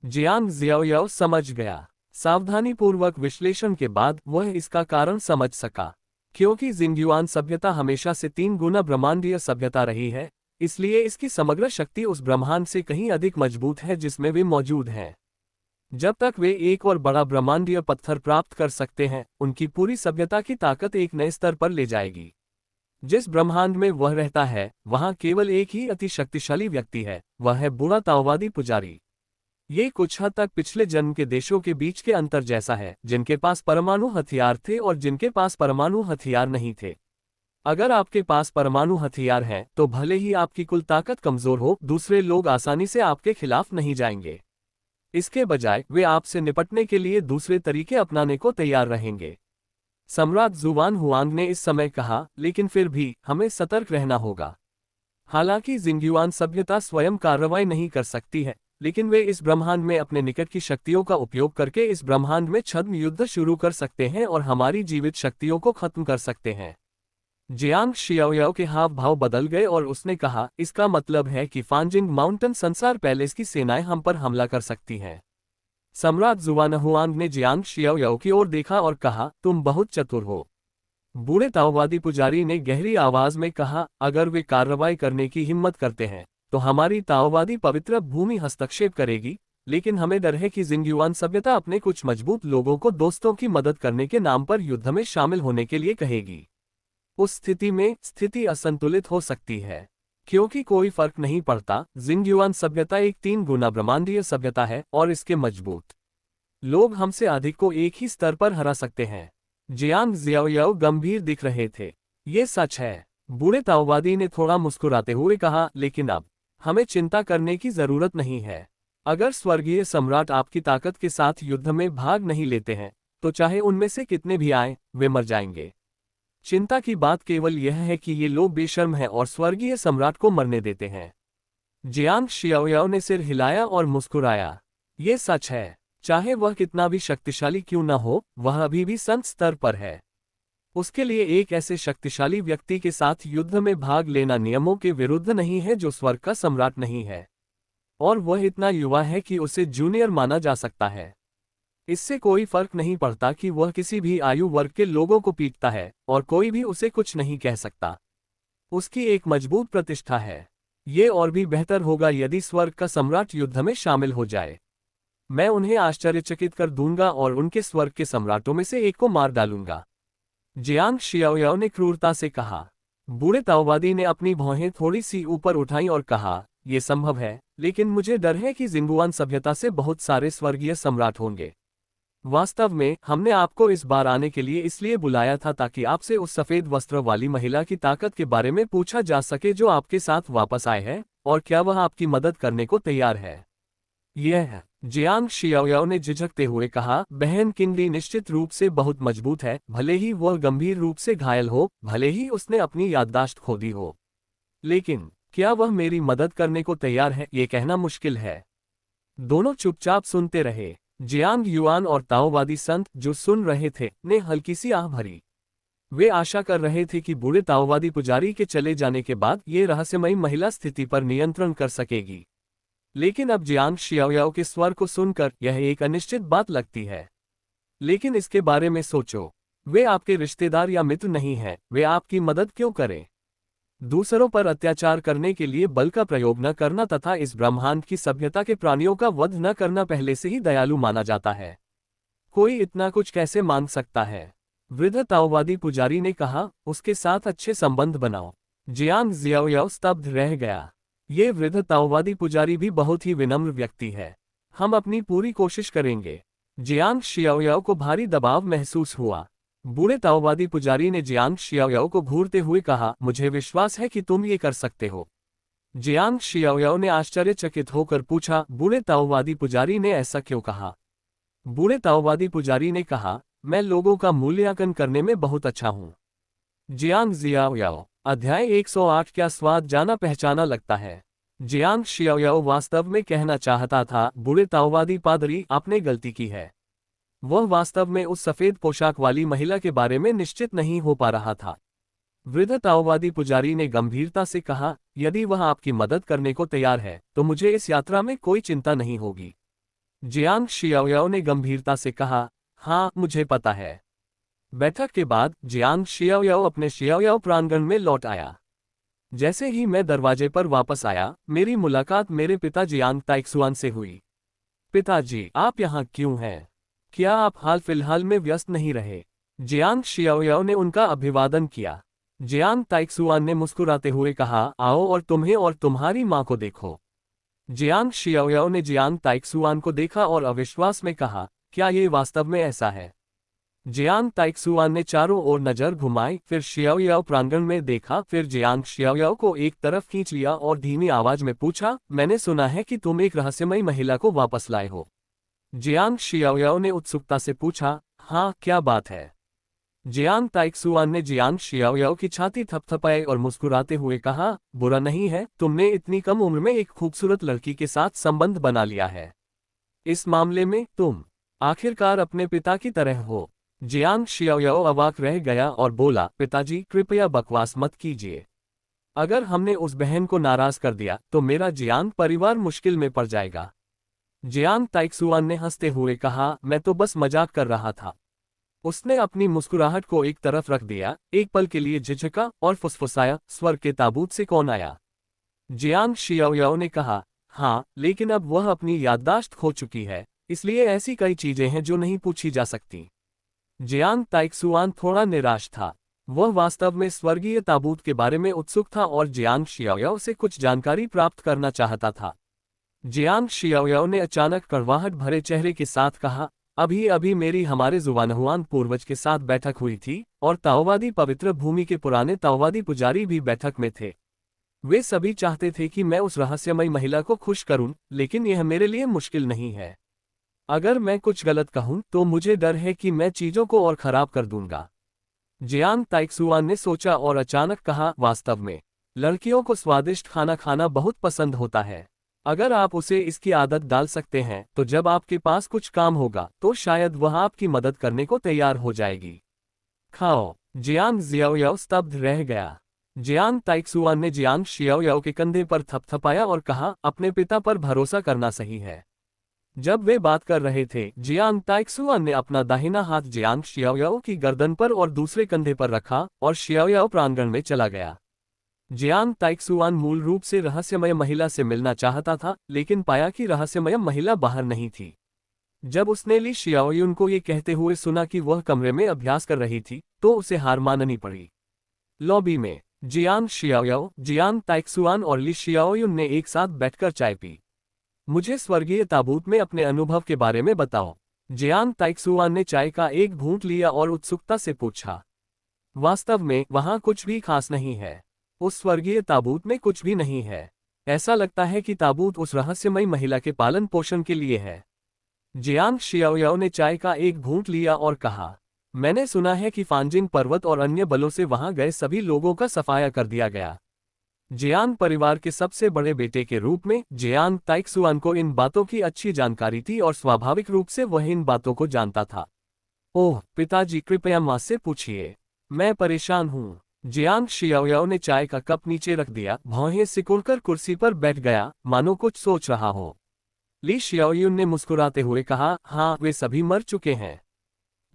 जियांग जियाओयाओ समझ गया। सावधानीपूर्वक विश्लेषण के बाद वह इसका कारण समझ सका, क्योंकि जिंगयुआन सभ्यता हमेशा से 3 गुना ब्रह्मांडीय सभ्यता रही है, इसलिए इसकी समग्र शक्ति उस ब्रह्मांड से कहीं अधिक मजबूत है जिसमें वे मौजूद हैं। जब तक वे एक और बड़ा ब्रह्मांडीय पत्थर प्राप्त कर सकते हैं, उनकी पूरी सभ्यता की ताकत एक नए स्तर पर ले जाएगी। जिस ब्रह्मांड में वह रहता है, वहां केवल एक ही अति शक्तिशाली व्यक्ति है, वह है बूढ़ा ताओवादी पुजारी। ये कुछ हद तक पिछले जन्म के देशों के बीच के अंतर जैसा है, जिनके पास परमाणु हथियार थे और जिनके पास परमाणु हथियार नहीं थे। अगर आपके पास परमाणु हथियार हैं, तो भले ही आपकी कुल ताकत कमजोर हो, दूसरे लोग आसानी से आपके खिलाफ नहीं जाएंगे। इसके बजाय वे आपसे निपटने के लिए दूसरे तरीके अपनाने को तैयार रहेंगे। सम्राट जुवान हुआंग ने इस समय कहा, लेकिन फिर भी हमें सतर्क रहना होगा। हालांकि जिंगयुआन सभ्यता स्वयं कार्रवाई नहीं कर सकती है, लेकिन वे इस ब्रह्मांड में अपने निकट की शक्तियों का उपयोग करके इस ब्रह्मांड में छद्म युद्ध शुरू कर सकते हैं और हमारी जीवित शक्तियों को खत्म कर सकते हैं। जियांग शियाओयाओ के हाव भाव बदल गए और उसने कहा, इसका मतलब है कि फांजिंग माउंटेन संसार पैलेस की सेनाएं हम पर हमला कर सकती हैं। सम्राट जुवानहुआंग ने जियांग शियाओयाओ की ओर देखा और कहा, तुम बहुत चतुर हो। बूढ़े ताओवादी पुजारी ने गहरी आवाज में कहा, अगर वे कार्रवाई करने की हिम्मत करते हैं तो हमारी ताओवादी पवित्र भूमि हस्तक्षेप करेगी, लेकिन हमें डर है कि जिंगयुआन सभ्यता अपने कुछ मजबूत लोगों को दोस्तों की मदद करने के नाम पर युद्ध में शामिल होने के लिए कहेगी। उस स्थिति में स्थिति असंतुलित हो सकती है, क्योंकि कोई फर्क नहीं पड़ता, जिंगयुआन सभ्यता एक 3 गुना ब्रह्मांडीय सभ्यता है और इसके मजबूत लोग हमसे अधिक को एक ही स्तर पर हरा सकते हैं। जियांग जियाओयाओ गंभीर दिख रहे थे। ये सच है, बूढ़े ताओवादी ने थोड़ा मुस्कुराते हुए कहा, लेकिन अब हमें चिंता करने की जरूरत नहीं है। अगर स्वर्गीय सम्राट आपकी ताकत के साथ युद्ध में भाग नहीं लेते हैं, तो चाहे उनमें से कितने भी आए, वे मर जाएंगे। चिंता की बात केवल यह है कि ये लोग बेशर्म हैं और स्वर्गीय सम्राट को मरने देते हैं। जियांग शियाओयाओ ने सिर हिलाया और मुस्कुराया। ये सच है, चाहे वह कितना भी शक्तिशाली क्यों न हो, वह अभी भी संत स्तर पर है। उसके लिए एक ऐसे शक्तिशाली व्यक्ति के साथ युद्ध में भाग लेना नियमों के विरुद्ध नहीं है जो स्वर्ग का सम्राट नहीं है, और वह इतना युवा है कि उसे जूनियर माना जा सकता है। इससे कोई फर्क नहीं पड़ता कि वह किसी भी आयु वर्ग के लोगों को पीटता है और कोई भी उसे कुछ नहीं कह सकता। उसकी एक मजबूत प्रतिष्ठा है। ये और भी बेहतर होगा यदि स्वर्ग का सम्राट युद्ध में शामिल हो जाए। मैं उन्हें आश्चर्यचकित कर दूंगा और उनके स्वर्ग के सम्राटों में से एक को मार डालूंगा। जियांग शियाओयाओ ने क्रूरता से कहा। बूढ़े ताओवादी ने अपनी भौहें थोड़ी सी ऊपर उठाई और कहा, यह संभव है, लेकिन मुझे डर है कि जिंगुआन सभ्यता से बहुत सारे स्वर्गीय सम्राट होंगे। वास्तव में हमने आपको इस बार आने के लिए इसलिए बुलाया था ताकि आपसे उस सफेद वस्त्र वाली महिला की ताकत के बारे में पूछा जा सके जो आपके साथ वापस आए हैं, और क्या वह आपकी मदद करने को तैयार है। यह है। जियांग शियाओयाओ ने झिझकते हुए कहा, बहन किंगली निश्चित रूप से बहुत मजबूत है, भले ही वह गंभीर रूप से घायल हो, भले ही उसने अपनी याददाश्त खो दी हो, लेकिन क्या वह मेरी मदद करने को तैयार है, ये कहना मुश्किल है। दोनों चुपचाप सुनते रहे। जियांग युआन और ताओवादी संत जो सुन रहे थे ने हल्की सी आह भरी। वे आशा कर रहे थे कि बूढ़े ताओवादी पुजारी के चले जाने के बाद ये रहस्यमयी महिला स्थिति पर नियंत्रण कर सकेगी। लेकिन अब जियांग शियाओयाओ के स्वर को सुनकर यह एक अनिश्चित बात लगती है। लेकिन इसके बारे में सोचो, वे आपके रिश्तेदार या मित्र नहीं हैं, वे आपकी मदद क्यों करें? दूसरों पर अत्याचार करने के लिए बल का प्रयोग न करना तथा इस ब्रह्मांड की सभ्यता के प्राणियों का वध न करना पहले से ही दयालु माना जाता है। कोई इतना कुछ कैसे मान सकता है? वृद्ध ताओवादी पुजारी ने कहा, उसके साथ अच्छे संबंध बनाओ। जियांग जियाओयाओ स्तब्ध रह गया। ये वृद्ध ताओवादी पुजारी भी बहुत ही विनम्र व्यक्ति है। हम अपनी पूरी कोशिश करेंगे। जियांग शियाओयाओ को भारी दबाव महसूस हुआ। बूढ़े ताओवादी पुजारी ने जियांग शियाओयाओ को घूरते हुए कहा, मुझे विश्वास है कि तुम ये कर सकते हो। जियांग शियाओयाओ ने आश्चर्यचकित होकर पूछा, बूढ़े ताओवादी पुजारी ने ऐसा क्यों कहा? बूढ़े ताओवादी पुजारी ने कहा, मैं लोगों का मूल्यांकन करने में बहुत अच्छा हूँ। जियांग जियाओयाओ अध्याय 108 क्या स्वाद जाना पहचाना लगता है। जियांग शियाओयाओ वास्तव में कहना चाहता था, बूढ़े ताओवादी पादरी, आपने गलती की है। वह वास्तव में उस सफेद पोशाक वाली महिला के बारे में निश्चित नहीं हो पा रहा था। वृद्ध ताओवादी पुजारी ने गंभीरता से कहा, यदि वह आपकी मदद करने को तैयार है तो मुझे इस यात्रा में कोई चिंता नहीं होगी। जियांग शियाओयाओ ने गंभीरता से कहा, हाँ, मुझे पता है। बैठक के बाद जियांग शियाओयाओ अपने शियाओयाओ प्रांगण में लौट आया। जैसे ही मैं दरवाजे पर वापस आया, मेरी मुलाकात मेरे पिता जियांग ताइक्सुआन से हुई। पिताजी, आप यहाँ क्यों हैं? क्या आप हाल फिलहाल में व्यस्त नहीं रहे? जियांग शियाओयाओ ने उनका अभिवादन किया। जियांग ताइक्सुआन ने मुस्कुराते हुए कहा, आओ और तुम्हें और तुम्हारी माँ को देखो। जियांग शियाओयाओ ने जियांग ताइक्सुआन को देखा और अविश्वास में कहा, क्या ये वास्तव में ऐसा है? जियांग ताइक्सुआन ने चारों ओर नजर घुमाई, फिर शियाओयाओ प्रांगण में देखा, फिर जियांग शियाओयाओ को एक तरफ खींच लिया और धीमी आवाज में पूछा, मैंने सुना है कि तुम एक रहस्यमयी महिला को वापस लाए हो। जियांग शियाओयाओ ने उत्सुकता से पूछा, हाँ, क्या बात है? जियांग ताइक्सुआन ने जियांग शियाओयाओ की छाती थपथपाई और मुस्कुराते हुए कहा, बुरा नहीं है, तुमने इतनी कम उम्र में एक खूबसूरत लड़की के साथ संबंध बना लिया है। इस मामले में तुम आखिरकार अपने पिता की तरह हो। जियांग शियाओयाओ अवाक रह गया और बोला, पिताजी, कृपया बकवास मत कीजिए। अगर हमने उस बहन को नाराज कर दिया तो मेरा जियांग परिवार मुश्किल में पड़ जाएगा। जियांग ताइक्सुआन ने हंसते हुए कहा, मैं तो बस मजाक कर रहा था। उसने अपनी मुस्कुराहट को एक तरफ रख दिया, एक पल के लिए झिझका और फुसफुसाया, स्वर्ग के ताबूत से कौन आया? जियांग शियाओयाओ ने कहा, हाँ, लेकिन अब वह अपनी याददाश्त खो चुकी है, इसलिए ऐसी कई चीजें हैं जो नहीं पूछी जा सकती। जियांग ताइक्सुआन थोड़ा निराश था। वह वास्तव में स्वर्गीय ताबूत के बारे में उत्सुक था और जियांग शियाओयाओ से कुछ जानकारी प्राप्त करना चाहता था। जियांग शियाओयाओ ने अचानक कड़वाहट भरे चेहरे के साथ कहा, अभी अभी मेरी हमारे जुवानहुआन पूर्वज के साथ बैठक हुई थी और ताओवादी पवित्र भूमि के पुराने ताओवादी पुजारी भी बैठक में थे। वे सभी चाहते थे कि मैं उस रहस्यमयी महिला को खुश करूं, लेकिन यह मेरे लिए मुश्किल नहीं है। अगर मैं कुछ गलत कहूं तो मुझे डर है कि मैं चीजों को और खराब कर दूंगा। जियांग ताइक्सुआन ने सोचा और अचानक कहा, वास्तव में लड़कियों को स्वादिष्ट खाना खाना बहुत पसंद होता है। अगर आप उसे इसकी आदत डाल सकते हैं तो जब आपके पास कुछ काम होगा तो शायद वह आपकी मदद करने को तैयार हो जाएगी। खाओ। जियांग जियाओयाओ स्तब्ध रह गया। जियांग ताइक्सुआन ने जियांग शियाओयाओ के कंधे पर थपथपाया और कहा, अपने पिता पर भरोसा करना सही है। जब वे बात कर रहे थे, जियांग ताइक्सुआन ने अपना दाहिना हाथ जियांग शियाओयाओ की गर्दन पर और दूसरे कंधे पर रखा और शियाओयाओ प्रांगण में चला गया। जियांग ताइक्सुआन मूल रूप से रहस्यमय महिला से मिलना चाहता था, लेकिन पाया कि रहस्यमय महिला बाहर नहीं थी। जब उसने ली शियाओयुन को ये कहते हुए सुना कि वह कमरे में अभ्यास कर रही थी, तो उसे हार माननी पड़ी। लॉबी में जियांग शियाओयाओ, जियांग ताइक्सुआन और ली शियाओयुन ने एक साथ बैठकर चाय पी। मुझे स्वर्गीय ताबूत में अपने अनुभव के बारे में बताओ। जियांग ताइक्सुआन ने चाय का एक घूंट लिया और उत्सुकता से पूछा। वास्तव में वहां कुछ भी खास नहीं है। उस स्वर्गीय ताबूत में कुछ भी नहीं है। ऐसा लगता है कि ताबूत उस रहस्यमयी महिला के पालन पोषण के लिए है। जियांग शियाओयाओ ने चाय का एक घूंट लिया और कहा, मैंने सुना है कि फांजिंग पर्वत और अन्य बलों से वहां गए सभी लोगों का सफाया कर दिया गया। जियांग परिवार के सबसे बड़े बेटे के रूप में जियांग ताइक्सुआन को इन बातों की अच्छी जानकारी थी और स्वाभाविक रूप से वह इन बातों को जानता था। ओह पिताजी, कृपया मां से पूछिए, मैं परेशान हूँ। जियांग शियाओयाओ ने चाय का कप नीचे रख दिया, भौहें सिकुड़कर कुर्सी पर बैठ गया, मानो कुछ सोच रहा हो। ली शियाओयुन ने मुस्कुराते हुए कहा, हाँ, वे सभी मर चुके हैं।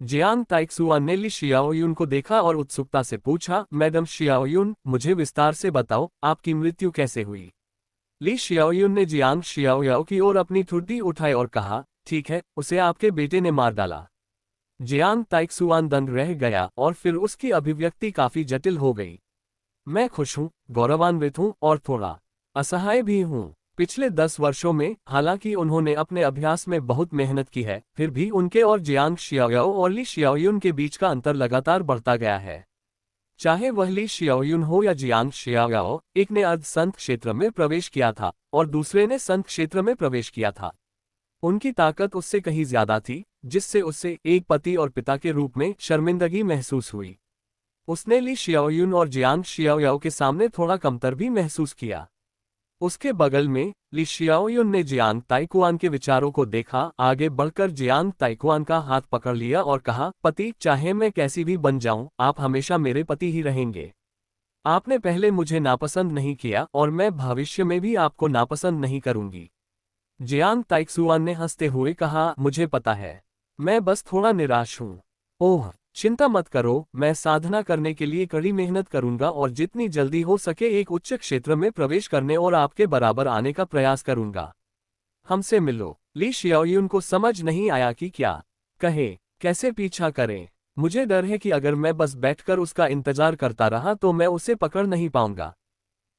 जियांग ताइक्सुआन ने ली शियाओयुन को देखा और उत्सुकता से पूछा, मैडम शियाओयुन, मुझे विस्तार से बताओ, आपकी मृत्यु कैसे हुई? ली शियाओयुन ने जियांग शियाओयाओ की ओर अपनी ठुड्डी उठाई और कहा, ठीक है, उसे आपके बेटे ने मार डाला। जियांग ताइक्सुआन दंग रह गया और फिर उसकी अभिव्यक्ति काफी जटिल हो गई। मैं खुश हूँ, गौरवान्वित हूँ और थोड़ा असहाय भी हूँ। पिछले 10 वर्षों में, हालांकि उन्होंने अपने अभ्यास में बहुत मेहनत की है, फिर भी उनके और जियांग शियाओयाओ और ली शियाओयुन के बीच का अंतर लगातार बढ़ता गया है। चाहे वह ली शियाओयुन हो या जियांग शियाओयाओ, एक ने अर्ध संत क्षेत्र में प्रवेश किया था और दूसरे ने संत क्षेत्र में प्रवेश किया था। उनकी ताकत उससे कहीं ज्यादा थी, जिससे उसे एक पति और पिता के रूप में शर्मिंदगी महसूस हुई। उसने ली शियाओयुन और जियांग शियाओयाओ के सामने थोड़ा कमतर भी महसूस किया। उसके बगल में ली शियाओयुन ने जियांग ताइकुआन के विचारों को देखा, आगे बढ़कर जियांग ताइकुआन का हाथ पकड़ लिया और कहा, पति, चाहे मैं कैसी भी बन जाऊं, आप हमेशा मेरे पति ही रहेंगे। आपने पहले मुझे नापसंद नहीं किया और मैं भविष्य में भी आपको नापसंद नहीं करूंगी। जियांग ताइक्सुआन ने हंसते हुए कहा, मुझे पता है, मैं बस थोड़ा निराश हूं। ओह, चिंता मत करो, मैं साधना करने के लिए कड़ी मेहनत करूंगा और जितनी जल्दी हो सके एक उच्च क्षेत्र में प्रवेश करने और आपके बराबर आने का प्रयास करूंगा। हमसे मिलो। ली शियाओयुन को समझ नहीं आया कि क्या कहे, कैसे पीछा करें। मुझे डर है कि अगर मैं बस बैठकर उसका इंतजार करता रहा तो मैं उसे पकड़ नहीं पाऊंगा।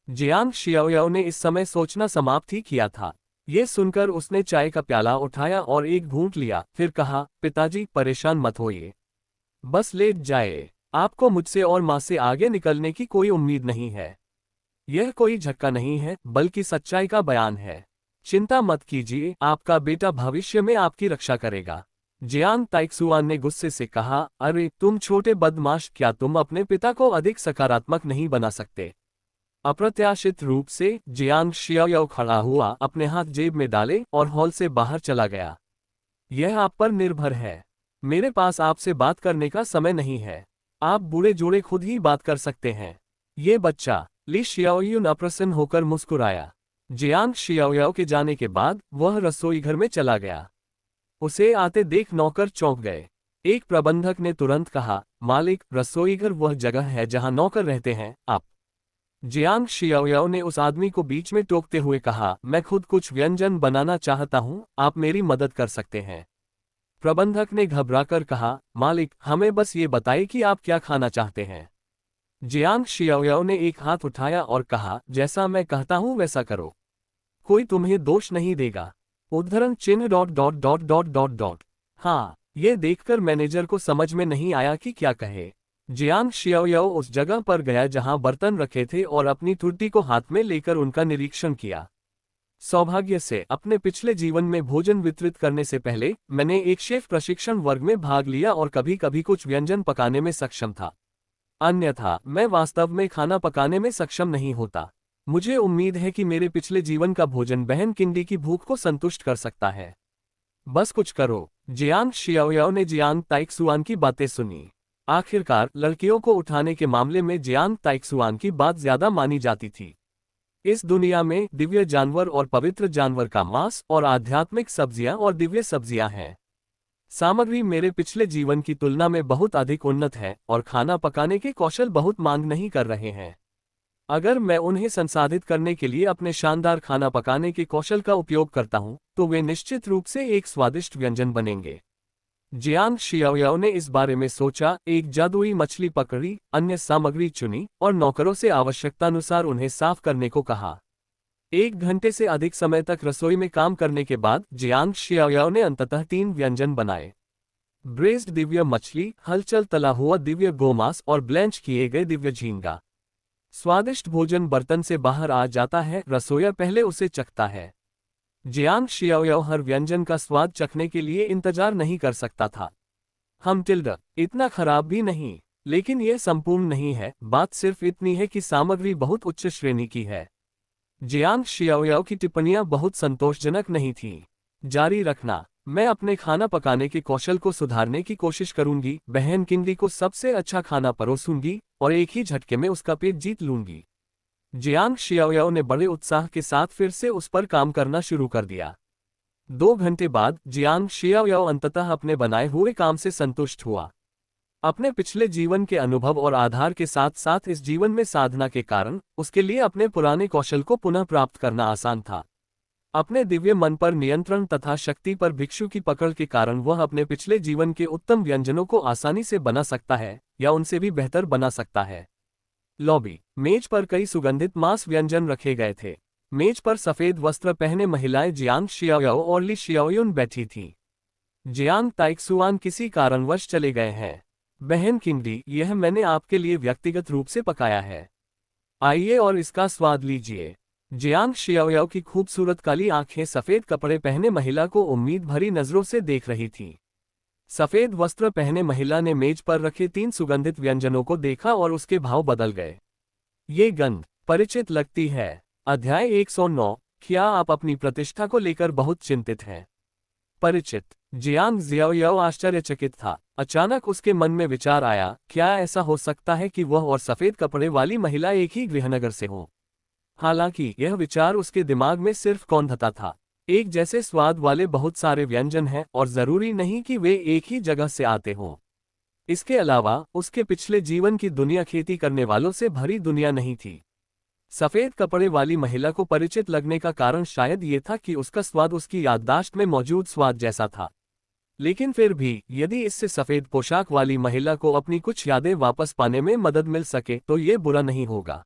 जियांग शियाओयाओ ने इस समय सोचना समाप्त ही किया था। ये सुनकर उसने चाय का प्याला उठाया और एक घूंट लिया, फिर कहा, पिताजी, परेशान मत होइए, बस लेट जाए। आपको मुझसे और मां से आगे निकलने की कोई उम्मीद नहीं है। यह कोई झटका नहीं है, बल्कि सच्चाई का बयान है। चिंता मत कीजिए, आपका बेटा भविष्य में आपकी रक्षा करेगा। जियांग ताइक्सुआन ने गुस्से से कहा, अरे तुम छोटे बदमाश, क्या तुम अपने पिता को अधिक सकारात्मक नहीं बना सकते? अप्रत्याशित रूप से जियांग शियाओयाओ खड़ा हुआ, अपने हाथ जेब में डाले और हॉल से बाहर चला गया। यह आप पर निर्भर है। मेरे पास आपसे बात करने का समय नहीं है। आप बूढ़े जोड़े खुद ही बात कर सकते हैं। ये बच्चा। ली शियाओयुन अप्रसन्न होकर मुस्कुराया। जियांग शियाओयाओ के जाने के बाद वह रसोई घर में चला गया। उसे आते देख नौकर चौंक गए। एक प्रबंधक ने तुरंत कहा, मालिक, रसोई घर वह जगह है जहां नौकर रहते हैं, आप। जियांग शियाओयाओ ने उस आदमी को बीच में टोकते हुए कहा, मैं खुद कुछ व्यंजन बनाना चाहता हूं, आप मेरी मदद कर सकते हैं। प्रबंधक ने घबराकर कहा, मालिक, हमें बस ये बताइए कि आप क्या खाना चाहते हैं। जियांग शियाओयाओ ने एक हाथ उठाया और कहा, जैसा मैं कहता हूं वैसा करो, कोई तुम्हें दोष नहीं देगा। उद्धरण चिन्ह dot dot dot dot dot dot. हाँ, ये देखकर मैनेजर को समझ में नहीं आया कि क्या कहे। जियांग शियाओयाओ उस जगह पर गया जहां बर्तन रखे थे और अपनी ठुड्डी को हाथ में लेकर उनका निरीक्षण किया। सौभाग्य से अपने पिछले जीवन में भोजन वितरित करने से पहले मैंने एक शेफ प्रशिक्षण वर्ग में भाग लिया और कभी कभी कुछ व्यंजन पकाने में सक्षम था। अन्यथा मैं वास्तव में खाना पकाने में सक्षम नहीं होता। मुझे उम्मीद है कि मेरे पिछले जीवन का भोजन बहन किंडी की भूख को संतुष्ट कर सकता है। बस कुछ करो। जियांग शियाओयाओ ने जियांग ताइक्सुआन की बातें सुनी। आखिरकार लड़कियों को उठाने के मामले में जियांग ताइक्सुआन की बात ज्यादा मानी जाती थी। इस दुनिया में दिव्य जानवर और पवित्र जानवर का मांस और आध्यात्मिक सब्जियां और दिव्य सब्जियां हैं। सामग्री मेरे पिछले जीवन की तुलना में बहुत अधिक उन्नत है और खाना पकाने के कौशल बहुत मांग नहीं कर रहे हैं। अगर मैं उन्हें संसाधित करने के लिए अपने शानदार खाना पकाने के कौशल का उपयोग करता हूं, तो वे निश्चित रूप से एक स्वादिष्ट व्यंजन बनेंगे। जियांग शियाओयाओ ने इस बारे में सोचा, एक जादुई मछली पकड़ी, अन्य सामग्री चुनी और नौकरों से आवश्यकतानुसार उन्हें साफ करने को कहा। 1 घंटे से अधिक समय तक रसोई में काम करने के बाद जियांग शियाओयाओ ने अंततः 3 व्यंजन बनाए। ब्रेस्ड दिव्य मछली, हलचल तला हुआ दिव्य गोमांस और ब्लेंच किए गए दिव्य झींगा। स्वादिष्ट भोजन बर्तन से बाहर आ जाता है, रसोइया पहले उसे चखता है। जियांग शियाओयाओ हर व्यंजन का स्वाद चखने के लिए इंतजार नहीं कर सकता था। इतना खराब भी नहीं, लेकिन यह संपूर्ण नहीं है। बात सिर्फ इतनी है कि सामग्री बहुत उच्च श्रेणी की है। जियांग शियाओयाओ की टिप्पणियां बहुत संतोषजनक नहीं थीं। जारी रखना, मैं अपने खाना पकाने के कौशल को सुधारने की कोशिश करूंगी। बहन किंगली को सबसे अच्छा खाना परोसूंगी और एक ही झटके में उसका पेट जीत लूंगी। जियांग शियाओयाओ ने बड़े उत्साह के साथ फिर से उस पर काम करना शुरू कर दिया। 2 घंटे बाद जियांग शियाओयाओ अंततः अपने बनाए हुए काम से संतुष्ट हुआ। अपने पिछले जीवन के अनुभव और आधार के साथ साथ इस जीवन में साधना के कारण उसके लिए अपने पुराने कौशल को पुनः प्राप्त करना आसान था। अपने दिव्य मन पर नियंत्रण तथा शक्ति पर भिक्षु की पकड़ के कारण वह अपने पिछले जीवन के उत्तम व्यंजनों को आसानी से बना सकता है या उनसे भी बेहतर बना सकता है। लॉबी, मेज पर कई सुगंधित मांस व्यंजन रखे गए थे। मेज पर सफेद वस्त्र पहने महिलाएं जियांग शियाओयाओ और ली शियाओयुन बैठी थीं। जियांग ताइक्सुआन किसी कारणवश चले गए हैं। बहन किंगली, यह मैंने आपके लिए व्यक्तिगत रूप से पकाया है। आइए और इसका स्वाद लीजिए। जियांग शियाओयाओ की खूबसूरत काली आंखें सफेद कपड़े पहने महिला को उम्मीद भरी नजरों से देख रही थीं। सफेद वस्त्र पहने महिला ने मेज पर रखे 3 सुगंधित व्यंजनों को देखा और उसके भाव बदल गए। ये गंध परिचित लगती है। अध्याय 109। क्या आप अपनी प्रतिष्ठा को लेकर बहुत चिंतित हैं? परिचित। जियांग जियाओयाओ आश्चर्यचकित था। अचानक उसके मन में विचार आया, क्या ऐसा हो सकता है कि वह और सफेद कपड़े वाली महिला एक ही गृहनगर से हो? हालांकि यह विचार उसके दिमाग में सिर्फ कौंधता था। एक जैसे स्वाद वाले बहुत सारे व्यंजन हैं और जरूरी नहीं कि वे एक ही जगह से आते हों। इसके अलावा उसके पिछले जीवन की दुनिया खेती करने वालों से भरी दुनिया नहीं थी। सफेद कपड़े वाली महिला को परिचित लगने का कारण शायद ये था कि उसका स्वाद उसकी याददाश्त में मौजूद स्वाद जैसा था। लेकिन फिर भी यदि इससे सफेद पोशाक वाली महिला को अपनी कुछ यादें वापस पाने में मदद मिल सके तो ये बुरा नहीं होगा।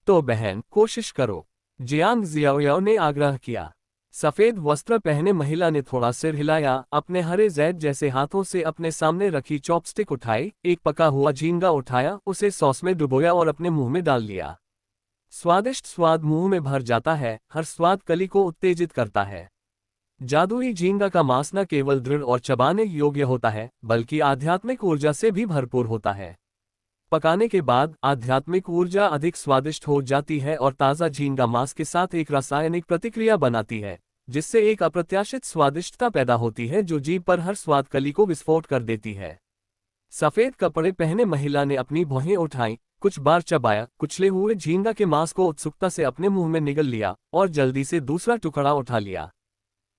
तो बहन, कोशिश करो, जियांग जियाओयाओ ने आग्रह किया। सफेद वस्त्र पहने महिला ने थोड़ा सिर हिलाया, अपने हरे जैद जैसे हाथों से अपने सामने रखी चॉपस्टिक उठाई, एक पका हुआ झींगा उठाया, उसे सॉस में डुबोया और अपने मुंह में डाल लिया। स्वादिष्ट स्वाद मुंह में भर जाता है, हर स्वाद कली को उत्तेजित करता है। जादुई झींगा का मांस न केवल दृढ़ और चबाने योग्य होता है, बल्कि आध्यात्मिक ऊर्जा से भी भरपूर होता है। पकाने के बाद आध्यात्मिक ऊर्जा अधिक स्वादिष्ट हो जाती है और ताज़ा झींगा मांस के साथ एक रासायनिक प्रतिक्रिया बनाती है, जिससे एक अप्रत्याशित स्वादिष्टता पैदा होती है जो जीभ पर हर स्वाद कली को विस्फोट कर देती है। सफेद कपड़े पहने महिला ने अपनी भौहें उठाईं, कुछ बार चबाया, कुचले हुए झींगा के मांस को उत्सुकता से अपने मुंह में निगल लिया और जल्दी से दूसरा टुकड़ा उठा लिया।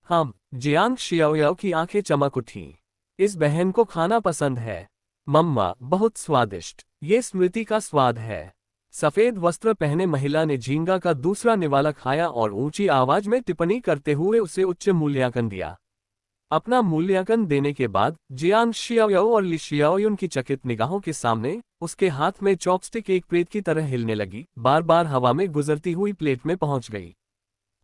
जियांग शियाओयाओ की आंखें चमक उठीं। इस बहन को खाना पसंद है। मम्मा, बहुत स्वादिष्ट, ये स्मृति का स्वाद है। सफेद वस्त्र पहने महिला ने झींगा का दूसरा निवाला खाया और ऊंची आवाज में टिप्पणी करते हुए उसे उच्च मूल्यांकन दिया। अपना मूल्यांकन देने के बाद जियांग शियाओयाओ और ली शियाओयुन की चकित निगाहों के सामने उसके हाथ में चॉपस्टिक एक प्रेत की तरह हिलने लगी, बार बार हवा में गुजरती हुई प्लेट में पहुंच गई।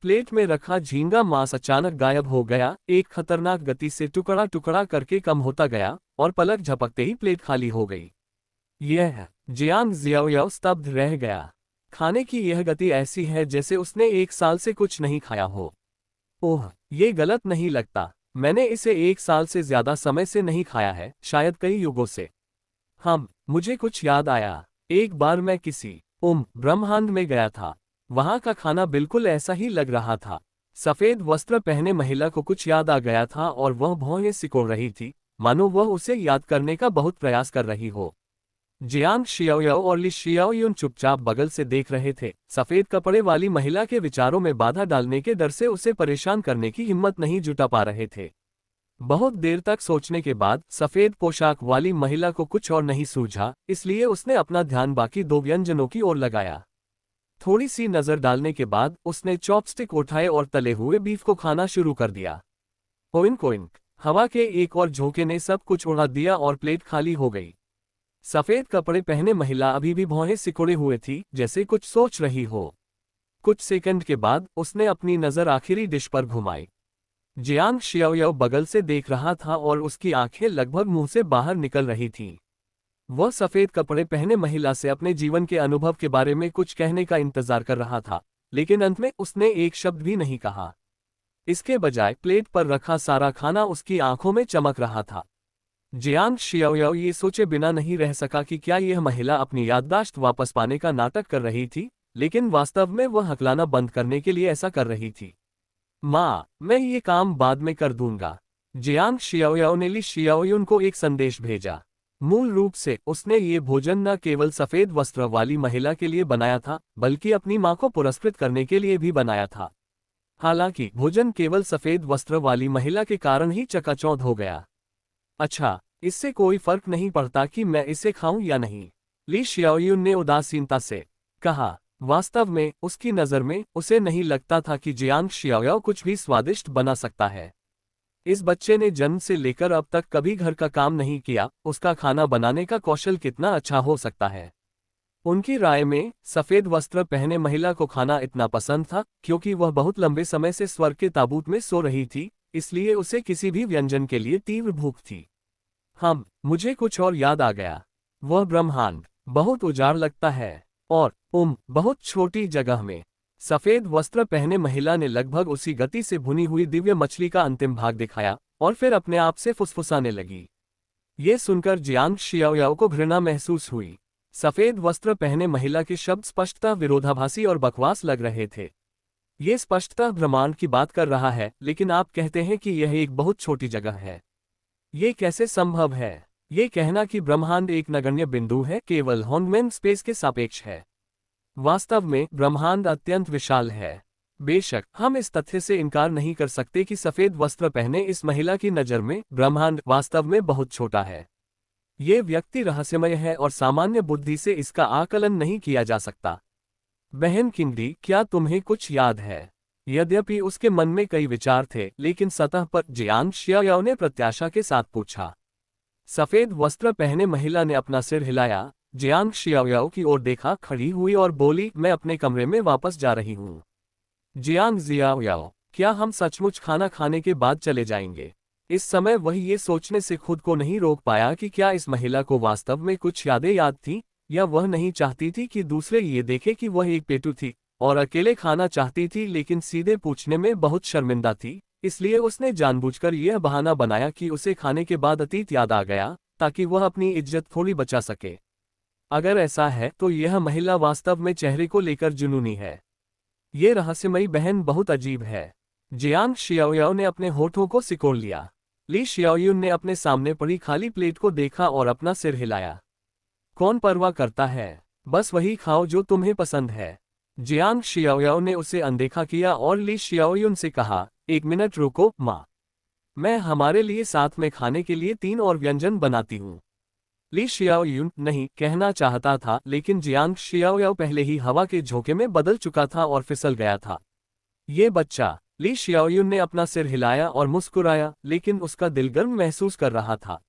प्लेट में रखा झींगा मांस अचानक गायब हो गया, एक खतरनाक गति से टुकड़ा टुकड़ा करके कम होता गया और पलक झपकते ही प्लेट खाली हो गई। जियांग जियाओयाओ स्तब्ध रह गया। खाने की यह गति ऐसी है जैसे उसने 1 साल से कुछ नहीं खाया हो। ओह, ये गलत नहीं लगता। मैंने इसे 1 साल से ज्यादा समय से नहीं खाया है, शायद कई युगों से। मुझे कुछ याद आया। एक बार मैं किसी ब्रह्मांड में गया था। वहां का खाना बिल्कुल ऐसा ही लग रहा था। सफेद वस्त्र पहने महिला को कुछ याद आ गया था और वह भौहें सिकोड़ रही थी, मानो वह उसे याद करने का बहुत प्रयास कर रही हो। जियांग शियाओयाओ और ली शियाओयुन चुपचाप बगल से देख रहे थे। सफेद कपड़े वाली महिला के विचारों में बाधा डालने के डर से उसे परेशान करने की हिम्मत नहीं जुटा पा रहे थे। बहुत देर तक सोचने के बाद सफेद पोशाक वाली महिला को कुछ और नहीं सूझा, इसलिए उसने अपना ध्यान बाकी 2 व्यंजनों की ओर लगाया। थोड़ी सी नजर डालने के बाद उसने चॉपस्टिक उठाए और तले हुए बीफ को खाना शुरू कर दिया। ओइंक ओइंक, हवा के एक और झोंके ने सब कुछ उड़ा दिया और प्लेट खाली हो गई। सफेद कपड़े पहने महिला अभी भी भौहें सिकोड़े हुए थी, जैसे कुछ सोच रही हो। कुछ सेकंड के बाद उसने अपनी नजर आखिरी डिश पर घुमाई। जियांग शियाओयाओ बगल से देख रहा था और उसकी आंखें लगभग मुंह से बाहर निकल रही थीं। वह सफेद कपड़े पहने महिला से अपने जीवन के अनुभव के बारे में कुछ कहने का इंतजार कर रहा था, लेकिन अंत में उसने एक शब्द भी नहीं कहा। इसके बजाय प्लेट पर रखा सारा खाना उसकी आंखों में चमक रहा था। जियांग शियाओयाओ ये सोचे बिना नहीं रह सका कि क्या यह महिला अपनी याददाश्त वापस पाने का नाटक कर रही थी, लेकिन वास्तव में वह हकलाना बंद करने के लिए ऐसा कर रही थी। माँ, मैं ये काम बाद में कर दूंगा। जियांग शियाओयाओ ने ली शियाओयुन को एक संदेश भेजा। मूल रूप से उसने ये भोजन न केवल सफेद वस्त्र वाली महिला के लिए बनाया था, बल्कि अपनी माँ को पुरस्कृत करने के लिए भी बनाया था। हालांकि भोजन केवल सफेद वस्त्र वाली महिला के कारण ही चकाचौंध हो गया। अच्छा, इससे कोई फर्क नहीं पड़ता कि मैं इसे खाऊं या नहीं, ली शियाओयुन ने उदासीनता से कहा। वास्तव में उसकी नज़र में उसे नहीं लगता था कि जियांग शियाओयाओ कुछ भी स्वादिष्ट बना सकता है। इस बच्चे ने जन्म से लेकर अब तक कभी घर का काम नहीं किया, उसका खाना बनाने का कौशल कितना अच्छा हो सकता है। उनकी राय में सफेद वस्त्र पहने महिला को खाना इतना पसंद था क्योंकि वह बहुत लंबे समय से स्वर्ग के ताबूत में सो रही थी, इसलिए उसे किसी भी व्यंजन के लिए तीव्र भूख थी। मुझे कुछ और याद आ गया। वह ब्रह्मांड बहुत उजाड़ लगता है और बहुत छोटी जगह में। सफेद वस्त्र पहने महिला ने लगभग उसी गति से भुनी हुई दिव्य मछली का अंतिम भाग दिखाया और फिर अपने आप से फुसफुसाने लगी। ये सुनकर जियांग शियाओयाओ को घृणा महसूस हुई। सफेद वस्त्र पहने महिला के शब्द स्पष्टतः विरोधाभासी और बकवास लग रहे थे। ये स्पष्टतः ब्रह्मांड की बात कर रहा है, लेकिन आप कहते हैं कि यह एक बहुत छोटी जगह है। ये कैसे संभव है? ये कहना कि ब्रह्मांड एक नगण्य बिंदु है केवल हॉन्गमैन स्पेस के सापेक्ष है। वास्तव में ब्रह्मांड अत्यंत विशाल है। बेशक हम इस तथ्य से इनकार नहीं कर सकते कि सफेद वस्त्र पहने इस महिला की नज़र में ब्रह्मांड वास्तव में बहुत छोटा है। ये व्यक्ति रहस्यमय है और सामान्य बुद्धि से इसका आकलन नहीं किया जा सकता। बहन किंगडी, क्या तुम्हें कुछ याद है? यद्यपि उसके मन में कई विचार थे, लेकिन सतह पर जियांग शियाओयाओ ने प्रत्याशा के साथ पूछा। सफेद वस्त्र पहने महिला ने अपना सिर हिलाया, जियांग शियाओयाओ की ओर देखा, खड़ी हुई और बोली, मैं अपने कमरे में वापस जा रही हूँ। जियांग शियाओयाओ, क्या हम सचमुच खाना खाने के बाद चले जाएंगे? इस समय वह ये सोचने से खुद को नहीं रोक पाया कि क्या इस महिला को वास्तव में कुछ यादें याद थीं, या वह नहीं चाहती थी कि दूसरे ये देखे कि वह एक पेटू थी और अकेले खाना चाहती थी, लेकिन सीधे पूछने में बहुत शर्मिंदा थी, इसलिए उसने जानबूझकर यह बहाना बनाया कि उसे खाने के बाद अतीत याद आ गया ताकि वह अपनी इज्जत थोड़ी बचा सके। अगर ऐसा है तो यह महिला वास्तव में चेहरे को लेकर जुनूनी है। ये रहस्यमयी बहन बहुत अजीब है। जियांग शियाओयाओ ने अपने होठों को सिकोड़ लिया। ली शियाओयुन ने अपने सामने पड़ी खाली प्लेट को देखा और अपना सिर हिलाया। कौन परवाह करता है, बस वही खाओ जो तुम्हें पसंद है। जियांग शियाओयाओ ने उसे अनदेखा किया और ली शियाओयुन से कहा, एक मिनट रुको माँ, मैं हमारे लिए साथ में खाने के लिए 3 और व्यंजन बनाती हूँ। ली शियाओयुन नहीं कहना चाहता था, लेकिन जियांग शियाओयाओ पहले ही हवा के झोंके में बदल चुका था और फिसल गया था। ये बच्चा, ली शियाओयुन ने अपना सिर हिलाया और मुस्कुराया, लेकिन उसका दिल गर्म महसूस कर रहा था।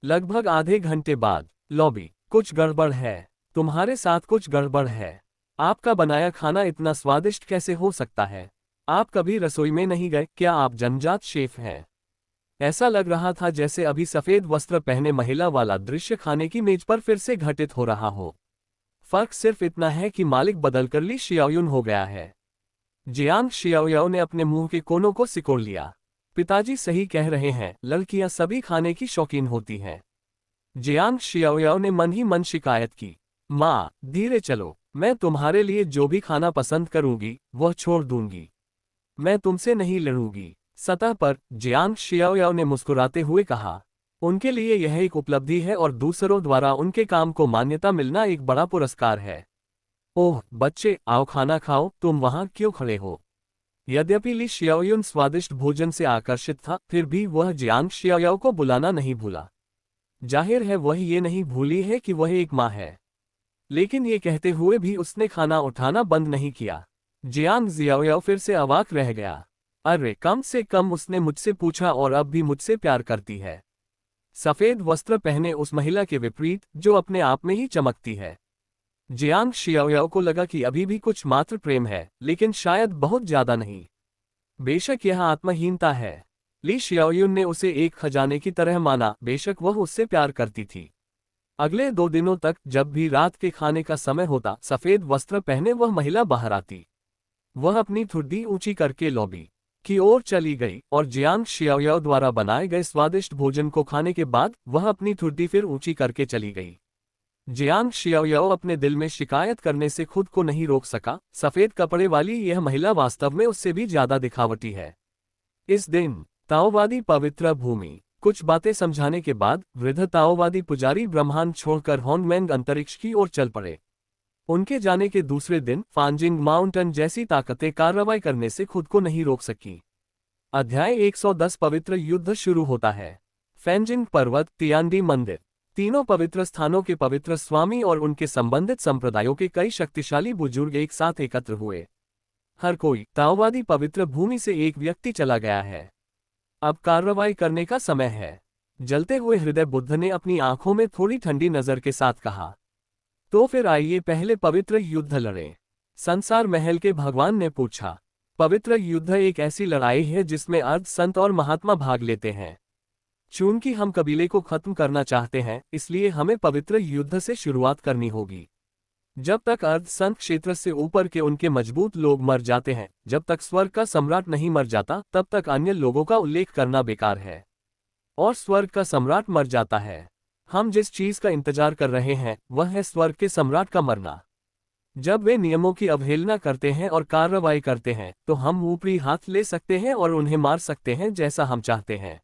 लगभग आधे घंटे बाद, लॉबी, कुछ गड़बड़ है। तुम्हारे साथ कुछ गड़बड़ है। आपका बनाया खाना इतना स्वादिष्ट कैसे हो सकता है? आप कभी रसोई में नहीं गए क्या? आप जन्मजात शेफ हैं। ऐसा लग रहा था जैसे अभी सफेद वस्त्र पहने महिला वाला दृश्य खाने की मेज पर फिर से घटित हो रहा हो। फर्क सिर्फ इतना है कि मालिक बदलकर ली शियाओयुन हो गया है। जियांग शियाओयाओ ने अपने मुंह के कोनों को सिकोड़ लिया। पिताजी सही कह रहे हैं, लड़कियां सभी खाने की शौकीन होती हैं। जियांग शियाओयाओ ने मन ही मन शिकायत की, माँ, धीरे चलो, मैं तुम्हारे लिए जो भी खाना पसंद करूंगी वह छोड़ दूंगी। मैं तुमसे नहीं लड़ूंगी। सतह पर जियांग शियाओयाओ ने मुस्कुराते हुए कहा, उनके लिए यह एक उपलब्धि है और दूसरों द्वारा उनके काम को मान्यता मिलना एक बड़ा पुरस्कार है। ओह बच्चे, आओ खाना खाओ, तुम वहां क्यों खड़े हो? यद्यपि ली शियाओयुन स्वादिष्ट भोजन से आकर्षित था, फिर भी वह जियांग शियाओयाओ को बुलाना नहीं भूला। जाहिर है वह ये नहीं भूली है कि वह एक माँ है। लेकिन ये कहते हुए भी उसने खाना उठाना बंद नहीं किया। जियांग शियाओयाओ फिर से अवाक रह गया। अरे, कम से कम उसने मुझसे पूछा और अब भी मुझसे प्यार करती है। सफेद वस्त्र पहने उस महिला के विपरीत जो अपने आप में ही चमकती है। जियांग शियाओयाओ को लगा कि अभी भी कुछ मात्र प्रेम है, लेकिन शायद बहुत ज्यादा नहीं। बेशक यह आत्महीनता है। ली शियाओयुन ने उसे एक खजाने की तरह माना, बेशक वह उससे प्यार करती थी। अगले 2 दिनों तक जब भी रात के खाने का समय होता, सफेद वस्त्र पहने वह महिला बाहर आती। वह अपनी ठुड्डी ऊंची करके लॉबी की ओर चली गई और जियांग शियाओ द्वारा बनाए गए स्वादिष्ट भोजन को खाने के बाद वह अपनी ठुड्डी फिर ऊंची करके चली गई। जियांग शियाओ अपने दिल में शिकायत करने से खुद को नहीं रोक सका, सफेद कपड़े वाली यह महिला वास्तव में उससे भी ज्यादा दिखावटी है। इस दिन ताओवादी पवित्र भूमि। कुछ बातें समझाने के बाद वृद्ध ताओवादी पुजारी ब्रह्मांड छोड़कर होंगमेंग अंतरिक्ष की ओर चल पड़े। उनके जाने के दूसरे दिन फांजिंग माउंटेन जैसी ताकतें कार्रवाई करने से खुद को नहीं रोक सकी। अध्याय 110 पवित्र युद्ध शुरू होता है। फैंजिंग पर्वत, तियानडी मंदिर। तीनों पवित्र स्थानों के पवित्र स्वामी और उनके संबंधित संप्रदायों के कई शक्तिशाली बुजुर्ग एक साथ एकत्र हुए। हर कोई ताओवादी पवित्र भूमि से एक व्यक्ति चला गया है। अब कार्रवाई करने का समय है। जलते हुए हृदय बुद्ध ने अपनी आंखों में थोड़ी ठंडी नजर के साथ कहा, तो फिर आइए पहले पवित्र युद्ध लड़ें। संसार महल के भगवान ने पूछा। पवित्र युद्ध एक ऐसी लड़ाई है जिसमें अर्ध संत और महात्मा भाग लेते हैं। चूंकि हम कबीले को खत्म करना चाहते हैं, इसलिए हमें पवित्र युद्ध से शुरुआत करनी होगी। जब तक अर्ध संत क्षेत्र से ऊपर के उनके मजबूत लोग मर जाते हैं, जब तक स्वर्ग का सम्राट नहीं मर जाता, तब तक अन्य लोगों का उल्लेख करना बेकार है। और स्वर्ग का सम्राट मर जाता है। हम जिस चीज का इंतजार कर रहे हैं वह है स्वर्ग के सम्राट का मरना। जब वे नियमों की अवहेलना करते हैं और कार्रवाई करते हैं, तो हम ऊपरी हाथ ले सकते हैं और उन्हें मार सकते हैं जैसा हम चाहते हैं।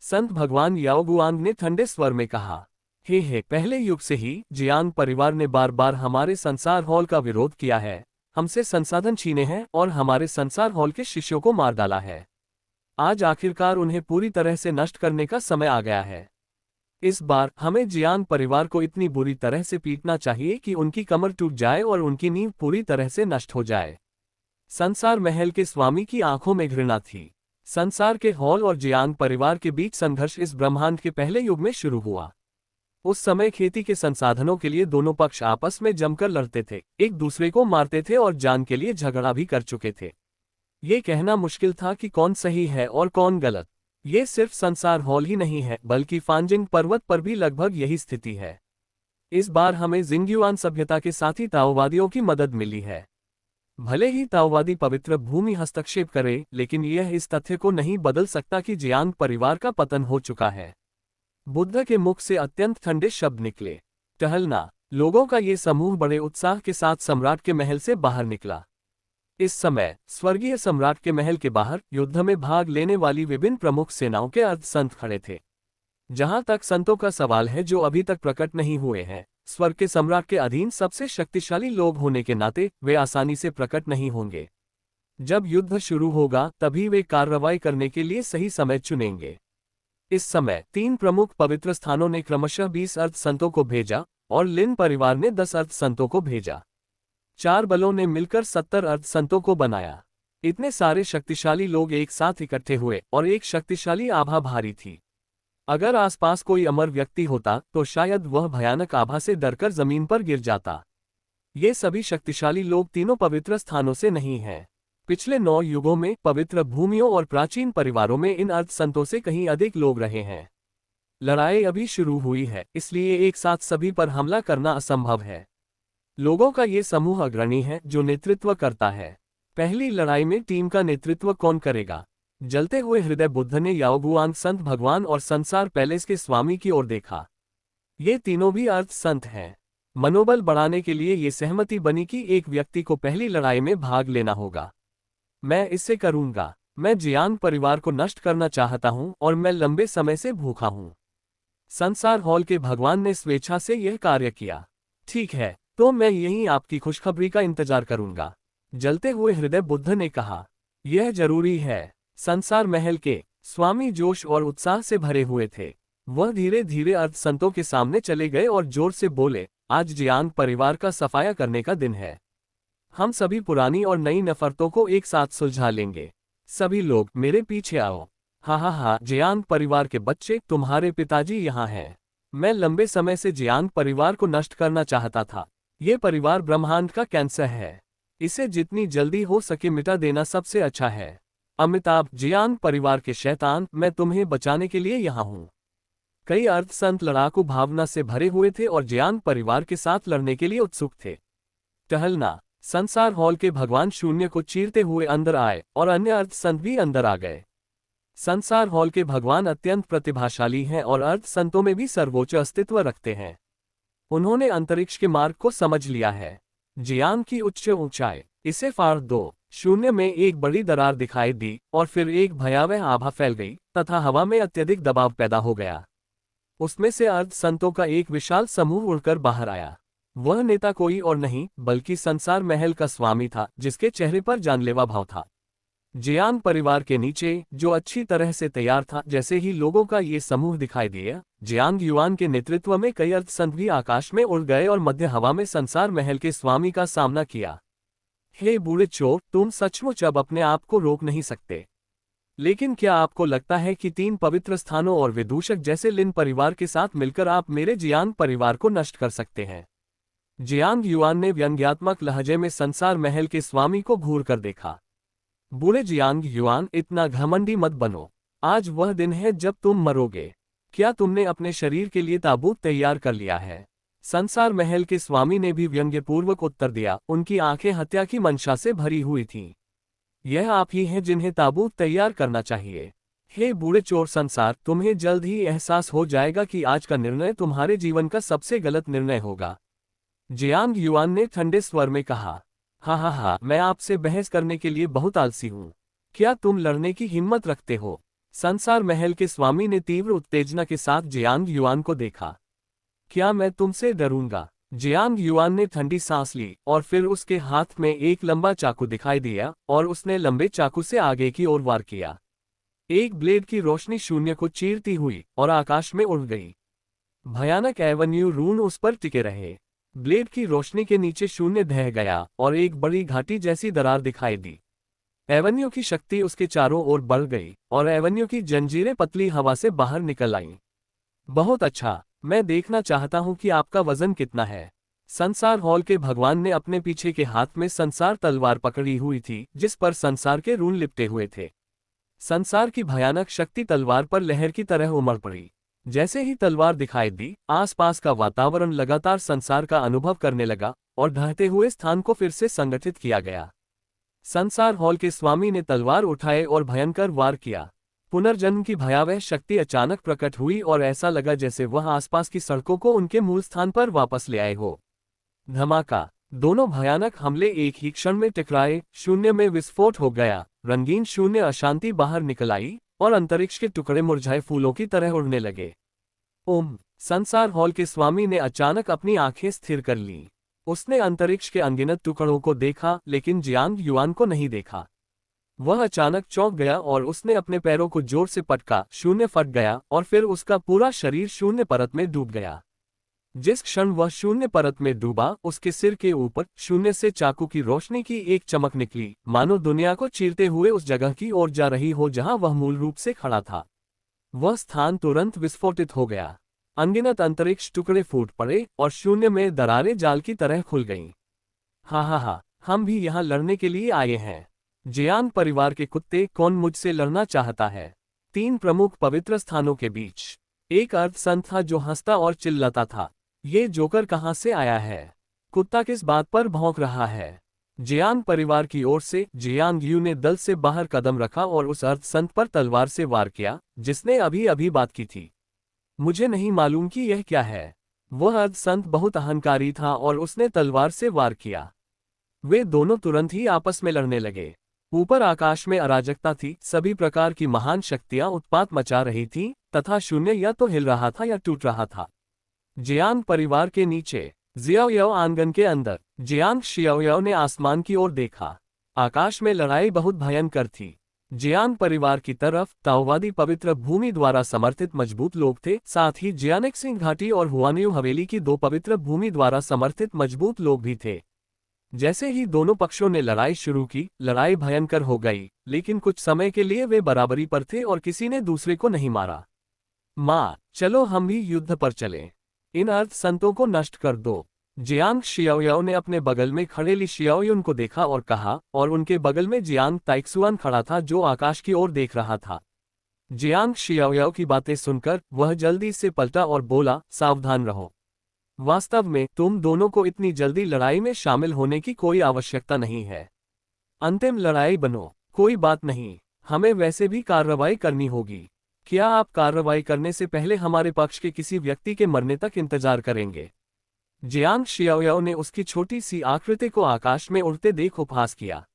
संत भगवान याओगुआंग ने ठंडे स्वर में कहा, हे पहले युग से ही जियांग परिवार ने बार बार हमारे संसार हॉल का विरोध किया है, हमसे संसाधन छीने हैं और हमारे संसार हॉल के शिष्यों को मार डाला है। आज आखिरकार उन्हें पूरी तरह से नष्ट करने का समय आ गया है। इस बार हमें जियांग परिवार को इतनी बुरी तरह से पीटना चाहिए कि उनकी कमर टूट जाए और उनकी नींव पूरी तरह से नष्ट हो जाए। संसार महल के स्वामी की आंखों में घृणा थी। संसार के हॉल और जियांग परिवार के बीच संघर्ष इस ब्रह्मांड के पहले युग में शुरू हुआ। उस समय खेती के संसाधनों के लिए दोनों पक्ष आपस में जमकर लड़ते थे, एक दूसरे को मारते थे और जान के लिए झगड़ा भी कर चुके थे। ये कहना मुश्किल था कि कौन सही है और कौन गलत। ये सिर्फ संसार हॉल ही नहीं है, बल्कि फांजिंग पर्वत पर भी लगभग यही स्थिति है। इस बार हमें जिंगयुआन सभ्यता के साथी ताओवादियों की मदद मिली है। भले ही ताओवादी पवित्र भूमि हस्तक्षेप करे, लेकिन यह इस तथ्य को नहीं बदल सकता कि जियांग परिवार का पतन हो चुका है। बुद्ध के मुख से अत्यंत ठंडे शब्द निकले। टहलना। लोगों का ये समूह बड़े उत्साह के साथ सम्राट के महल से बाहर निकला। इस समय स्वर्गीय सम्राट के महल के बाहर युद्ध में भाग लेने वाली विभिन्न प्रमुख सेनाओं के अर्ध संत खड़े थे। जहां तक संतों का सवाल है जो अभी तक प्रकट नहीं हुए हैं, स्वर्ग के सम्राट के अधीन सबसे शक्तिशाली लोग होने के नाते वे आसानी से प्रकट नहीं होंगे। जब युद्ध शुरू होगा तभी वे कार्रवाई करने के लिए सही समय चुनेंगे। इस समय 3 प्रमुख पवित्र स्थानों ने क्रमशः 20 अर्ध संतों को भेजा और लिन परिवार ने 10 अर्ध संतों को भेजा। 4 बलों ने मिलकर 70 अर्ध संतों को बनाया। इतने सारे शक्तिशाली लोग एक साथ इकट्ठे हुए और एक शक्तिशाली आभा भारी थी। अगर आसपास कोई अमर व्यक्ति होता तो शायद वह भयानक आभा से डरकर जमीन पर गिर जाता। ये सभी शक्तिशाली लोग तीनों पवित्र स्थानों से नहीं हैं। पिछले 9 युगों में पवित्र भूमियों और प्राचीन परिवारों में इन अर्ध संतों से कहीं अधिक लोग रहे हैं। लड़ाई अभी शुरू हुई है, इसलिए एक साथ सभी पर हमला करना असंभव है। लोगों का ये समूह अग्रणी है जो नेतृत्व करता है। पहली लड़ाई में टीम का नेतृत्व कौन करेगा? जलते हुए हृदय बुद्ध ने याओगुआंग संत भगवान और संसार पैलेस के स्वामी की ओर देखा। ये तीनों भी अर्ध संत हैं। मनोबल बढ़ाने के लिए ये सहमति बनी कि एक व्यक्ति को पहली लड़ाई में भाग लेना होगा। मैं इससे करूंगा। मैं जियांग परिवार को नष्ट करना चाहता हूं और मैं लंबे समय से भूखा हूं। संसार हॉल के भगवान ने स्वेच्छा से यह कार्य किया। ठीक है, तो मैं यहीं आपकी खुशखबरी का इंतजार करूंगा। जलते हुए हृदय बुद्ध ने कहा, यह जरूरी है। संसार महल के स्वामी जोश और उत्साह से भरे हुए थे। वह धीरे धीरे अर्ध संतों के सामने चले गए और जोर से बोले, आज जियांग परिवार का सफाया करने का दिन है। हम सभी पुरानी और नई नफरतों को एक साथ सुलझा लेंगे। सभी लोग मेरे पीछे आओ। हा, जियांग परिवार के बच्चे, तुम्हारे पिताजी यहाँ हैं। मैं लंबे समय से जियांग परिवार को नष्ट करना चाहता था। ये परिवार ब्रह्मांड का कैंसर है। इसे जितनी जल्दी हो सके मिटा देना सबसे अच्छा है। अमिताभ, जियांग परिवार के शैतान, मैं तुम्हें बचाने के लिए यहाँ हूँ। कई अर्ध संत लड़ाकू भावना से भरे हुए थे और जियांग परिवार के साथ लड़ने के लिए उत्सुक थे। टहलना। संसार हॉल के भगवान शून्य को चीरते हुए अंदर आए और अन्य अर्ध संत भी अंदर आ गए। संसार हॉल के भगवान अत्यंत प्रतिभाशाली हैं और अर्ध संतों में भी सर्वोच्च अस्तित्व रखते हैं। उन्होंने अंतरिक्ष के मार्ग को समझ लिया है। जियांग की उच्च ऊंचाई। इसे फाड़ दो। शून्य में एक बड़ी दरार दिखाई दी और फिर एक भयावह आभा फैल गई तथा हवा में अत्यधिक दबाव पैदा हो गया। उसमें से अर्ध संतों का एक विशाल समूह उड़कर बाहर आया। वह नेता कोई और नहीं बल्कि संसार महल का स्वामी था, जिसके चेहरे पर जानलेवा भाव था। जियांग परिवार के नीचे, जो अच्छी तरह से तैयार था, जैसे ही लोगों का ये समूह दिखाई दिया, जियांग युआन के नेतृत्व में कई अर्ध संत भी आकाश में उड़ गए और मध्य हवा में संसार महल के स्वामी का सामना किया। हे बूढ़े चोर, तुम सचमुच अब अपने आप को रोक नहीं सकते। लेकिन क्या आपको लगता है कि 3 पवित्र स्थानों और विदूषक जैसे लिन परिवार के साथ मिलकर आप मेरे जियांग परिवार को नष्ट कर सकते हैं? जियांग युआन ने व्यंग्यात्मक लहजे में संसार महल के स्वामी को घूर कर देखा। बूढ़े जियांग युआन, इतना घमंडी मत बनो। आज वह दिन है जब तुम मरोगे। क्या तुमने अपने शरीर के लिए ताबूत तैयार कर लिया है? संसार महल के स्वामी ने भी व्यंग्यपूर्वक उत्तर दिया। उनकी आंखें हत्या की मंशा से भरी हुई थीं। यह आप ही हैं जिन्हें ताबूत तैयार करना चाहिए। हे बूढ़े चोर संसार, तुम्हें जल्द ही एहसास हो जाएगा कि आज का निर्णय तुम्हारे जीवन का सबसे गलत निर्णय होगा। जियांग युआन ने ठंडे स्वर में कहा। हाँ, मैं आपसे बहस करने के लिए बहुत आलसी हूँ। क्या तुम लड़ने की हिम्मत रखते हो? संसार महल के स्वामी ने तीव्र उत्तेजना के साथ जियांग युआन को देखा। क्या मैं तुमसे डरूंगा? जियांग युआन ने ठंडी सांस ली और फिर उसके हाथ में एक लंबा चाकू दिखाई दिया और उसने लंबे चाकू से आगे की ओर वार किया। एक ब्लेड की रोशनी शून्य को चीरती हुई और आकाश में उड़ गई। भयानक एवेन्यू रून उस पर टिके रहे। ब्लेड की रोशनी के नीचे शून्य ढह गया और एक बड़ी घाटी जैसी दरार दिखाई दी। एवेन्यू की शक्ति उसके चारों ओर बढ़ गई और एवेन्यू की जंजीरें पतली हवा से बाहर निकल आईं। बहुत अच्छा, मैं देखना चाहता हूं कि आपका वजन कितना है। संसार हॉल के भगवान ने अपने पीछे के हाथ में संसार तलवार पकड़ी हुई थी, जिस पर संसार के रून लिपटे हुए थे। संसार की भयानक शक्ति तलवार पर लहर की तरह उमड़ पड़ी। जैसे ही तलवार दिखाई दी, आसपास का वातावरण लगातार संसार का अनुभव करने लगा और ढहते हुए स्थान को फिर से संगठित किया गया। संसार हॉल के स्वामी ने तलवार उठाए और भयंकर वार किया। पुनर्जन्म की भयावह शक्ति अचानक प्रकट हुई और ऐसा लगा जैसे वह आसपास की सड़कों को उनके मूल स्थान पर वापस ले आए हो। धमाका। दोनों भयानक हमले एक ही क्षण में टकराए। शून्य में विस्फोट हो गया। रंगीन शून्य अशांति बाहर निकल आई और अंतरिक्ष के टुकड़े मुरझाए फूलों की तरह उड़ने लगे। ओम। संसार हॉल के स्वामी ने अचानक अपनी आंखें स्थिर कर लीं। उसने अंतरिक्ष के अनगिनत टुकड़ों को देखा, लेकिन जियांग युआन को नहीं देखा। वह अचानक चौंक गया और उसने अपने पैरों को जोर से पटका। शून्य फट गया और फिर उसका पूरा शरीर शून्य परत में डूब गया। जिस क्षण वह शून्य परत में डूबा, उसके सिर के ऊपर शून्य से चाकू की रोशनी की एक चमक निकली, मानो दुनिया को चीरते हुए उस जगह की ओर जा रही हो जहां वह मूल रूप से खड़ा था। वह स्थान तुरंत विस्फोटित हो गया। अनगिनत अंतरिक्ष टुकड़े फूट पड़े और शून्य में दरारें जाल की तरह खुल गईं। हा, हम भी यहाँ लड़ने के लिए आए हैं। जियांग परिवार के कुत्ते, कौन मुझसे लड़ना चाहता है? 3 प्रमुख पवित्र स्थानों के बीच एक अर्ध संत था जो हंसता और चिल्लाता था। ये जोकर कहाँ से आया है? कुत्ता किस बात पर भौंक रहा है? जियांग परिवार की ओर से जियांग यू ने दल से बाहर कदम रखा और उस अर्ध संत पर तलवार से वार किया, जिसने अभी अभी बात की थी। मुझे नहीं मालूम कि यह क्या है। वह अर्ध संत बहुत अहंकारी था और उसने तलवार से वार किया। वे दोनों तुरंत ही आपस में लड़ने लगे। ऊपर आकाश में अराजकता थी। सभी प्रकार की महान शक्तियां उत्पात मचा रही थीं तथा शून्य या तो हिल रहा था या टूट रहा था। जियांग परिवार के नीचे जियाओयाओ आंगन के अंदर जियांग शियाओयाओ ने आसमान की ओर देखा। आकाश में लड़ाई बहुत भयंकर थी। जियांग परिवार की तरफ ताओवादी पवित्र भूमि द्वारा समर्थित मजबूत लोग थे, साथ ही जियानेक्सिंग घाटी और हुआनियू हवेली की 2 पवित्र भूमि द्वारा समर्थित मजबूत लोग भी थे। जैसे ही दोनों पक्षों ने लड़ाई शुरू की, लड़ाई भयंकर हो गई, लेकिन कुछ समय के लिए वे बराबरी पर थे और किसी ने दूसरे को नहीं मारा। चलो हम भी युद्ध पर चलें। इन अर्ध संतों को नष्ट कर दो। जियांग शियाओयाओ ने अपने बगल में खड़े ली शियाओयुन को देखा और कहा, और उनके बगल में जियांग ताइक्सुआन खड़ा था जो आकाश की ओर देख रहा था। जियांग शियाओयाओ की बातें सुनकर वह जल्दी से पलटा और बोला, सावधान रहो। वास्तव में तुम दोनों को इतनी जल्दी लड़ाई में शामिल होने की कोई आवश्यकता नहीं है। अंतिम लड़ाई बनो, कोई बात नहीं, हमें वैसे भी कार्रवाई करनी होगी। क्या आप कार्रवाई करने से पहले हमारे पक्ष के किसी व्यक्ति के मरने तक इंतजार करेंगे? जियांग शियाओयाओ ने उसकी छोटी सी आकृति को आकाश में उड़ते देख उपहास किया।